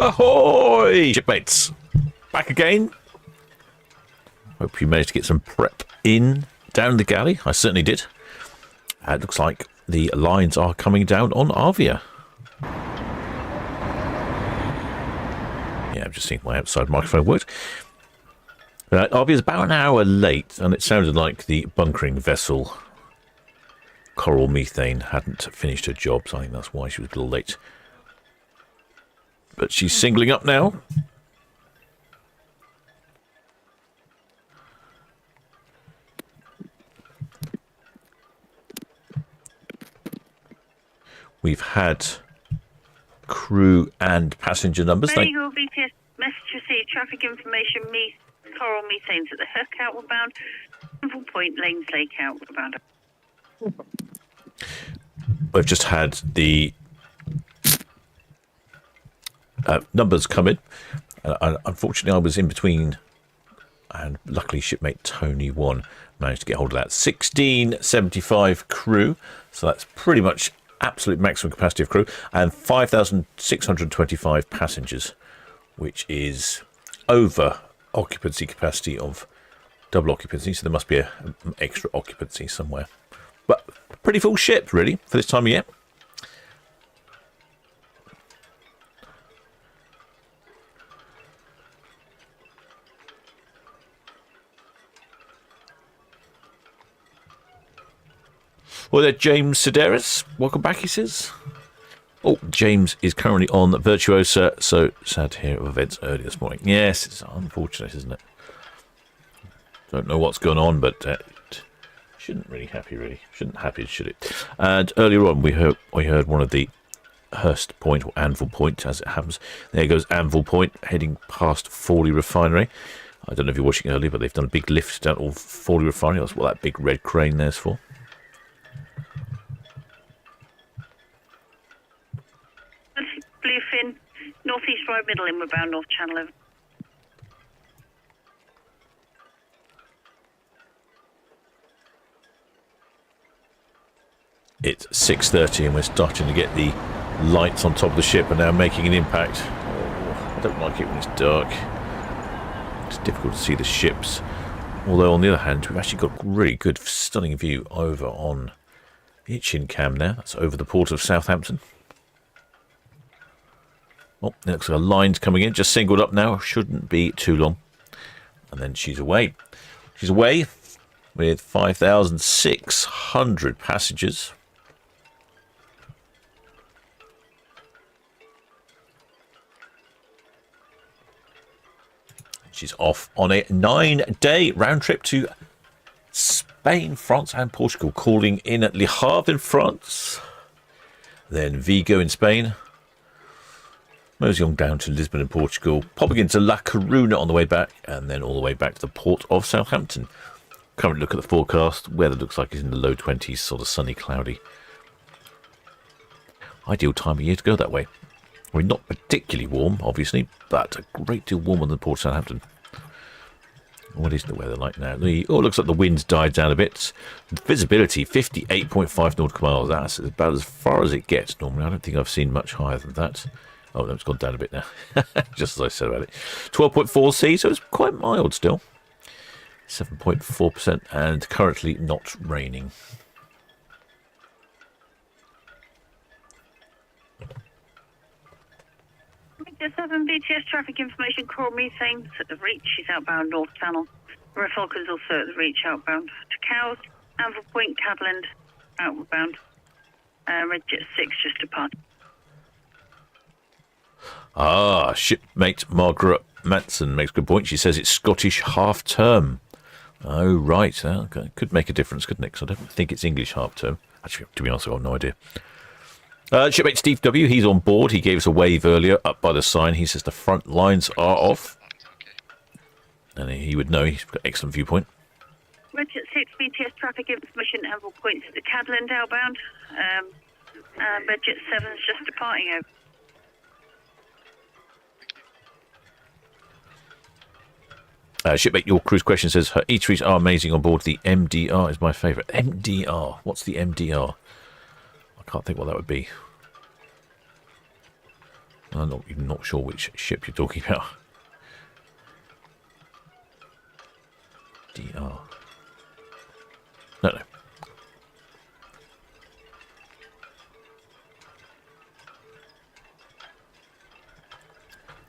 Ahoy! Shipmates, back again. Hope you managed to get some prep in down the galley. I certainly did. It looks like the lines are coming down on Arvia. Yeah, I'm just seeing my outside microphone worked. Arvia's about an hour late, and it sounded like the bunkering vessel Coral Methane hadn't finished her job, so I think that's why she was a little late. But she's singling up now. We've had crew and passenger numbers. Ready, go VTS. Message received. Traffic information. Coral Methane's at the Hook outward bound. Anvil Point, Lanes Lake outward bound. We've just had the numbers come in. Unfortunately, I was in between, and luckily shipmate Tony 1 managed to get hold of that. 1675 crew, so that's pretty much absolute maximum capacity of crew, and 5,625 passengers, which is over occupancy capacity of double occupancy, so there must be an extra occupancy somewhere. But pretty full ship, really, for this time of year. Well, there, James Sedaris. Welcome back, he says. Oh, James is currently on Virtuosa, so sad to hear of events early this morning. Yes, it's unfortunate, isn't it? Don't know what's going on, but shouldn't really happy, really. Shouldn't happy, should it? And earlier on, we heard one of the Hurst Point, or Anvil Point, as it happens. There goes Anvil Point, heading past Fawley Refinery. I don't know if you're watching earlier, but they've done a big lift down all Fawley Refinery. That's what that big red crane there's for. Bluefin, northeast right middle inward bound, North Channel over. It's 6:30 and we're starting to get the lights on top of the ship and now making an impact. Oh, I don't like it when it's dark. It's difficult to see the ships. Although on the other hand, we've actually got a really good, stunning view over on Itchin Cam now. That's over the port of Southampton. Oh, looks like a line's coming in, just singled up now. Shouldn't be too long. And then she's away. She's away with 5,600 passengers. She's off on a 9-day round trip to Spain, France and Portugal, calling in at Le Havre in France, then Vigo in Spain, moseying down to Lisbon in Portugal, popping into La Coruna on the way back, and then all the way back to the port of Southampton. Currently look at the forecast. Weather looks like it's in the low 20s, sort of sunny, cloudy. Ideal time of year to go that way. I mean, not particularly warm, obviously, but a great deal warmer than Port Southampton. What is the weather like now? Oh, it looks like the wind's died down a bit. Visibility, 58.5 nautical miles. That's about as far as it gets normally. I don't think I've seen much higher than that. Oh, no, it's gone down a bit now. Just as I said about it. 12.4 C, so it's quite mild still. 7.4% and currently not raining. Just 7 BTS traffic information, Coral Methane's at the Reach. She's outbound North Channel. Red Falcon's also at the Reach outbound to Cows. Anvil Point, Cadland outward bound. Red Jet 6 just departed. Ah, shipmate Margaret Manson makes a good point. She says it's Scottish half term. Oh, right. Okay. Could make a difference, couldn't it? Because I don't think it's English half term. Actually, to be honest, I've got no idea. Shipmate Steve W, he's on board. He gave us a wave earlier up by the sign. He says the front lines are off. And he would know. He's got excellent viewpoint. Red Jet 6 BTS traffic information, Anvil Point to the Cadland outbound. Red Jet 7's just departing over. Shipmate, your cruise question says her eateries are amazing on board. The MDR is my favourite. MDR? What's the MDR? I can't think what that would be. I'm not even not sure which ship you're talking about. DR. No.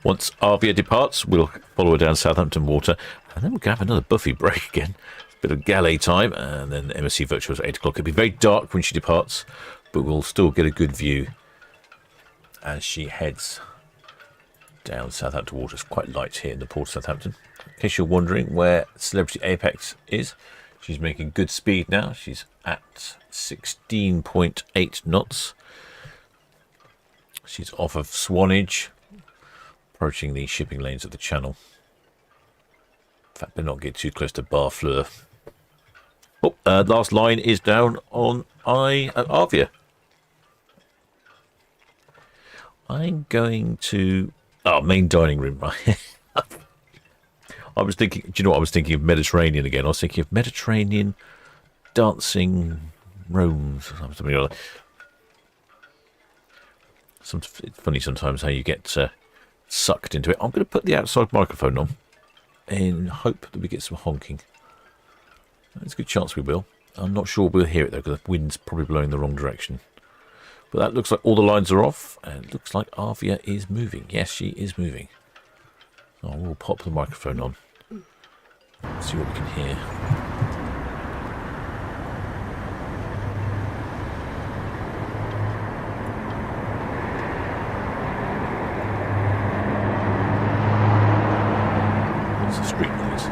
Once Arvia departs, we'll follow her down Southampton water, and then we'll have another Buffy break again. Bit of galley time, and then MSC Virtuosa at 8 o'clock. It'll be very dark when she departs, but we'll still get a good view as she heads down Southampton water. It's quite light here in the port of Southampton. In case you're wondering where Celebrity Apex is, she's making good speed now. She's at 16.8 knots. She's off of Swanage, approaching the shipping lanes of the channel. In fact, better not get too close to Barfleur. Oh, last line is down on Arvia. I'm going to main dining room. I was thinking, do you know what? I was thinking of Mediterranean again. I was thinking of Mediterranean dancing Rome's or something like that. It's funny sometimes how you get sucked into it. I'm going to put the outside microphone on in hope that we get some honking. There's a good chance we will. I'm not sure we'll hear it though, because the wind's probably blowing the wrong direction. But that looks like all the lines are off, and it looks like Arvia is moving. Yes, she is moving. Oh, we'll pop the microphone on. See what we can hear. What's the street noise?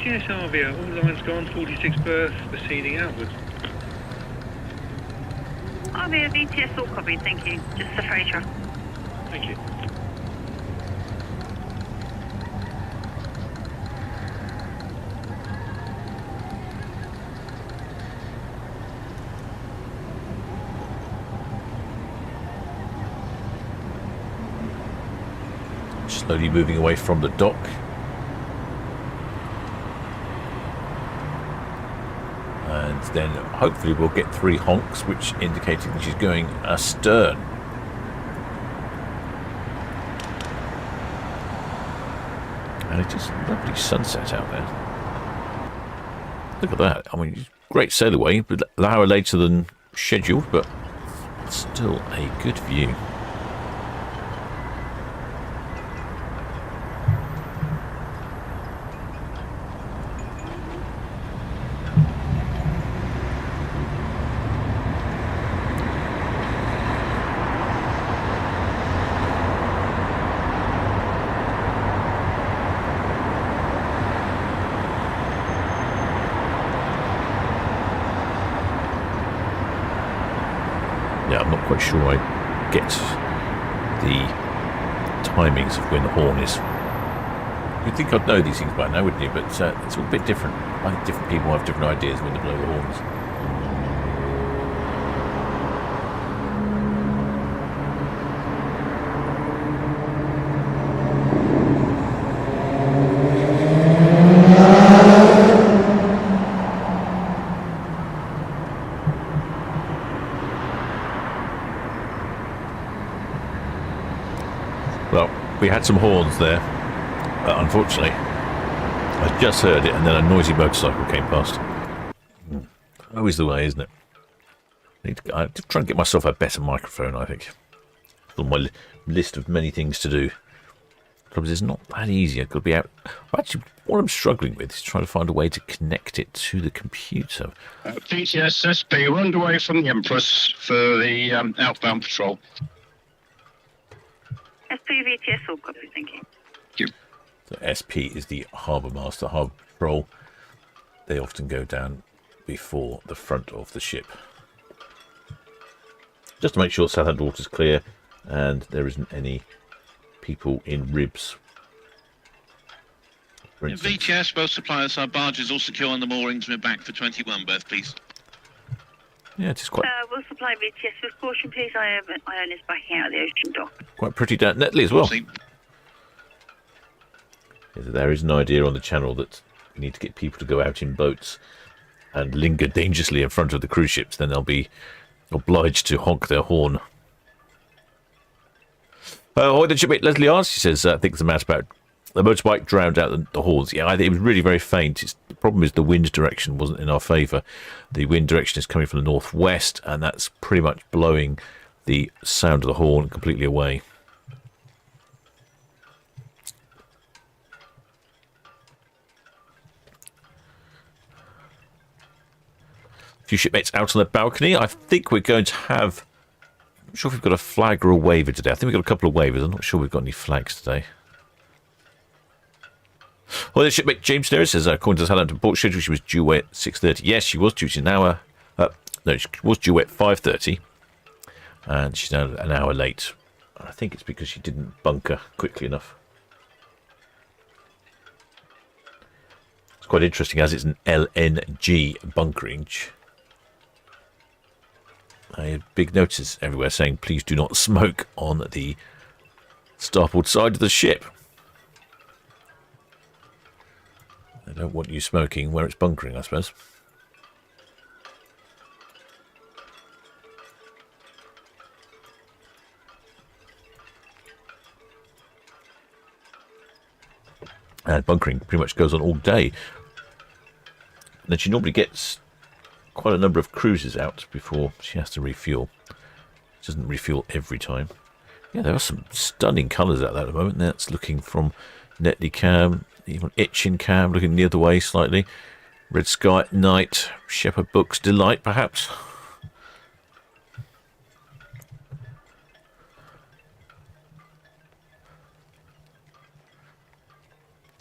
Yes, Arvia, all lines gone, 46 berth, proceeding outwards. Arvia, VTS all copied, thank you. Just the Fraser. Thank you. Slowly moving away from the dock. And then hopefully we'll get 3 honks, which indicating that she's going astern. And it is a lovely sunset out there. Look at that. I mean, great sail away, but an hour later than scheduled, but still a good view. Yeah, I'm not quite sure I get the timings of when the horn is. You'd think I'd know these things by now, wouldn't you? But it's all a bit different. I think different people have different ideas when they blow the horns. We had some horns there, but unfortunately I just heard it and then a noisy motorcycle came past. Always the way, isn't it? I need to try and get myself a better microphone, I think. It's on my list of many things to do. Because it's not that easy. I've got to be out. Actually, what I'm struggling with is trying to find a way to connect it to the computer. VTS SP, we're underway from the Empress for the outbound patrol. SP VTS all copied, thank you. So SP is the Harbour Master, Harbour Patrol. They often go down before the front of the ship. Just to make sure Southampton water's clear and there isn't any people in ribs for instance. VTS, both suppliers, our barges all secure on the moorings. We're back for 21 berth, please. Yeah, it is quite We'll supply VTS with caution, please. Ion is backing out of the ocean dock. quite pretty down Netley as well. There is an idea on the channel that we need to get people to go out in boats and linger dangerously in front of the cruise ships. Then they'll be obliged to honk their horn. Ahoy, the shipmate Leslie asks, he says, I think it's a matter about the motorbike drowned out the horns. Yeah, I think it was really very faint. The problem is the wind direction wasn't in our favour. The wind direction is coming from the northwest, and that's pretty much blowing the sound of the horn completely away. A few shipmates out on the balcony. I think we're going to have... I'm not sure if we've got a flag or a waiver today. I think we've got a couple of waivers. I'm not sure we've got any flags today. Well, the shipmate James Neris says, according to the Southampton port schedule, she was due away at 6:30. Yes, she was due. She's an hour. No, she was due away at 5:30, and she's now an hour late. I think it's because she didn't bunker quickly enough. It's quite interesting, as it's an LNG bunkering. I have big notices everywhere saying, please do not smoke on the starboard side of the ship. They don't want you smoking where it's bunkering, I suppose. And bunkering pretty much goes on all day. And then she normally gets quite a number of cruises out before she has to refuel. She doesn't refuel every time. Yeah, there are some stunning colours out there at the moment. That's looking from Netley Cam, even Itchin Cam, looking the other way slightly. Red Sky at night, Shepherd Books Delight, perhaps.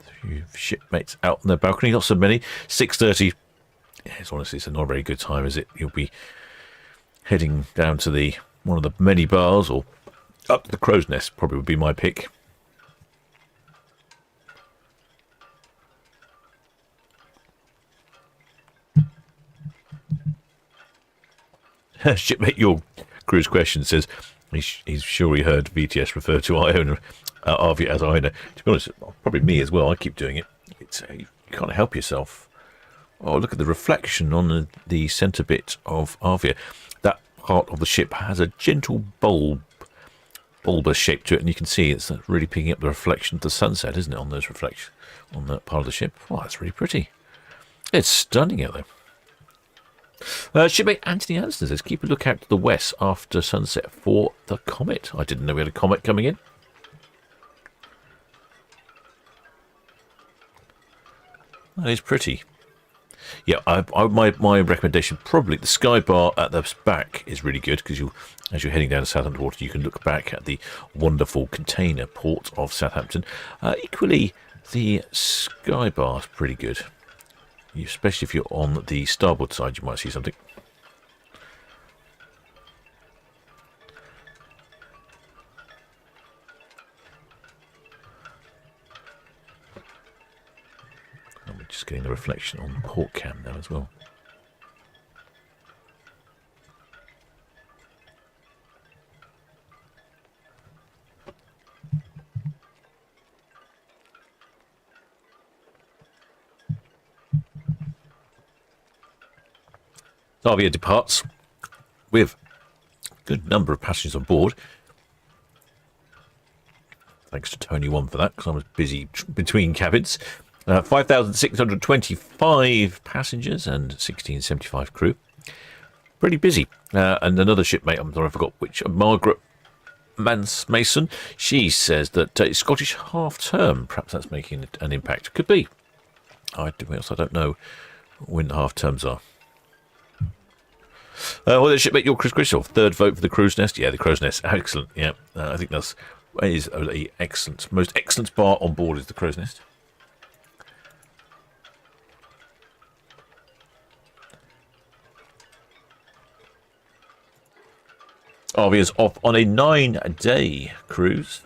A few shipmates out on their balcony, not so many. 6:30. Yeah, honestly, it's not a very good time, is it? You'll be heading down to one of the many bars, or up to the Crow's Nest, probably would be my pick. Shipmate, your cruise question says he's sure he heard VTS refer to Arvia as Iona. To be honest, probably me as well. I keep doing it. You can't help yourself. Oh, look at the reflection on the centre bit of Arvia. That part of the ship has a gentle bulbous shape to it, and you can see it's really picking up the reflection of the sunset, isn't it, on those reflections on that part of the ship. Wow, that's really pretty. It's stunning out there. Shipmate Anthony Anderson says, keep a lookout to the west after sunset for the comet. I didn't know we had a comet coming in. That is pretty. Yeah, my recommendation, probably the sky bar at the back is really good, because as you're heading down to Southampton Water, you can look back at the wonderful container port of Southampton. Equally, the sky bar is pretty good. Especially if you're on the starboard side, you might see something. And we're just getting the reflection on the port cam now as well. Arvia departs with a good number of passengers on board. Thanks to Tony One for that, because I was busy between cabins. 5,625 passengers and 1,675 crew. Pretty busy. And another shipmate, I'm sorry I forgot which, Margaret Mason, she says that it's Scottish half-term. Perhaps that's making an impact. Could be. I don't know when half-terms are. Well, the shipmate, your Chris Christoph, third vote for the Crow's Nest. Yeah, the Crow's Nest, excellent. Yeah, I think that is a excellent, most excellent bar on board is the Crow's Nest. Arvia's off on a 9-day cruise.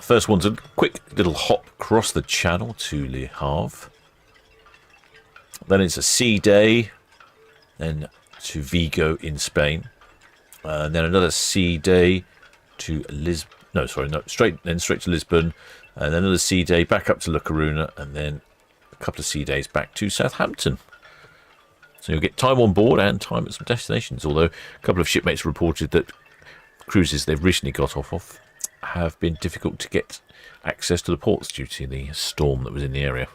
First one's a quick little hop across the channel to Le Havre. Then it's a sea day, then to Vigo in Spain, and then another sea day to straight to Lisbon, and then another sea day back up to La Coruna, and then a couple of sea days back to Southampton. So you'll get time on board and time at some destinations, although a couple of shipmates reported that cruises they've recently got off of have been difficult to get access to the ports due to the storm that was in the area.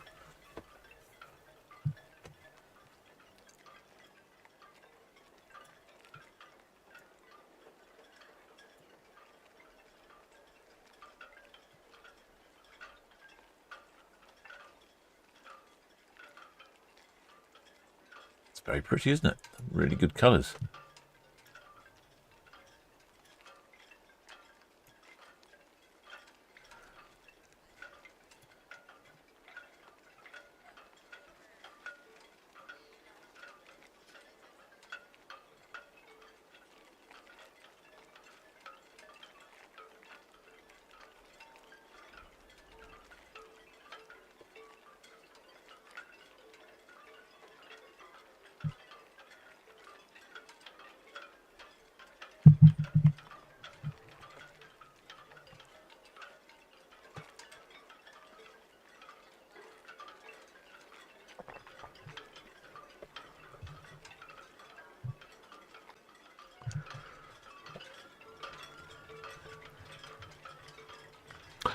It's very pretty, isn't it? Really good colours.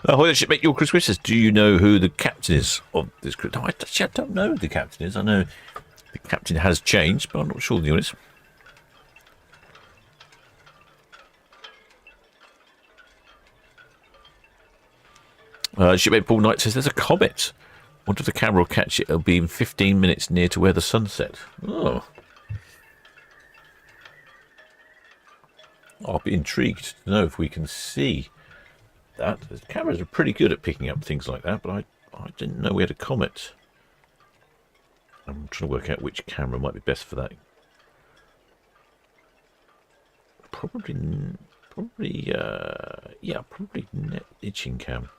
Ahoy, shipmate, your Chris says, do you know who the captain is of this cruise? No, I don't know who the captain is. I know the captain has changed, but I'm not sure, to be honest. Shipmate Paul Knight says, there's a comet. Wonder if the camera will catch it. It'll be in 15 minutes near to where the sun set. Oh. I'll be intrigued to know if we can see that. The cameras are pretty good at picking up things like that, but I didn't know we had a comet. I'm trying to work out which camera might be best for that. Probably net itching cam.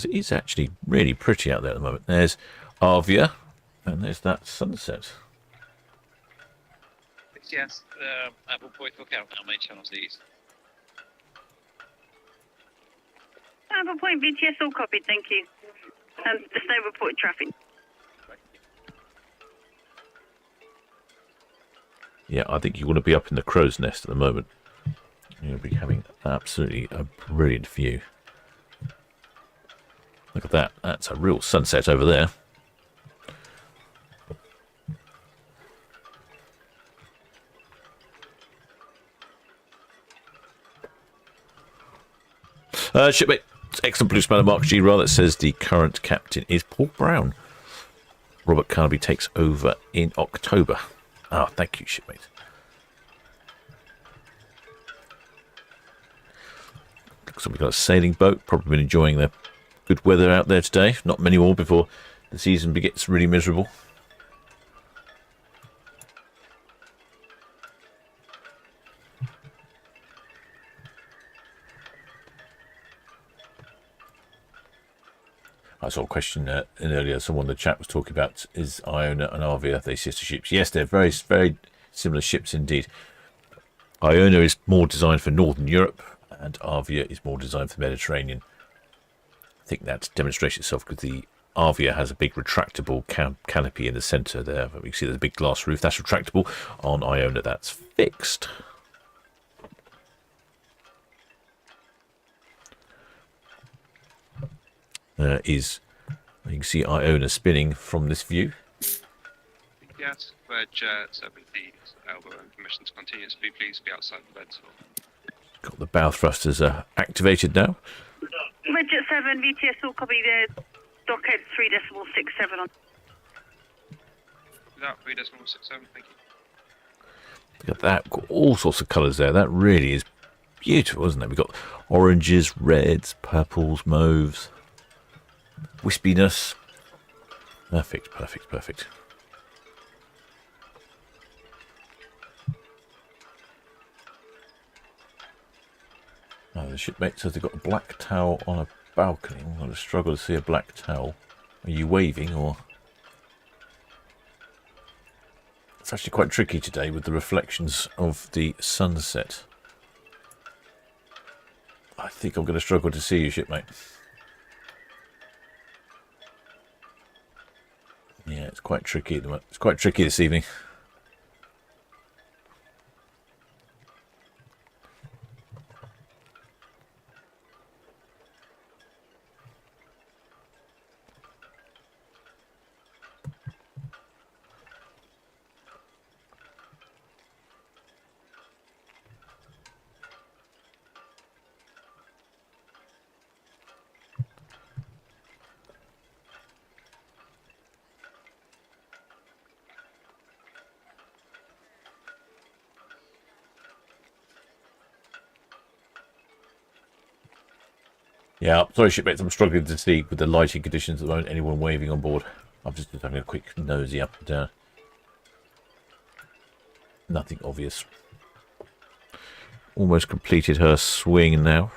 It is actually really pretty out there at the moment. There's Arvia, and there's that sunset. Yes, Apple Point, look out how many channels these. Apple Point, VTS, all copied, thank you. There's no reported traffic. Yeah, I think you want to be up in the crow's nest at the moment. You'll be having absolutely a brilliant view. Look at that. That's a real sunset over there. Shipmate, excellent blue spanner Mark G. That says the current captain is Paul Brown. Robert Carnaby takes over in October. Ah, thank you, shipmate. Looks like we've got a sailing boat. Probably been enjoying the good weather out there today. Not many more before the season gets really miserable. I saw a question earlier. Someone in the chat was talking about, is Iona and Arvia, they sister ships? Yes, they're very, very similar ships indeed. Iona is more designed for Northern Europe, and Arvia is more designed for the Mediterranean. I think that demonstrates itself because the Arvia has a big retractable canopy in the centre there. You can see there's a big glass roof. That's retractable. On Iona, that's fixed. You can see Iona spinning from this view. Yes, Wedge 70, elbow and permission to continue speed, please be outside the bed. Got the bow thrusters activated now. Wedge 7, VTS, all copy there. Dockhead 3.67 on. Without 3.67, thank you. Look at that. Got all sorts of colours there. That really is beautiful, isn't it? We've got oranges, reds, purples, mauves. Wispiness. Perfect, perfect, perfect. The shipmate says they've got a black towel on a balcony. I'm going to struggle to see a black towel. Are you waving or? It's actually quite tricky today with the reflections of the sunset. I think I'm going to struggle to see you, shipmate. Yeah, it's quite tricky at the moment. It's quite tricky this evening. Yeah, sorry shipmates, I'm struggling to see with the lighting conditions at the moment anyone waving on board. I'm just having a quick nosy up and down. Nothing obvious. Almost completed her swing now.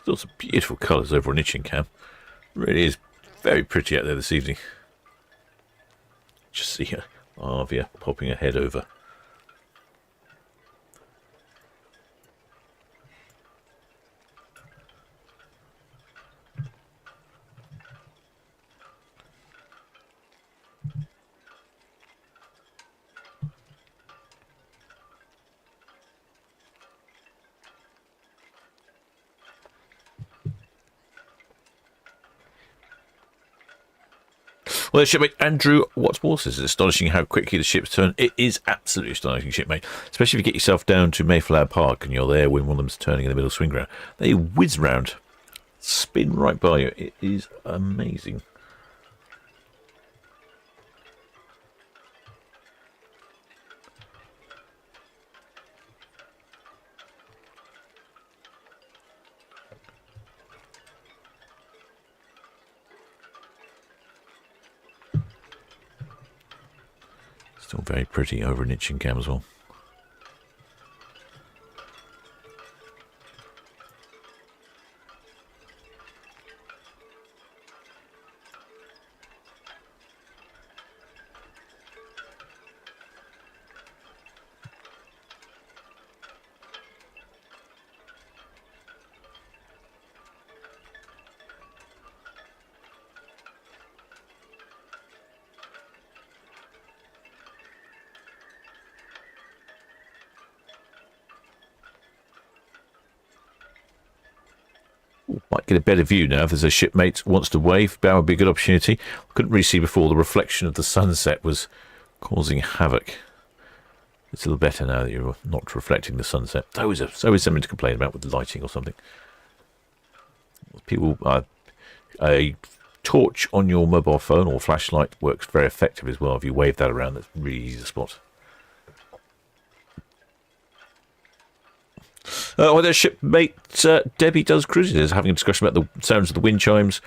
Still some beautiful colours over on Itchingham. Really is very pretty out there this evening. Just see Arvia popping her head over. Well, shipmate Andrew Wattsmore says it's astonishing how quickly the ships turn. It is absolutely astonishing, shipmate. Especially if you get yourself down to Mayflower Park and you're there when one of them's turning in the middle of swing ground. They whiz round, spin right by you. It is amazing. Still very pretty over in Itchingham as well. Might get a better view now if there's a shipmate wants to wave. That would be a good opportunity. Couldn't really see before. The reflection of the sunset was causing havoc. It's a little better now that you're not reflecting the sunset. It's always something to complain about with the lighting or something. People, a torch on your mobile phone or flashlight works very effective as well. If you wave that around, that's really easy to spot. Well, their shipmate Debbie Does Cruises is having a discussion about the sounds of the wind chimes,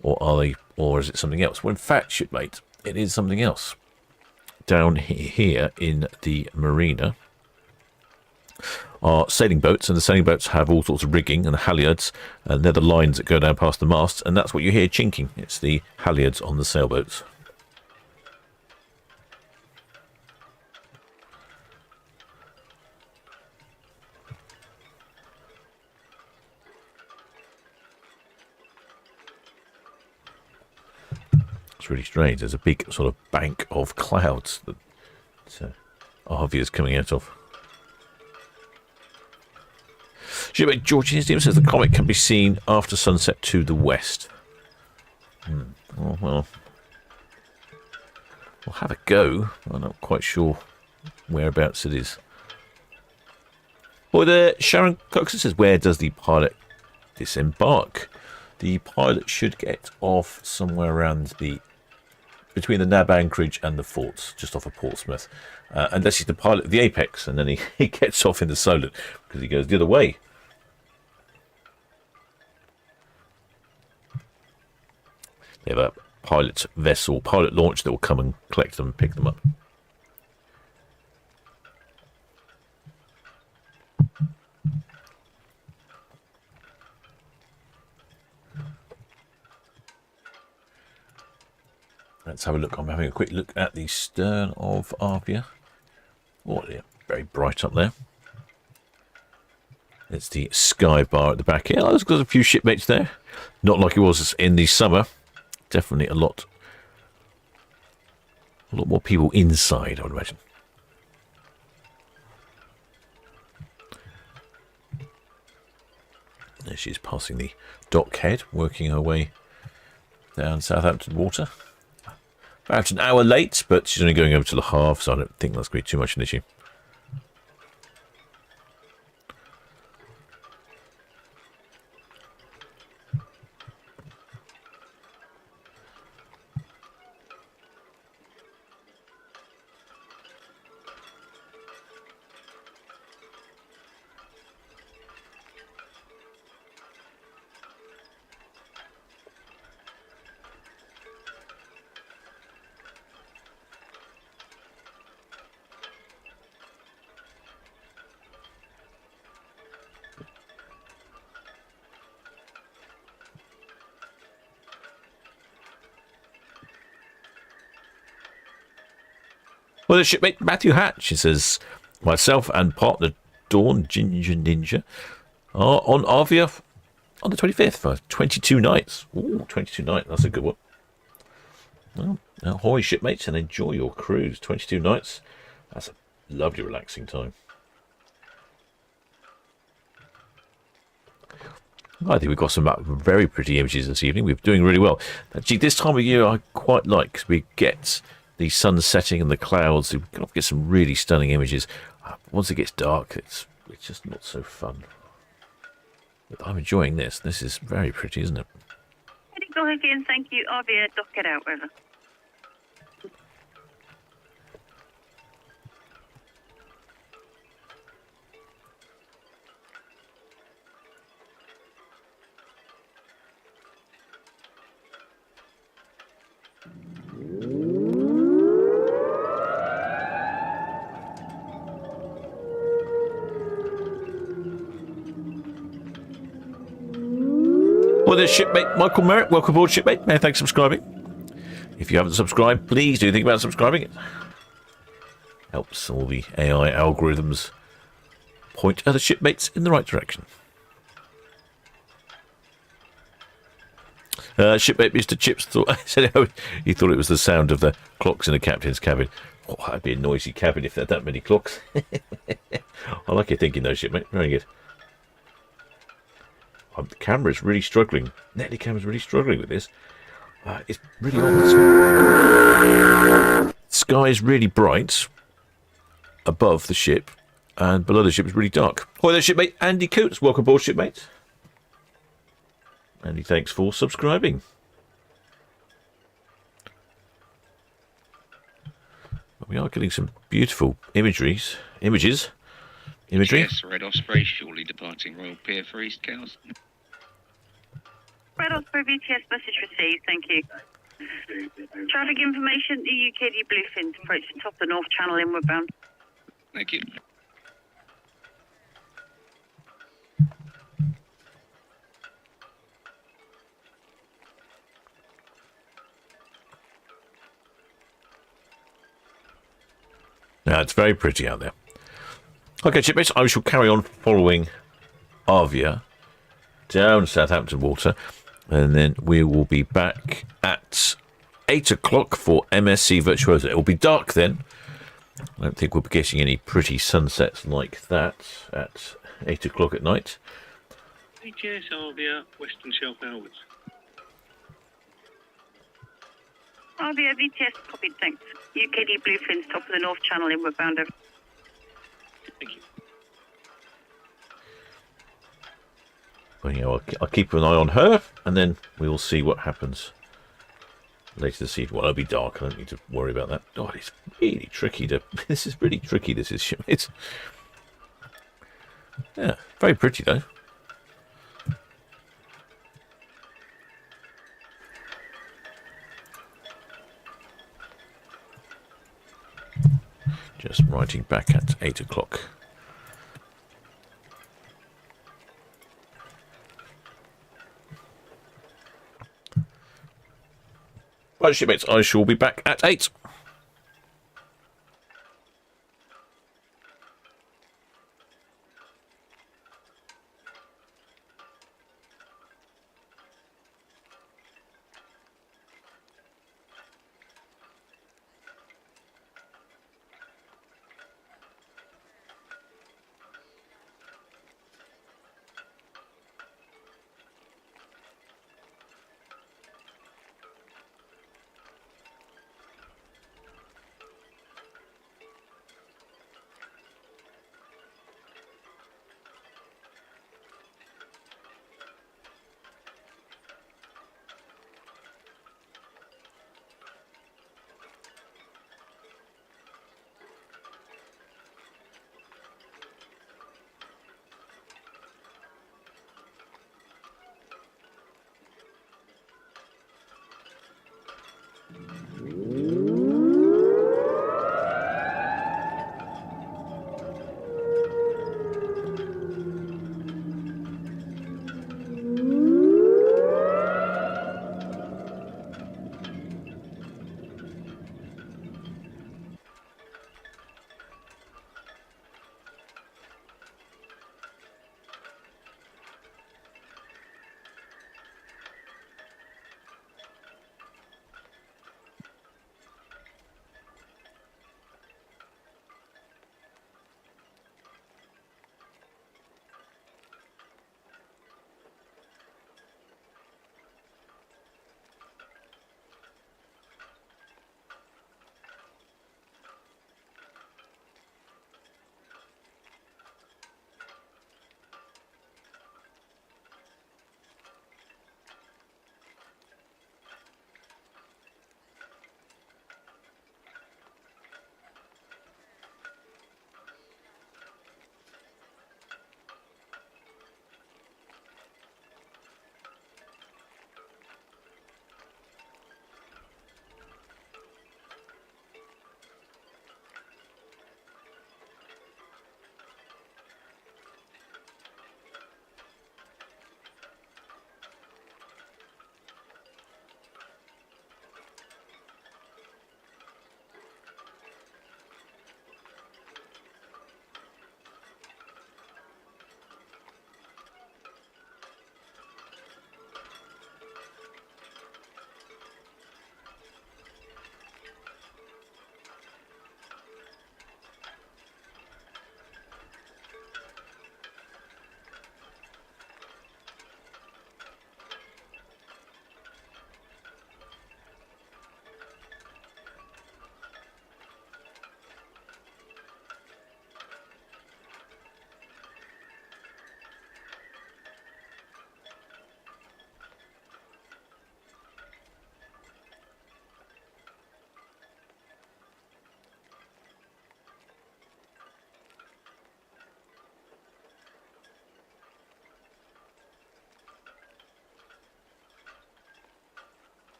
or is it something else? Well, in fact, shipmate, it is something else. Down here in the marina are sailing boats, and the sailing boats have all sorts of rigging and the halyards, and they're the lines that go down past the masts, and that's what you hear chinking. It's the halyards on the sailboats. It's really strange. There's a big sort of bank of clouds that Arvia is coming out of. Shipmate George Museum says the comet can be seen after sunset to the west. Oh, well, we'll have a go. I'm not quite sure whereabouts it is. Well, there, Sharon Coxon says, where does the pilot disembark? The pilot should get off somewhere around between the Nab anchorage and the forts, just off of Portsmouth. Unless he's the pilot of the Apex, and then he gets off in the Solent because he goes the other way. They have a pilot vessel, pilot launch that will come and collect them and pick them up. Let's have a look. I'm having a quick look at the stern of Arvia. Oh, yeah, very bright up there. It's the sky bar at the back here. Oh, there's a few shipmates there. Not like it was in the summer. Definitely a lot more people inside, I would imagine. There she is passing the dock head, working her way down Southampton water. About an hour late, but she's only going over to the half, so I don't think that's going to be too much an issue. Well, the shipmate Matthew Hatch, he says, myself and partner Dawn Ginger Ninja are on Arvia on the 25th for 22 nights. Ooh, 22 nights, that's a good one. Well, ahoy shipmates, and enjoy your cruise. 22 nights, that's a lovely relaxing time. I think we've got some very pretty images this evening. We're doing really well. Actually, this time of year I quite like, because we get the sun setting and the clouds. We can get some really stunning images. Once it gets dark, it's just not so fun. But I'm enjoying this. This is very pretty, isn't it? Go ahead again, thank you. Arvia, dock it out, over. Well, there's shipmate Michael Merritt. Welcome aboard, shipmate. Many thanks for subscribing. If you haven't subscribed, please do think about subscribing. It helps all the AI algorithms point other shipmates in the right direction. Shipmate Mr. Chips he thought it was the sound of the clocks in the captain's cabin. Oh, that'd be a noisy cabin if there had that many clocks. I like your thinking though, shipmate. Very good. The camera's really struggling. Netly camera's really struggling with this. It's really odd. Sky is really bright above the ship, and below the ship is really dark. Hi there, shipmate Andy Coots. Welcome aboard, shipmate. Andy, thanks for subscribing. We are getting some beautiful images. Yes, Red Osprey shortly departing Royal Pier for East Cows. Red Osprey VTS message received, thank you. Traffic information, the UKD Bluefin approach the top of the North Channel inward bound. Thank you. Now, it's very pretty out there. Okay, shipmates, I shall carry on following Arvia down Southampton water, and then we will be back at 8 o'clock for MSC Virtuosa. It will be dark then. I don't think we'll be getting any pretty sunsets like that at 8 o'clock at night. VTS Arvia, Western Shelf Hours. Arvia, VTS, copied, thanks. UKD Bluefins, top of the North Channel, inward bound over. Thank you. Well, you know, I'll keep an eye on her, and then we will see what happens later this evening. Well, it'll be dark. I don't need to worry about that. God, it's really tricky to. This is really tricky. This is shipmates. Yeah, very pretty though. Just writing back at 8 o'clock. Right, shipmates, I shall be back at 8.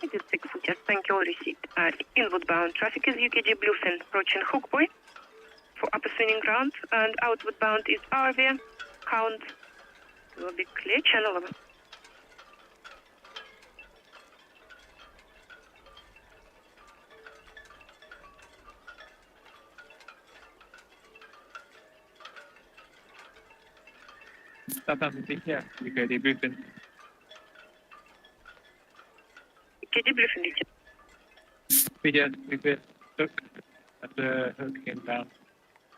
It is 6 just thank you, all received. Inward bound traffic is UKG Bluefin approaching Hook Point for upper swinging ground, and outward bound is Arvia. Count will be clear, channel 11. Southampton VTS, UKD Bluefin. UKG Bluefin, VTS, Bluefin, hook, at the hook inbound.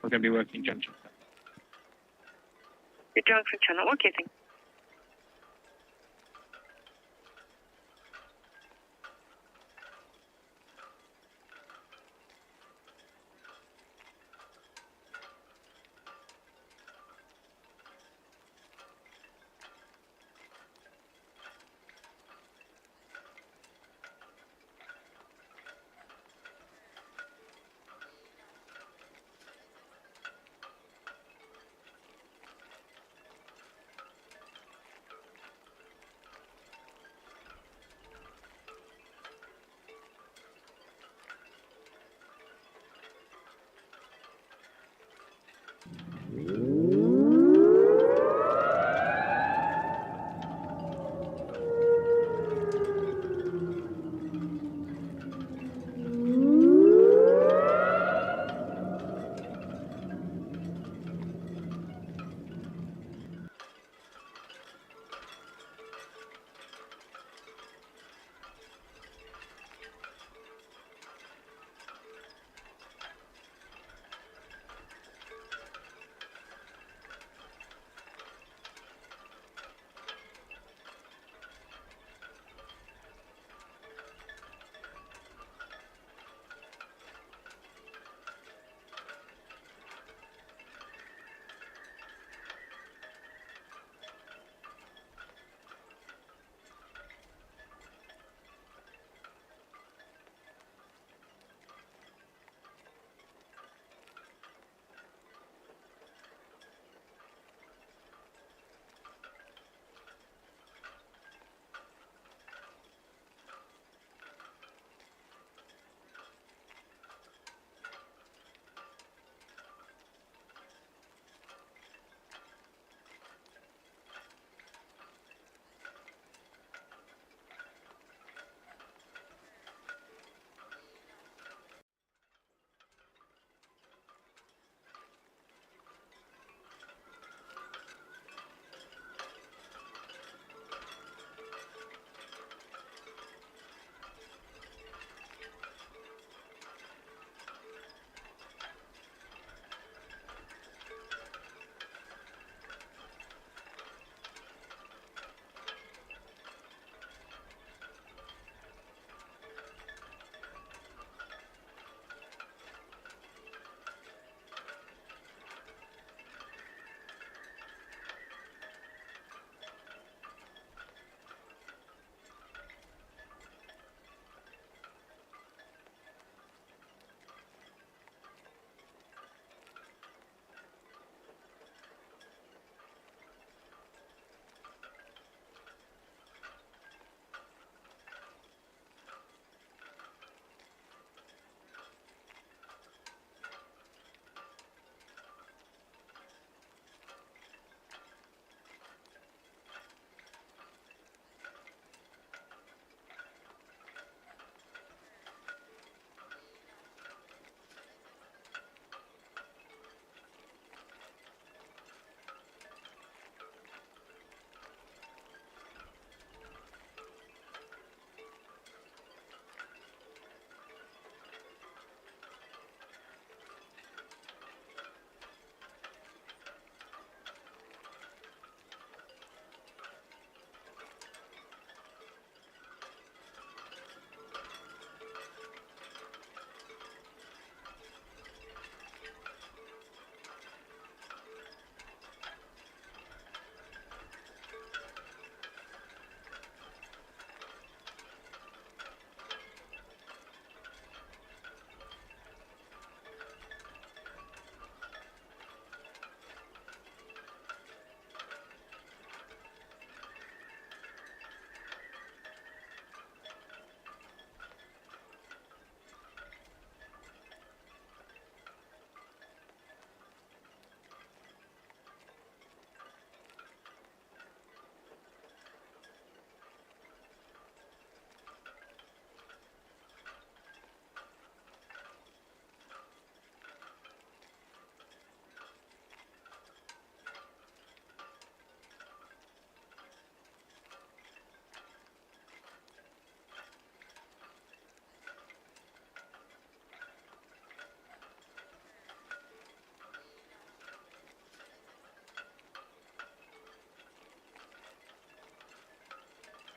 We're going to be working junction. The junction channel, okay, thank you.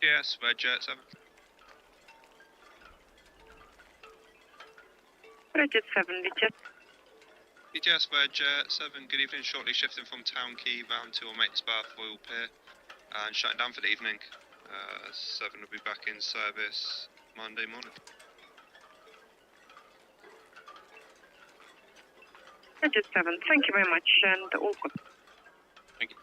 Yes, Red Jet 7. Red Jet 7, VTS. BTS Red Jet 7, good evening. Shortly shifting from Town Quay round to our mate's berth, Royal Pier, and shutting down for the evening. 7 will be back in service Monday morning. Red Jet 7, thank you very much, and all good. Thank you.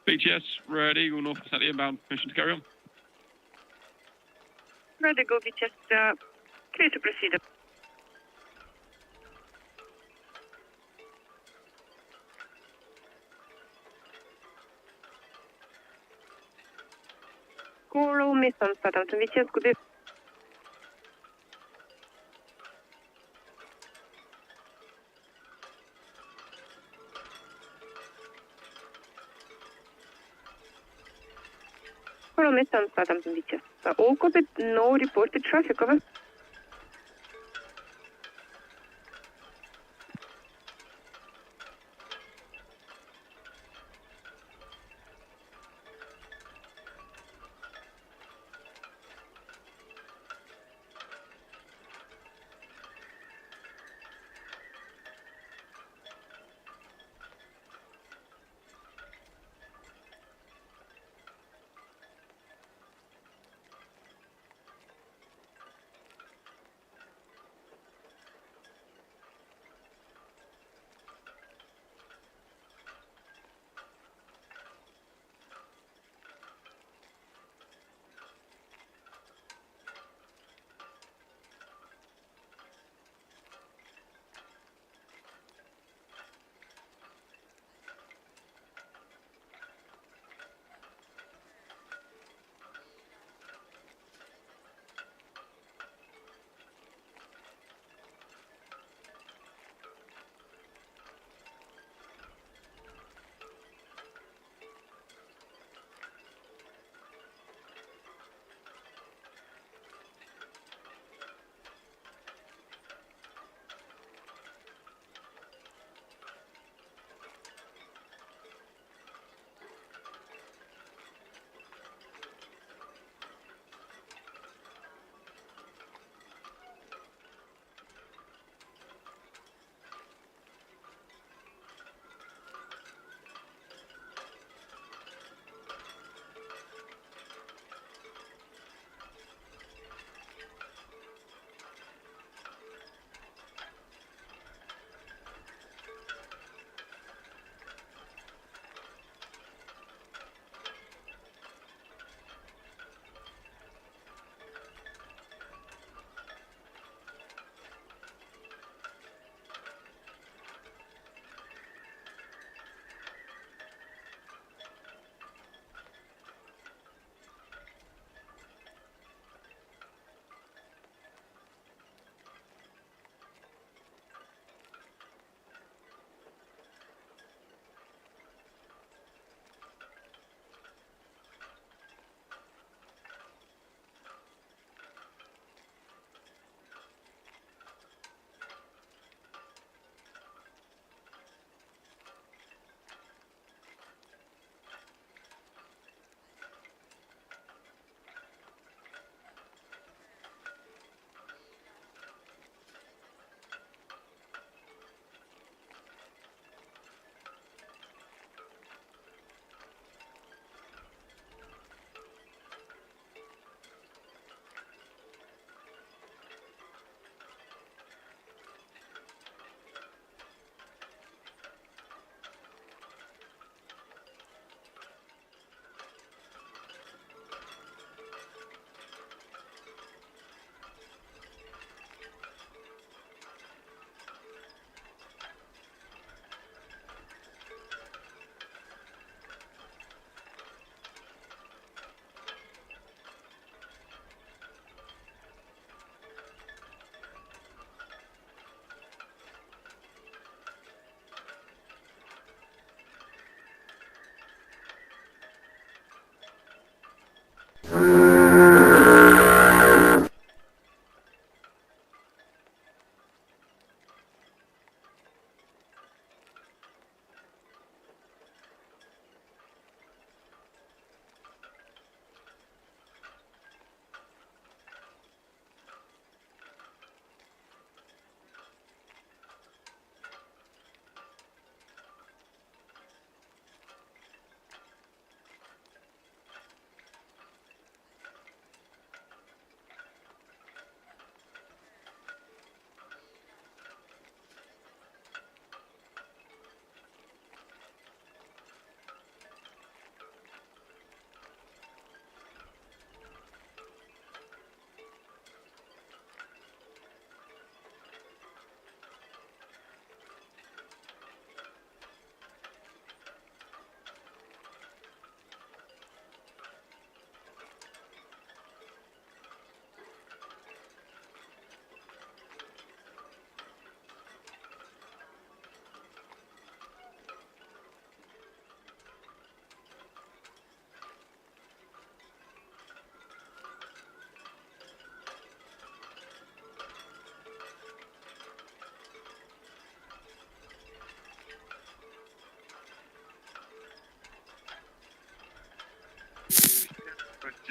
BTS, Red Eagle, North Pacific inbound, permission to carry on. Red Eagle, VTS, clear to proceed. Coral Miss on Southampton VTS, good evening. Coral Miss on Southampton VTS. All copied, no reported traffic, over.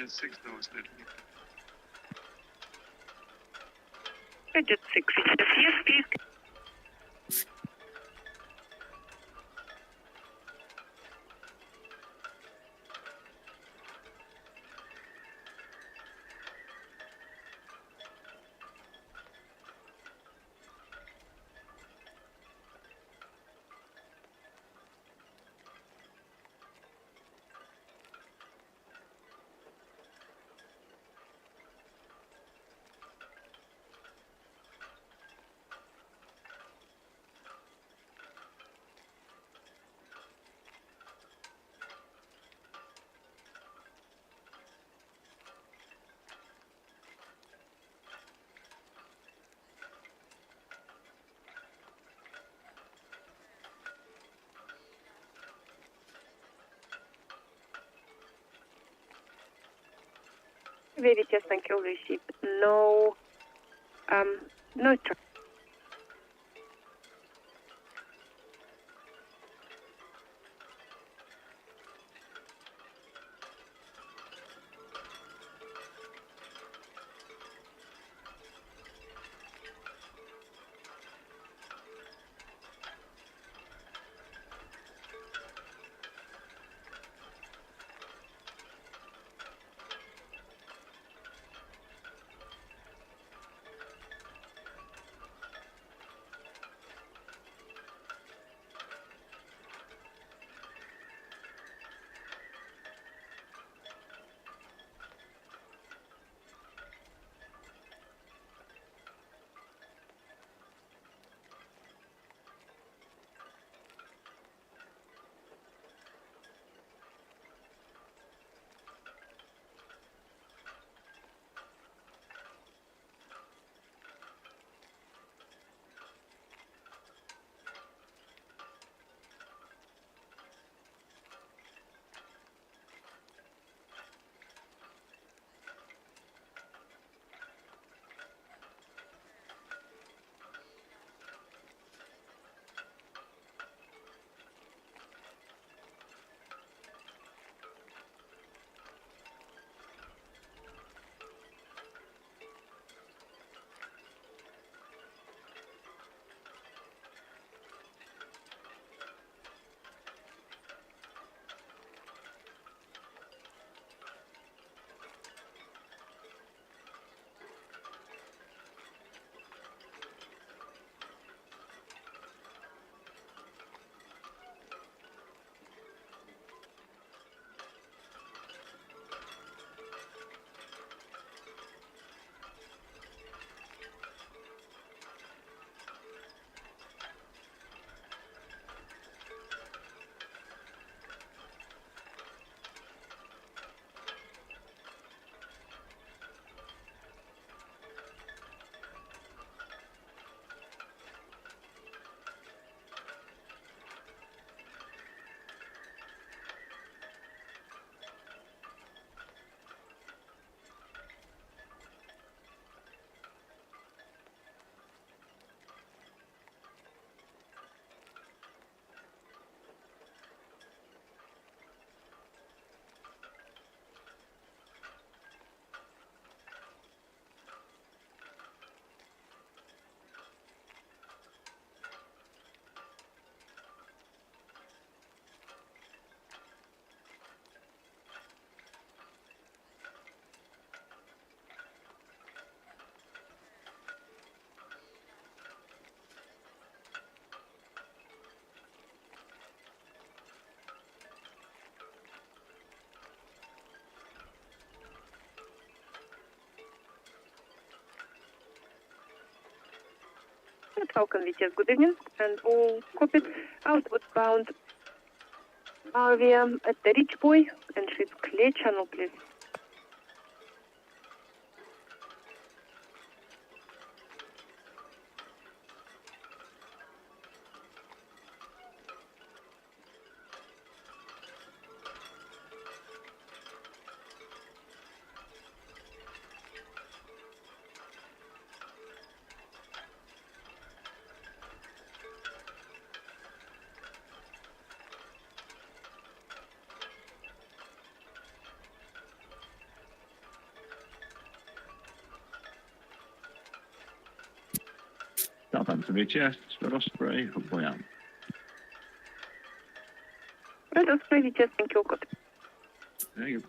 VTS 6 now is dead. Just 6 VTS, yes, please. VTS, thank you, received. No, no truck. Falcon VTS, good evening, and all copied. Outward bound Arvia at the Rich Boy, and ship clear channel, please. Southampton VTS, Red Osprey, Hook Boy out. Red Osprey VTS, thank you. Good. There you go.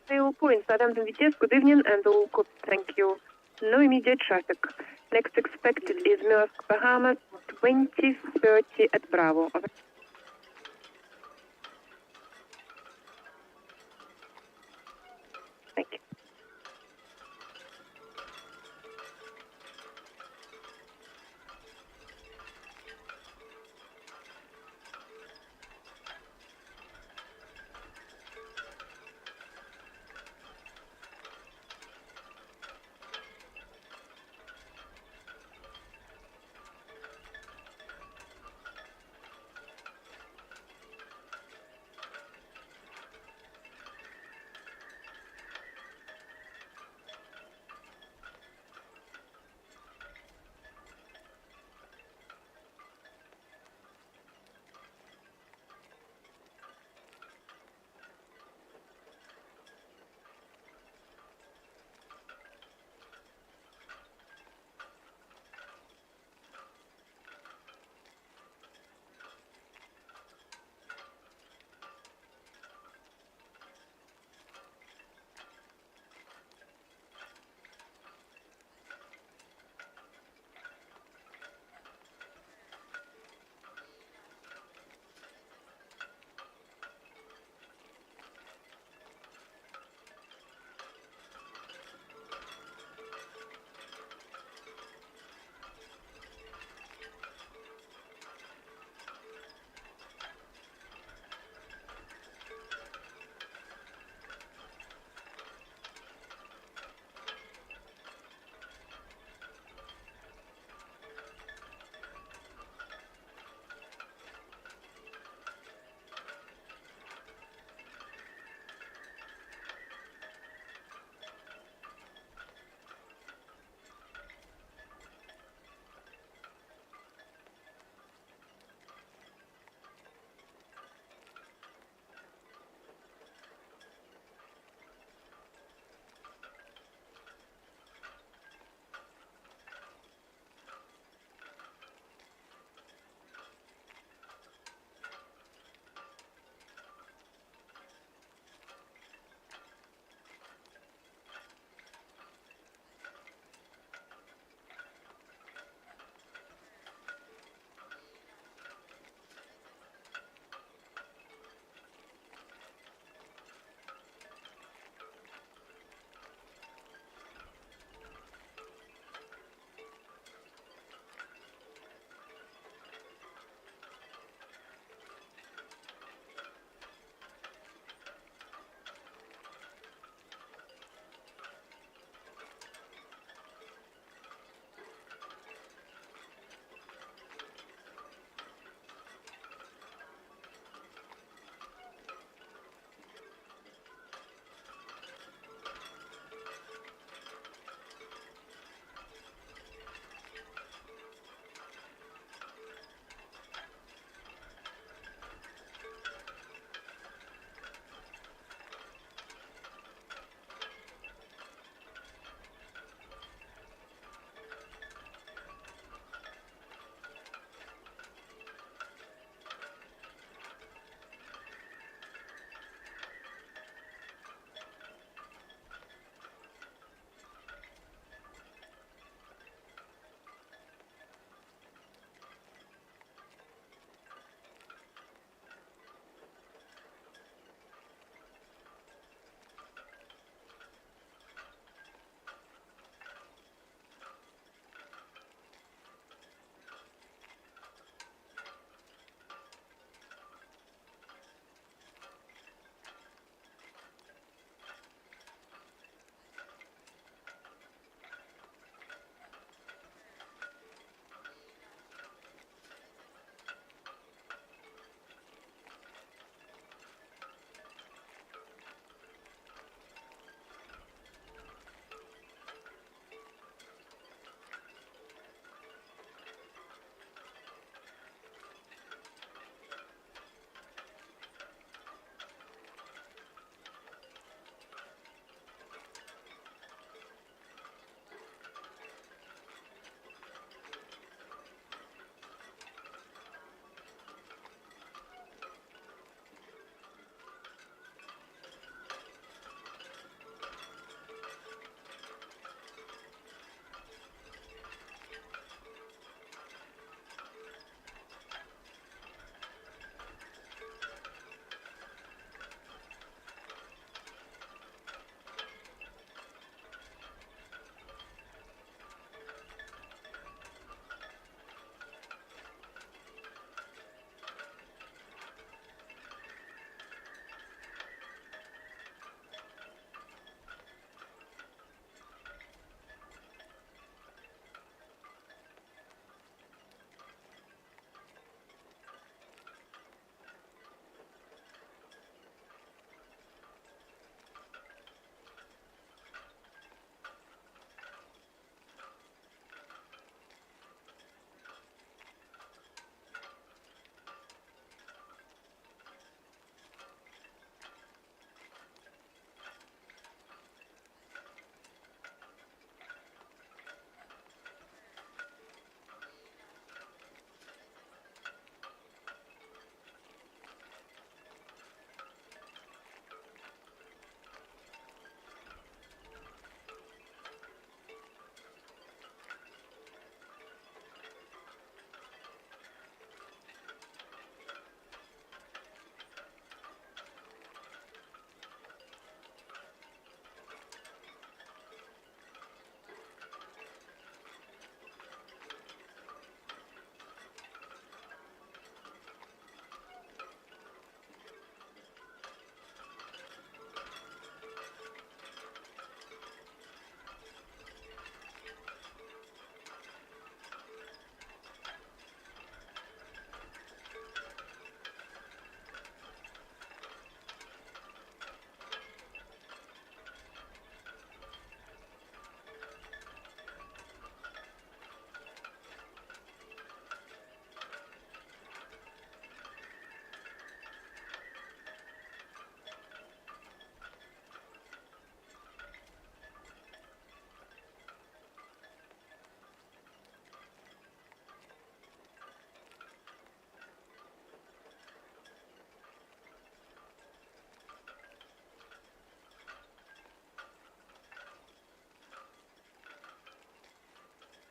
Sail point, Southampton VTS, good evening and all good, thank you. No immediate traffic. Next expected is Maersk, Bahamas, 2030 at Bravo. Over. Thank you.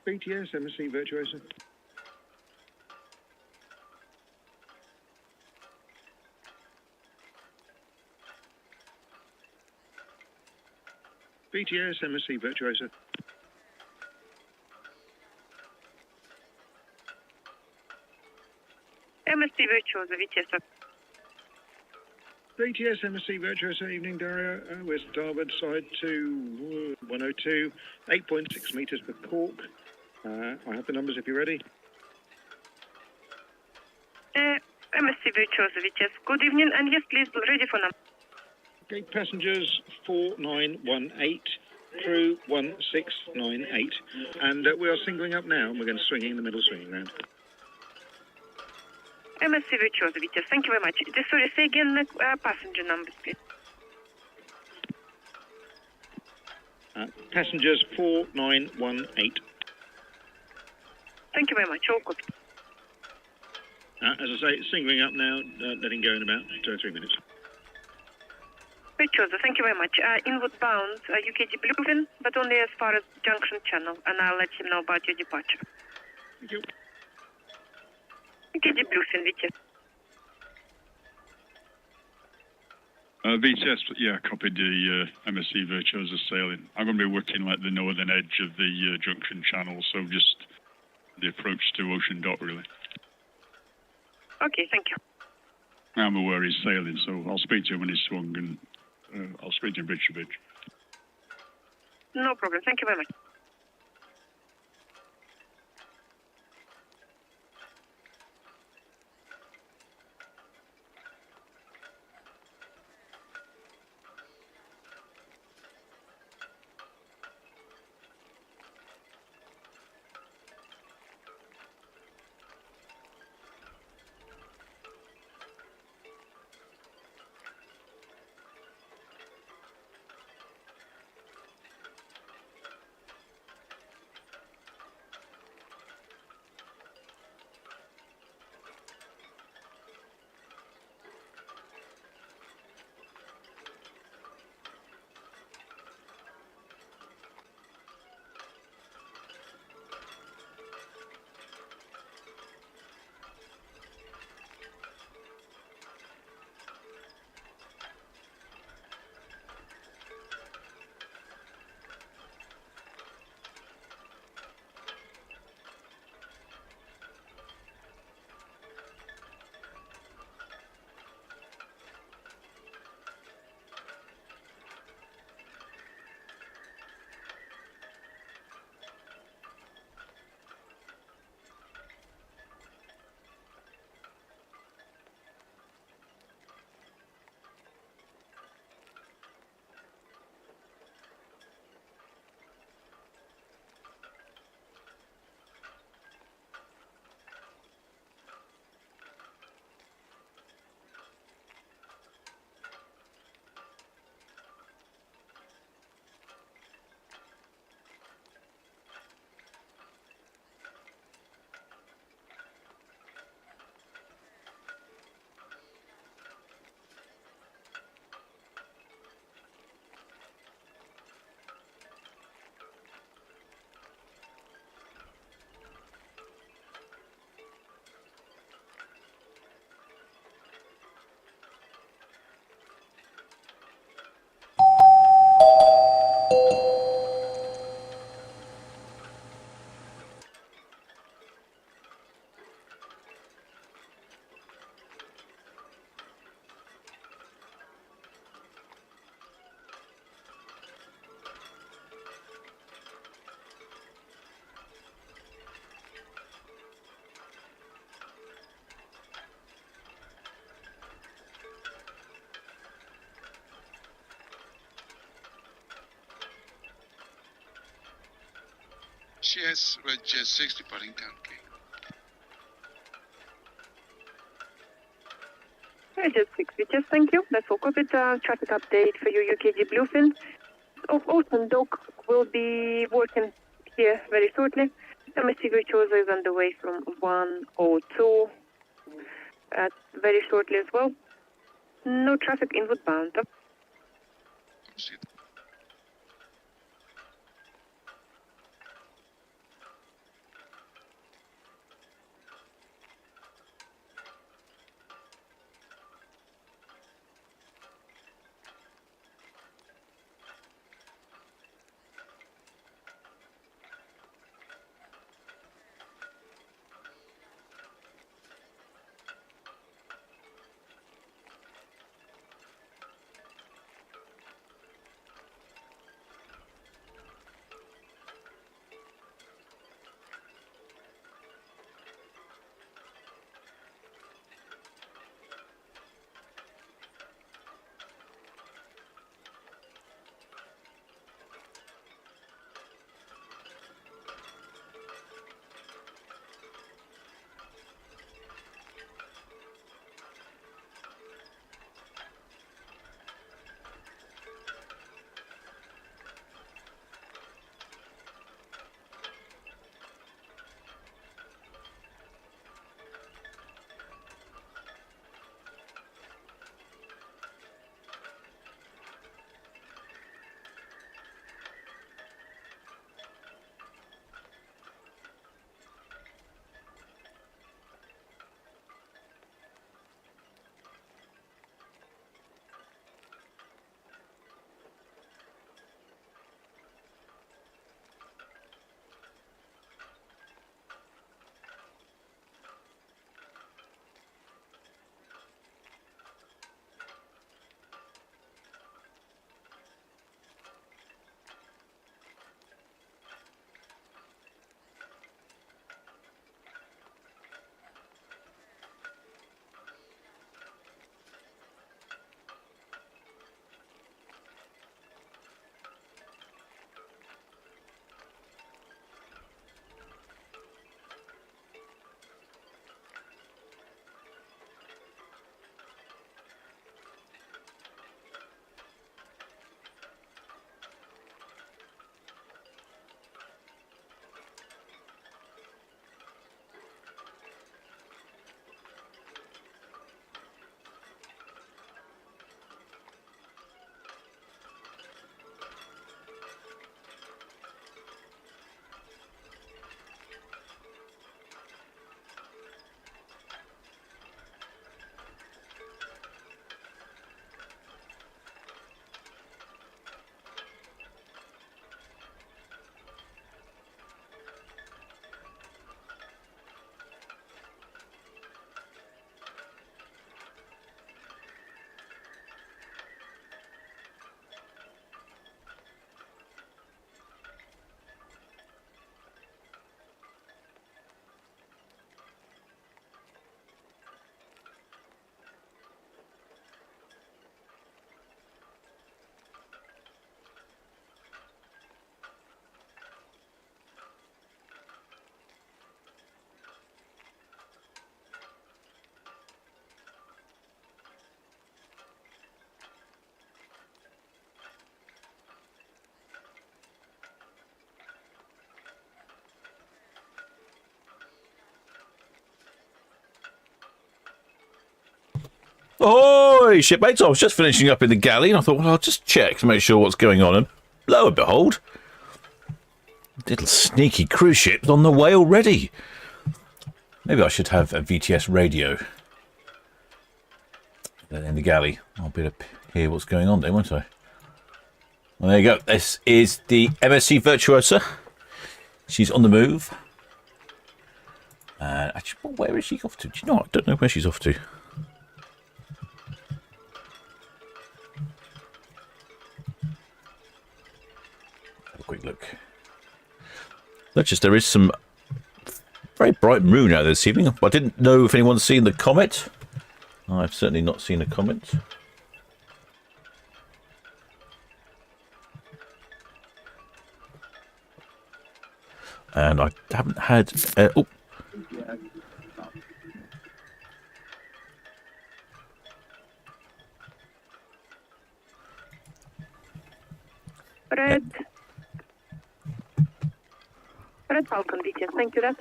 BTS, MSC Virtuosa. BTS, MSC Virtuosa. MSC Virtuosa, VTS. BTS, MSC Virtuosa, evening, Dario. We're starboard side to 102, 8.6 metres per cork. I have the numbers if you're ready. MSC Virtuosa, VTS. Good evening, and yes, please, ready for number. Okay, passengers 4918, crew 1698. And we are singling up now, and we're going to swing in the middle swinging round. MSC Virtuosa, VTS. Thank you very much. Sorry, say again passenger numbers, please. Passengers 4918. Thank you very much. All good. As I say, singling up now, letting go in about 2 or 3 minutes. Virtuosa, thank you very much. Inward bound, UKG Bluefin, but only as far as Junction Channel, and I'll let him know about your departure. Thank you. UKG Bluefin, VTS. VTS, yeah, copied the MSC Virtuosa sailing. I'm going to be working like the northern edge of the Junction Channel, so just the approach to Ocean Dock, really. Okay, thank you. I'm aware he's sailing, so I'll speak to him when he's swung, and I'll speak to him bridge to bridge. No problem. Thank you very much. Yes, Red Jet 6 departing Town Quay. Jet 6, VTS, thank you. That's all copied. Traffic update for you, UKG Bluefin. Ocean Dock will be working here very shortly. MSC Virtuosa is on the way from 102 very shortly as well. No traffic inward bound. Ahoy, shipmates! I was just finishing up in the galley, and I thought, well, I'll just check to make sure what's going on. And lo and behold, little sneaky cruise ship on the way already. Maybe I should have a VTS radio in the galley. I'll be able to hear what's going on there, won't I? Well, there you go. This is the MSC Virtuosa. She's on the move. Actually, where is she off to? Do you know what? I don't know where she's off to. Have a quick look. Notice there is some very bright moon out this evening. I didn't know if anyone's seen the comet. I've certainly not seen a comet. And I haven't had... oh. Red Falcon, VTS, thank you. That's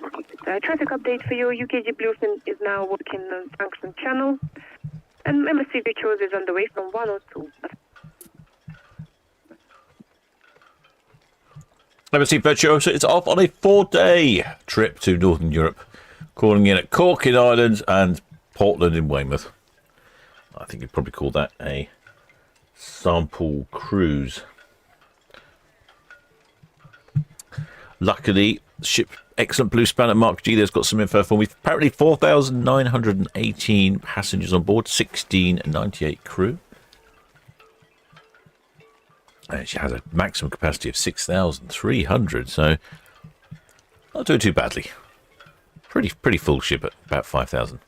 traffic update for you. UKG Bluefin is now working on Junction Channel. And MSC Virtuosa is on the way from 102. MSC Virtuosa is off on a 4-day trip to Northern Europe, calling in at Cork in Ireland and Portland in Weymouth. I think you'd probably call that a sample cruise. Luckily, ship excellent blue spanner Mark G there's got some info for me. Apparently 4,918 passengers on board, 1698 crew. And she has a maximum capacity of 6,300, so not doing too badly. Pretty full ship at about 5,000.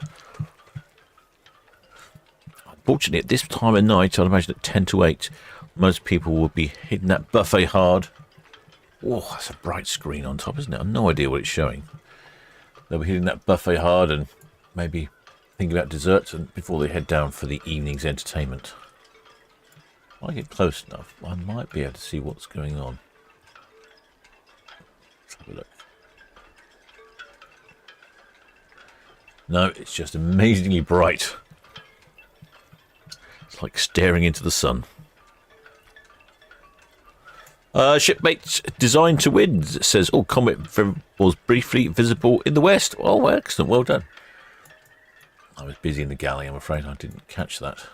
Unfortunately, at this time of night, I'd imagine at 10 to 8, most people will be hitting that buffet hard. Oh, that's a bright screen on top, isn't it? I've no idea what it's showing. They'll be hitting that buffet hard and maybe thinking about desserts and before they head down for the evening's entertainment. If I get close enough, I might be able to see what's going on. Let's have a look. No, it's just amazingly bright. It's like staring into the sun. Shipmates designed to win says, oh, comet was briefly visible in the west. Oh, excellent, well done. I was busy in the galley, I'm afraid I didn't catch that.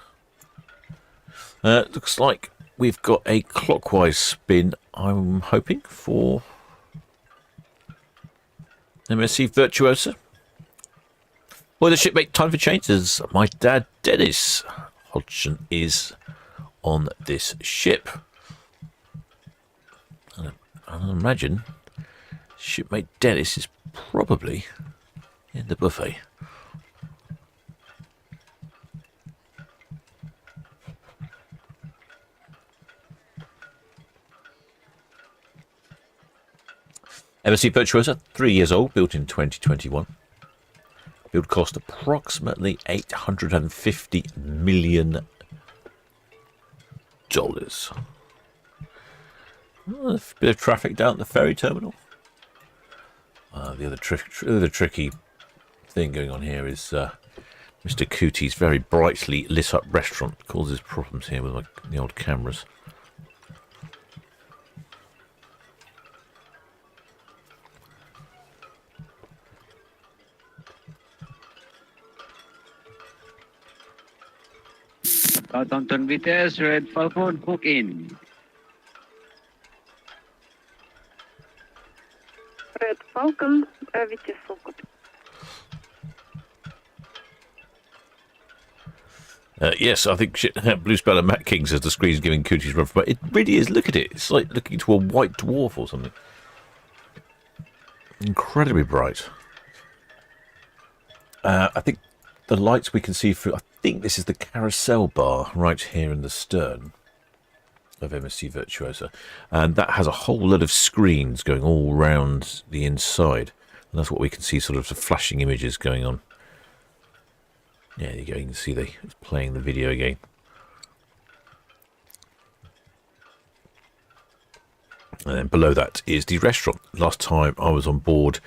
Looks like we've got a clockwise spin, I'm hoping, for MSC Virtuosa. Well, the shipmate, time for changes. My dad, Dennis Hodgson, is on this ship. I imagine shipmate Dennis is probably in the buffet. MSC Virtuosa, 3 years old, built in 2021. Build cost approximately $850 million. A bit of traffic down at the ferry terminal. The other tricky thing going on here is Mr. Cootie's very brightly lit up restaurant causes problems here with the old cameras. Southampton VTS, Red Falcon, hook in. Red Falcon, VTS Falcon. Yes, I think Blue Speller Matt King says the screen's giving Cootie's run for it. It really is. Look at it. It's like looking to a white dwarf or something. Incredibly bright. I think the lights we can see through, I think this is the carousel bar right here in the stern of MSC Virtuosa. And that has a whole lot of screens going all round the inside. And that's what we can see, sort of the flashing images going on. Yeah, there you go. You can see it's playing the video again. And then below that is the restaurant. Last time I was on board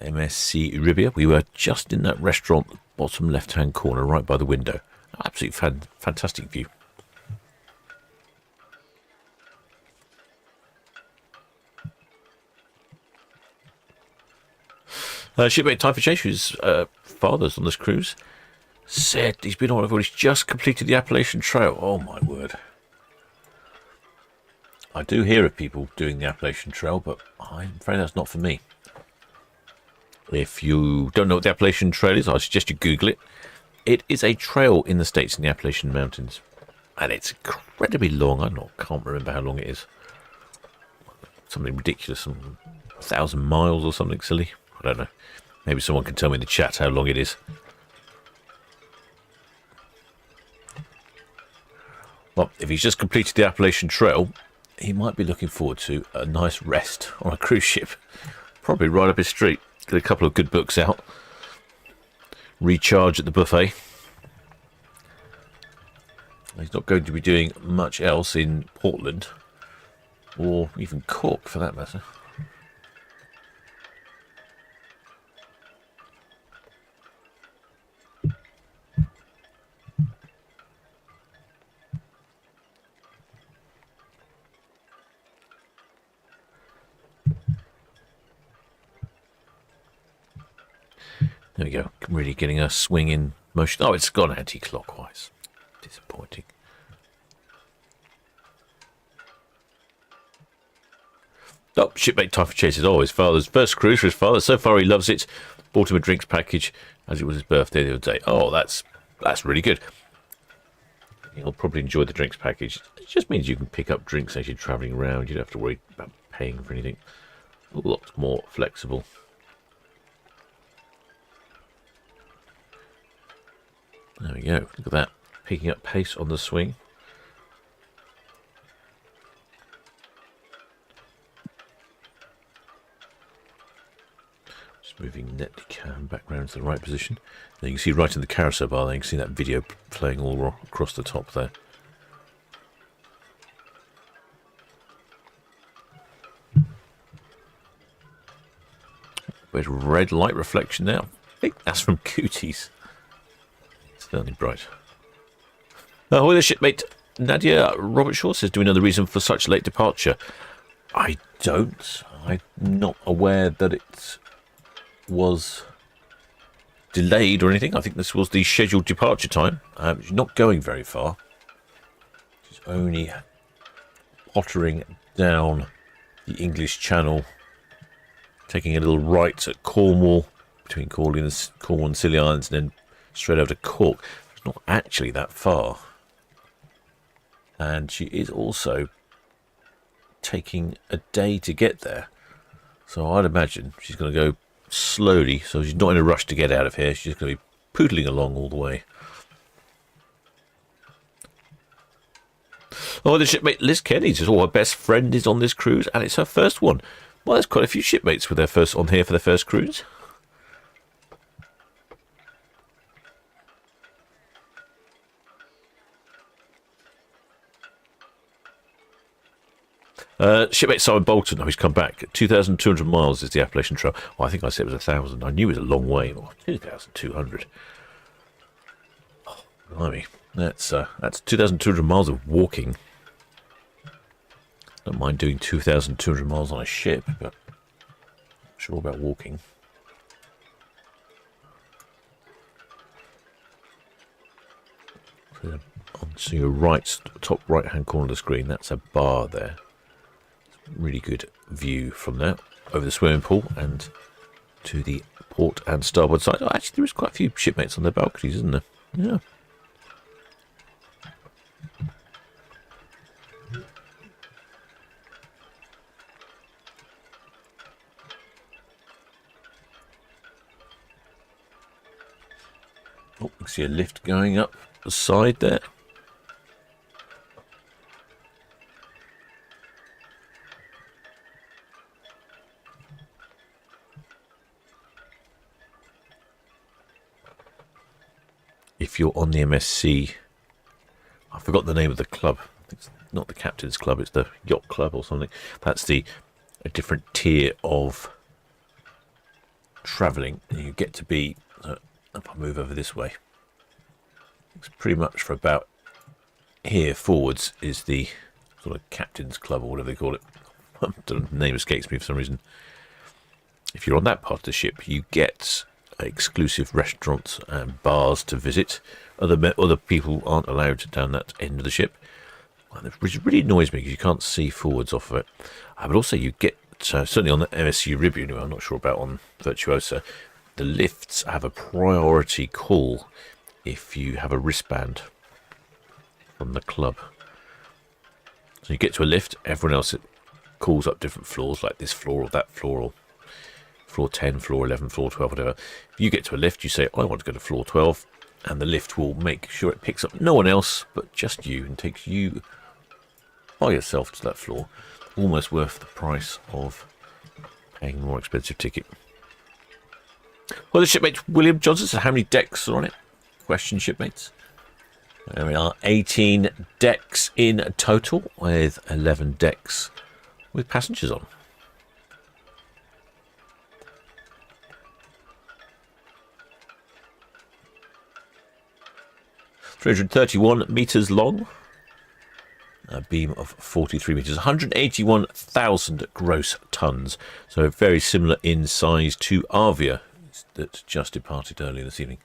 MSC Arvia, we were just in that restaurant, bottom left-hand corner, right by the window. Absolutely fantastic view. Shipmate Typhoon Chase, whose father's on this cruise, said he's been on over. He's just completed the Appalachian Trail. Oh my word! I do hear of people doing the Appalachian Trail, but I'm afraid that's not for me. If you don't know what the Appalachian Trail is, I suggest you Google it. It is a trail in the States in the Appalachian Mountains, and it's incredibly long. Can't remember how long it is. Something ridiculous, 1,000 miles or something silly. I don't know. Maybe someone can tell me in the chat how long it is. Well, if he's just completed the Appalachian Trail, he might be looking forward to a nice rest on a cruise ship. Probably right up his street. Get a couple of good books out. Recharge at the buffet. He's not going to be doing much else in Portland, or even Cork for that matter. There we go. Really getting a swing in motion. Oh, it's gone anti-clockwise. Disappointing. Oh, shipmate Typhoon Chase is always father's first cruise for his father. So far he loves it. Bought him a drinks package as it was his birthday the other day. Oh, that's really good. He'll probably enjoy the drinks package. It just means you can pick up drinks as you're travelling around. You don't have to worry about paying for anything. A lot more flexible. There we go. Look at that. Picking up pace on the swing. Just moving net cam back round to the right position. Now you can see right in the carousel bar there, you can see that video playing all across the top there. Bit of red light reflection now. I think that's from Cooties. Certainly bright. With a shipmate Nadia, Robert Shaw says, do we know the reason for such late departure? I don't. I'm not aware that it was delayed or anything. I think this was the scheduled departure time. She's not going very far. She's only pottering down the English Channel, taking a little right at Cornwall, between Cornwall and Scilly Islands, and then straight over to Cork. It's not actually that far. And she is also taking a day to get there. So I'd imagine she's going to go slowly, so she's not in a rush to get out of here. She's going to be poodling along all the way. The shipmate Liz Kenny says, her best friend is on this cruise, and it's her first one. Well, there's quite a few shipmates with their first on here for their first cruise. Shipmate Simon Bolton, who's come back. 2,200 miles is the Appalachian Trail. Well, I think I said it was 1,000. I knew it was a long way. 2,200. Oh, blimey. That's 2,200 miles of walking. Don't mind doing 2,200 miles on a ship, but I'm sure about walking. So your top right-hand corner of the screen, that's a bar there. Really good view from there over the swimming pool and to the port and starboard side. Oh, actually, there is quite a few shipmates on their balconies, isn't there? Yeah. Oh, you can see a lift going up the side there. If you're on the MSC, I forgot the name of the club. It's not the Captain's Club, it's the Yacht Club or something. That's a different tier of travelling. You get to be, if I move over this way, It's pretty much for about here forwards is the sort of captain's club or whatever they call it. The name escapes me for some reason. If you're on that part of the ship, you get exclusive restaurants and bars to visit. Other people aren't allowed down that end of the ship, which really annoys me because you can't see forwards off of it. But also you get, certainly on the MSC Arvia, anyway, I'm not sure about on Virtuosa, the lifts have a priority call if you have a wristband from the club. So you get to a lift, everyone else calls up different floors, like this floor or that floor, or floor 10, floor 11, floor 12, whatever. If you get to a lift, you say, I want to go to floor 12, and the lift will make sure it picks up no one else but just you and takes you by yourself to that floor. Almost worth the price of paying a more expensive ticket. Well, the shipmate William Johnson said, how many decks are on it? Question, shipmates. There we are, 18 decks in total, with 11 decks with passengers on. 331 metres long, a beam of 43 metres, 181,000 gross tonnes, so very similar in size to Arvia that just departed earlier this evening.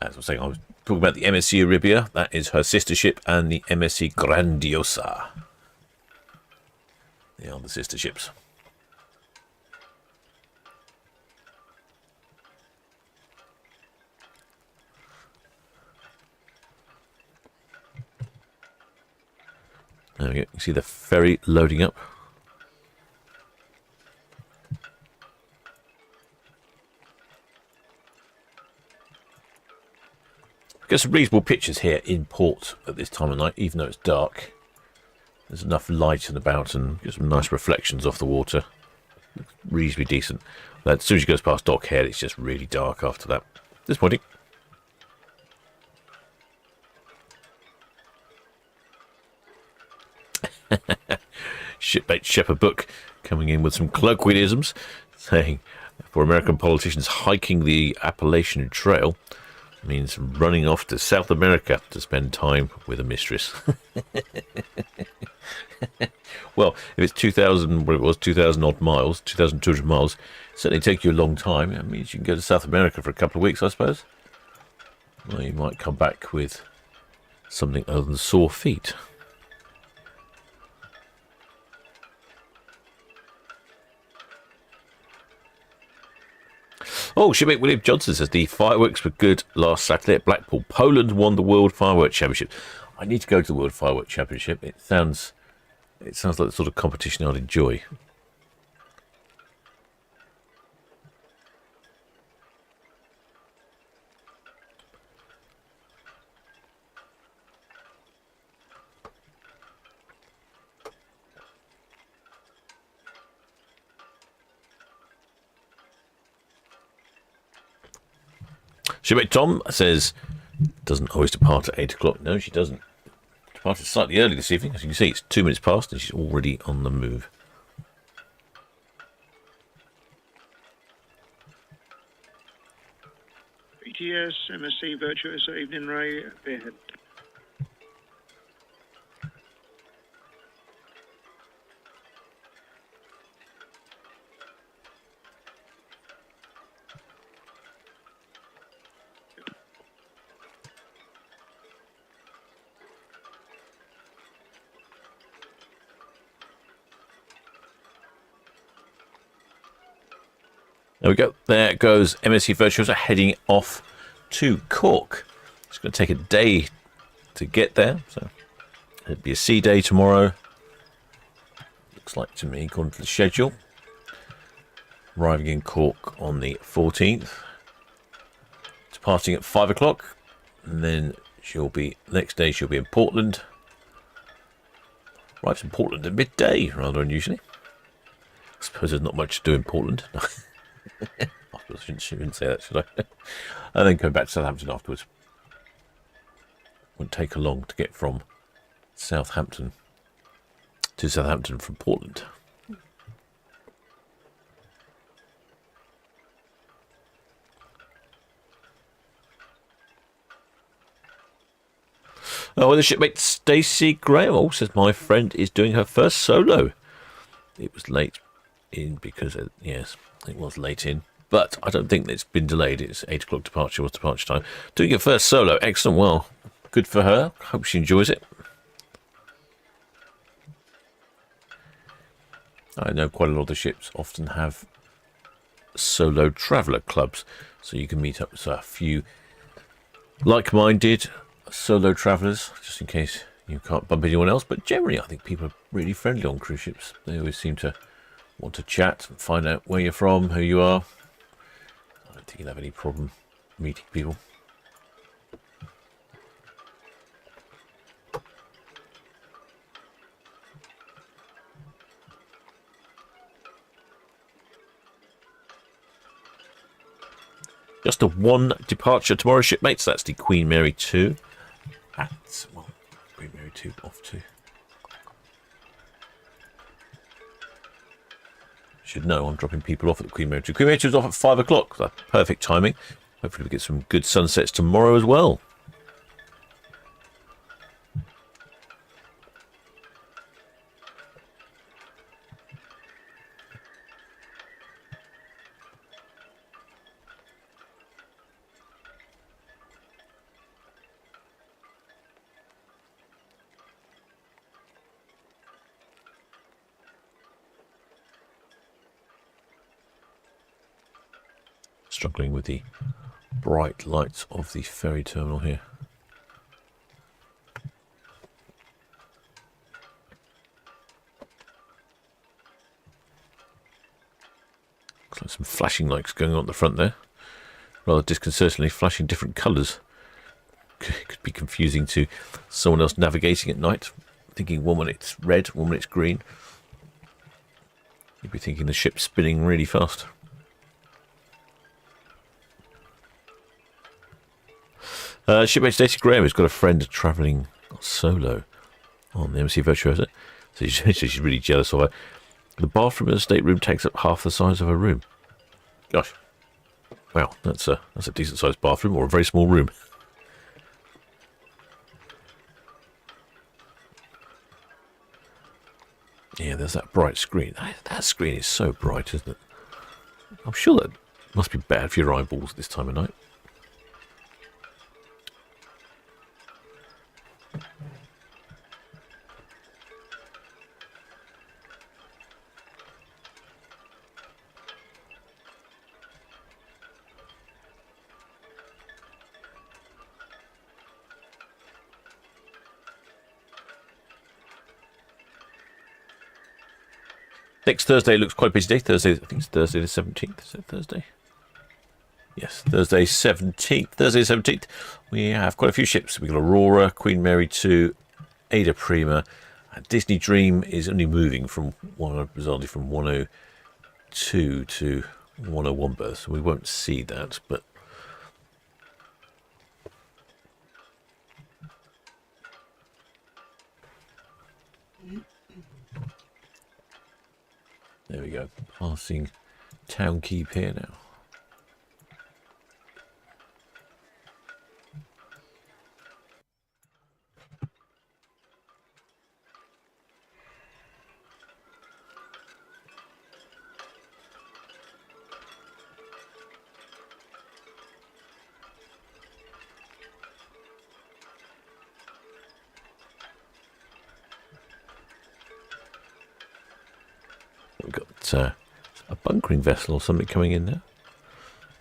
As I was saying, I was talking about the MSC Arvia, that is her sister ship, and the MSC Grandiosa. They are the sister ships. There we go. You can see the ferry loading up. Get some reasonable pictures here in port at this time of night, even though it's dark. There's enough light and about and get some nice reflections off the water. Looks reasonably decent. But as soon as you go past dock head, it's just really dark after that. Disappointing. Shipmate Shepherd Book coming in with some colloquialisms, saying for American politicians, hiking the Appalachian Trail means running off to South America to spend time with a mistress. Well, if it's 2,000, what it was, 2,000 odd miles, 2,200 miles, certainly take you a long time. It means you can go to South America for a couple of weeks, I suppose. Well, you might come back with something other than sore feet. Oh, shipmate William Johnson says the fireworks were good last Saturday at Blackpool. Poland won the World Fireworks Championship. I need to go to the World Fireworks Championship. It sounds like the sort of competition I'd enjoy. Shipmate Tom says, doesn't always depart at 8 o'clock. No, she doesn't. Departed slightly early this evening. As you can see, it's 2 minutes past and she's already on the move. BTS, MSC Virtuosa, evening Ray, be ahead. There we go. There goes MSC Virtuosa heading off to Cork. It's going to take a day to get there, so it'll be a sea day tomorrow. Looks like to me, according to the schedule. Arriving in Cork on the 14th. Departing at 5 o'clock, and then next day she'll be in Portland. Arrives in Portland at midday, rather unusually. I suppose there's not much to do in Portland. I shouldn't say that, should I? And then go back to Southampton afterwards. Won't take long to get from Southampton to Southampton from Portland. Oh, the shipmate Stacey Graham also says my friend is doing her first solo. It was late in because, yes, it was late in. But I don't think it's been delayed. It's 8 o'clock departure was departure time. Doing your first solo. Excellent. Well, good for her. Hope she enjoys it. I know quite a lot of the ships often have solo traveller clubs. So you can meet up with a few like-minded solo travellers, just in case you can't bump anyone else. But generally, I think people are really friendly on cruise ships. They always seem to want to chat and find out where you're from, who you are. I don't think you'll have any problem meeting people. Just a 1 departure tomorrow, shipmates. That's the Queen Mary 2. Queen Mary 2 off to. Should know I'm dropping people off at the Queen Mary 2. Queen Mary 2 is off at 5 o'clock. That's perfect timing. Hopefully we get some good sunsets tomorrow as well. Struggling with the bright lights of the ferry terminal here. Looks like some flashing lights going on at the front there. Rather disconcertingly, flashing different colours. Could be confusing to someone else navigating at night, thinking one minute it's red, one minute it's green. You'd be thinking the ship's spinning really fast. Shipmate Stacey Graham has got a friend travelling solo on the MSC Virtuosa. So she's really jealous of her. The bathroom in the stateroom takes up half the size of her room. Gosh. Wow, that's a decent sized bathroom or a very small room. Yeah, there's that bright screen. That screen is so bright, isn't it? I'm sure that must be bad for your eyeballs this time of night. Next Thursday looks quite a busy day. Thursday, I think it's Thursday the 17th. Is it Thursday? Yes, Thursday 17th. Thursday 17th. We have quite a few ships. We've got Aurora, Queen Mary 2, Ada Prima. Disney Dream is only moving from bizarrely from 102 to 101 berths. So we won't see that, but there we go. Passing Town Quay Pier now. We've got a bunkering vessel or something coming in there.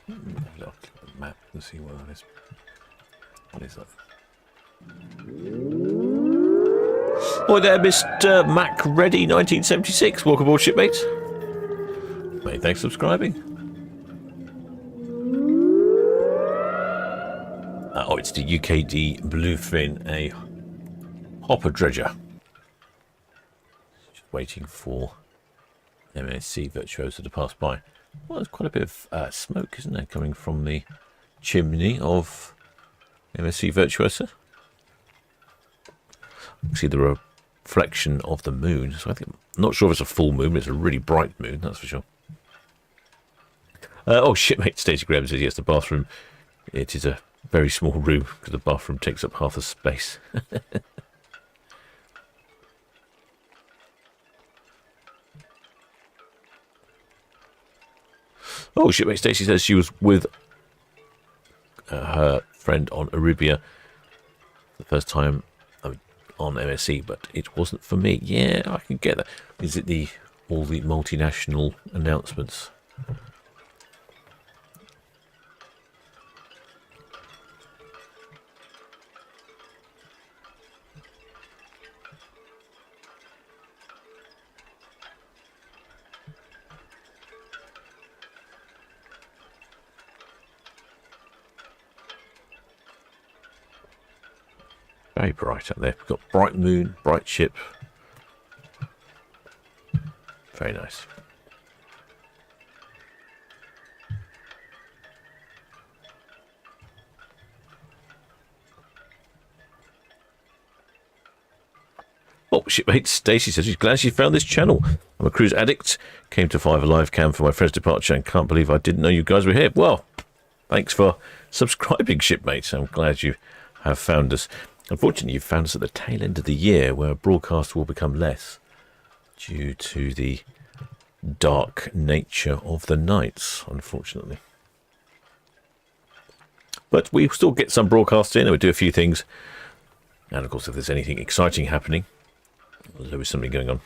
Look at the map and see what that is. What is that? Oh, there, Mr. Mac Ready 1976. Welcome aboard, shipmates. Many thanks for subscribing. Oh, it's the UKD Bluefin, a hopper dredger. Just waiting for MSC Virtuosa to pass by. Well, there's quite a bit of smoke, isn't there, coming from the chimney of MSC Virtuosa. You can see the reflection of the moon. So I think, I'm not sure if it's a full moon, but it's a really bright moon, that's for sure. Oh, shipmate Stacey Graham says yes, the bathroom. It is a Very small room because the bathroom takes up half the space. Oh, shipmate Stacey says she was with her friend on Arvia the first time on MSC, but it wasn't for me. Yeah, I can get that. Is it all the multinational announcements? Very bright out there. We've got bright moon, bright ship. Very nice. Oh, shipmate Stacey says she's glad she found this channel. I'm a cruise addict. Came to 5 Alive Cam for my friend's departure and can't believe I didn't know you guys were here. Well, thanks for subscribing, shipmate. I'm glad you have found us. Unfortunately, you've found us at the tail end of the year where broadcast will become less due to the dark nature of the nights, unfortunately. But we still get some broadcasts in and we do a few things. And of course, if there's anything exciting happening, there's always something going on.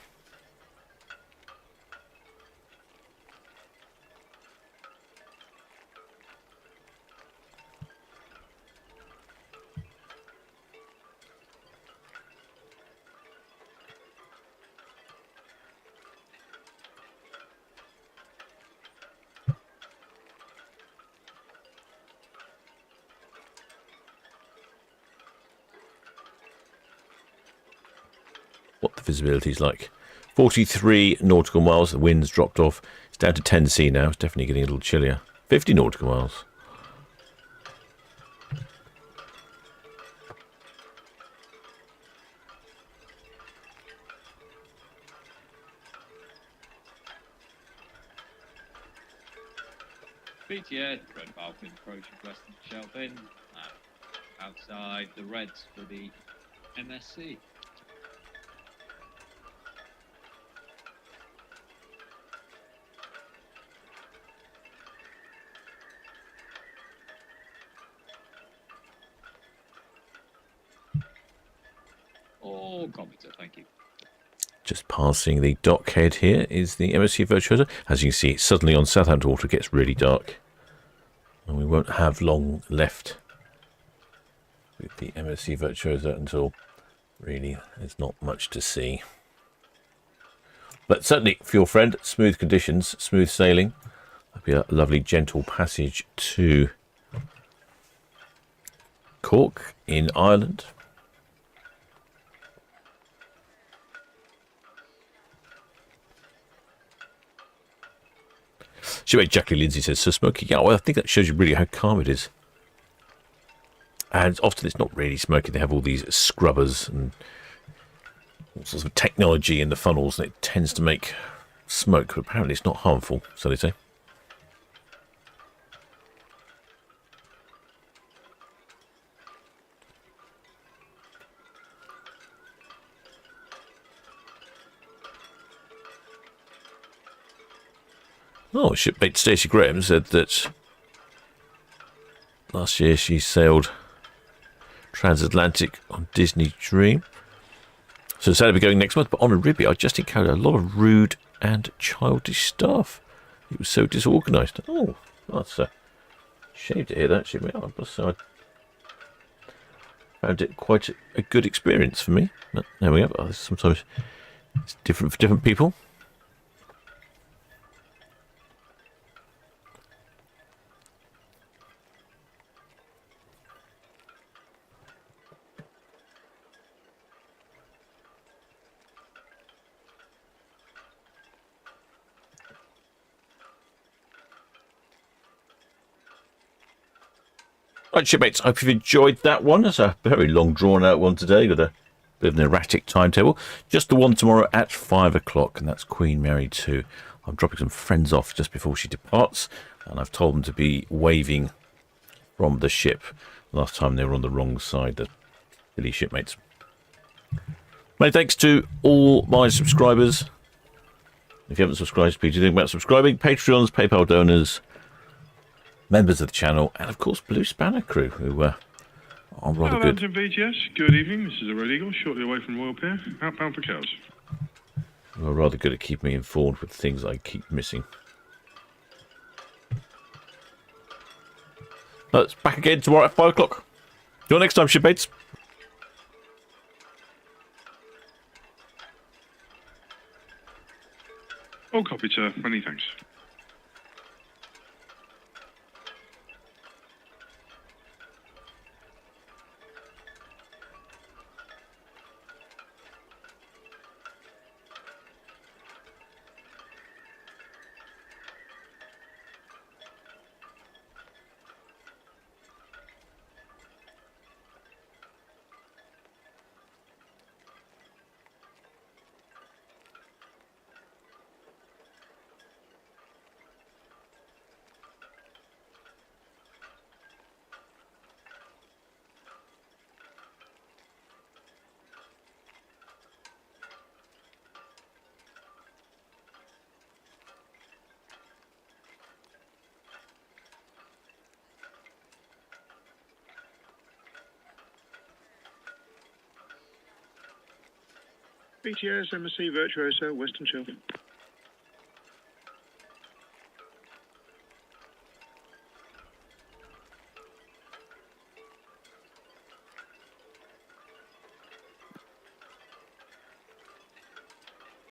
What the visibility is like. 43 nautical miles. The wind's dropped off. It's down to 10C now. It's definitely getting a little chillier. 50 nautical miles. BTS, Red Falcon approaching Western Shelvin. Outside the Reds for the MSC. Oh, commenter, thank you. Just passing the dockhead here is the MSC Virtuosa. As you can see, it's suddenly on Southampton water, it gets really dark. And we won't have long left with the MSC Virtuosa until really there's not much to see. But certainly for your friend, smooth conditions, smooth sailing. That'll be a lovely gentle passage to Cork in Ireland. Jackie Lindsay says, so smoky. Yeah, well, I think that shows you really how calm it is. And often it's not really smoky. They have all these scrubbers and all sorts of technology in the funnels, and it tends to make smoke, but apparently it's not harmful, so they say. Oh, shipmate Stacey Graham said that last year she sailed transatlantic on Disney Dream. So sadly we're going next month, but on Arvia I just encountered a lot of rude and childish stuff. It was so disorganised. Oh, that's a shame to hear that, shipmate. I found it quite a good experience for me. But there we go. Sometimes it's different for different people. Right, shipmates, I hope you've enjoyed that one. It's a very long, drawn-out one today. Got a bit of an erratic timetable. Just the one tomorrow at 5 o'clock, and that's Queen Mary 2. I'm dropping some friends off just before she departs, and I've told them to be waving from the ship. Last time they were on the wrong side, the silly shipmates. Many thanks to all my subscribers. If you haven't subscribed, please do think about subscribing. Patreons, PayPal donors, members of the channel, and of course Blue Spanner crew, who are rather good. Southampton VTS, good evening. This is the Red Eagle, shortly away from Royal Pier, outbound for Cowes. Who are rather good at keeping me informed with things I keep missing. That's back again tomorrow at 5 o'clock. Till next time, shipmates. All copied, sir. Many thanks. BTS, MSC Virtuosa, Western Shelf.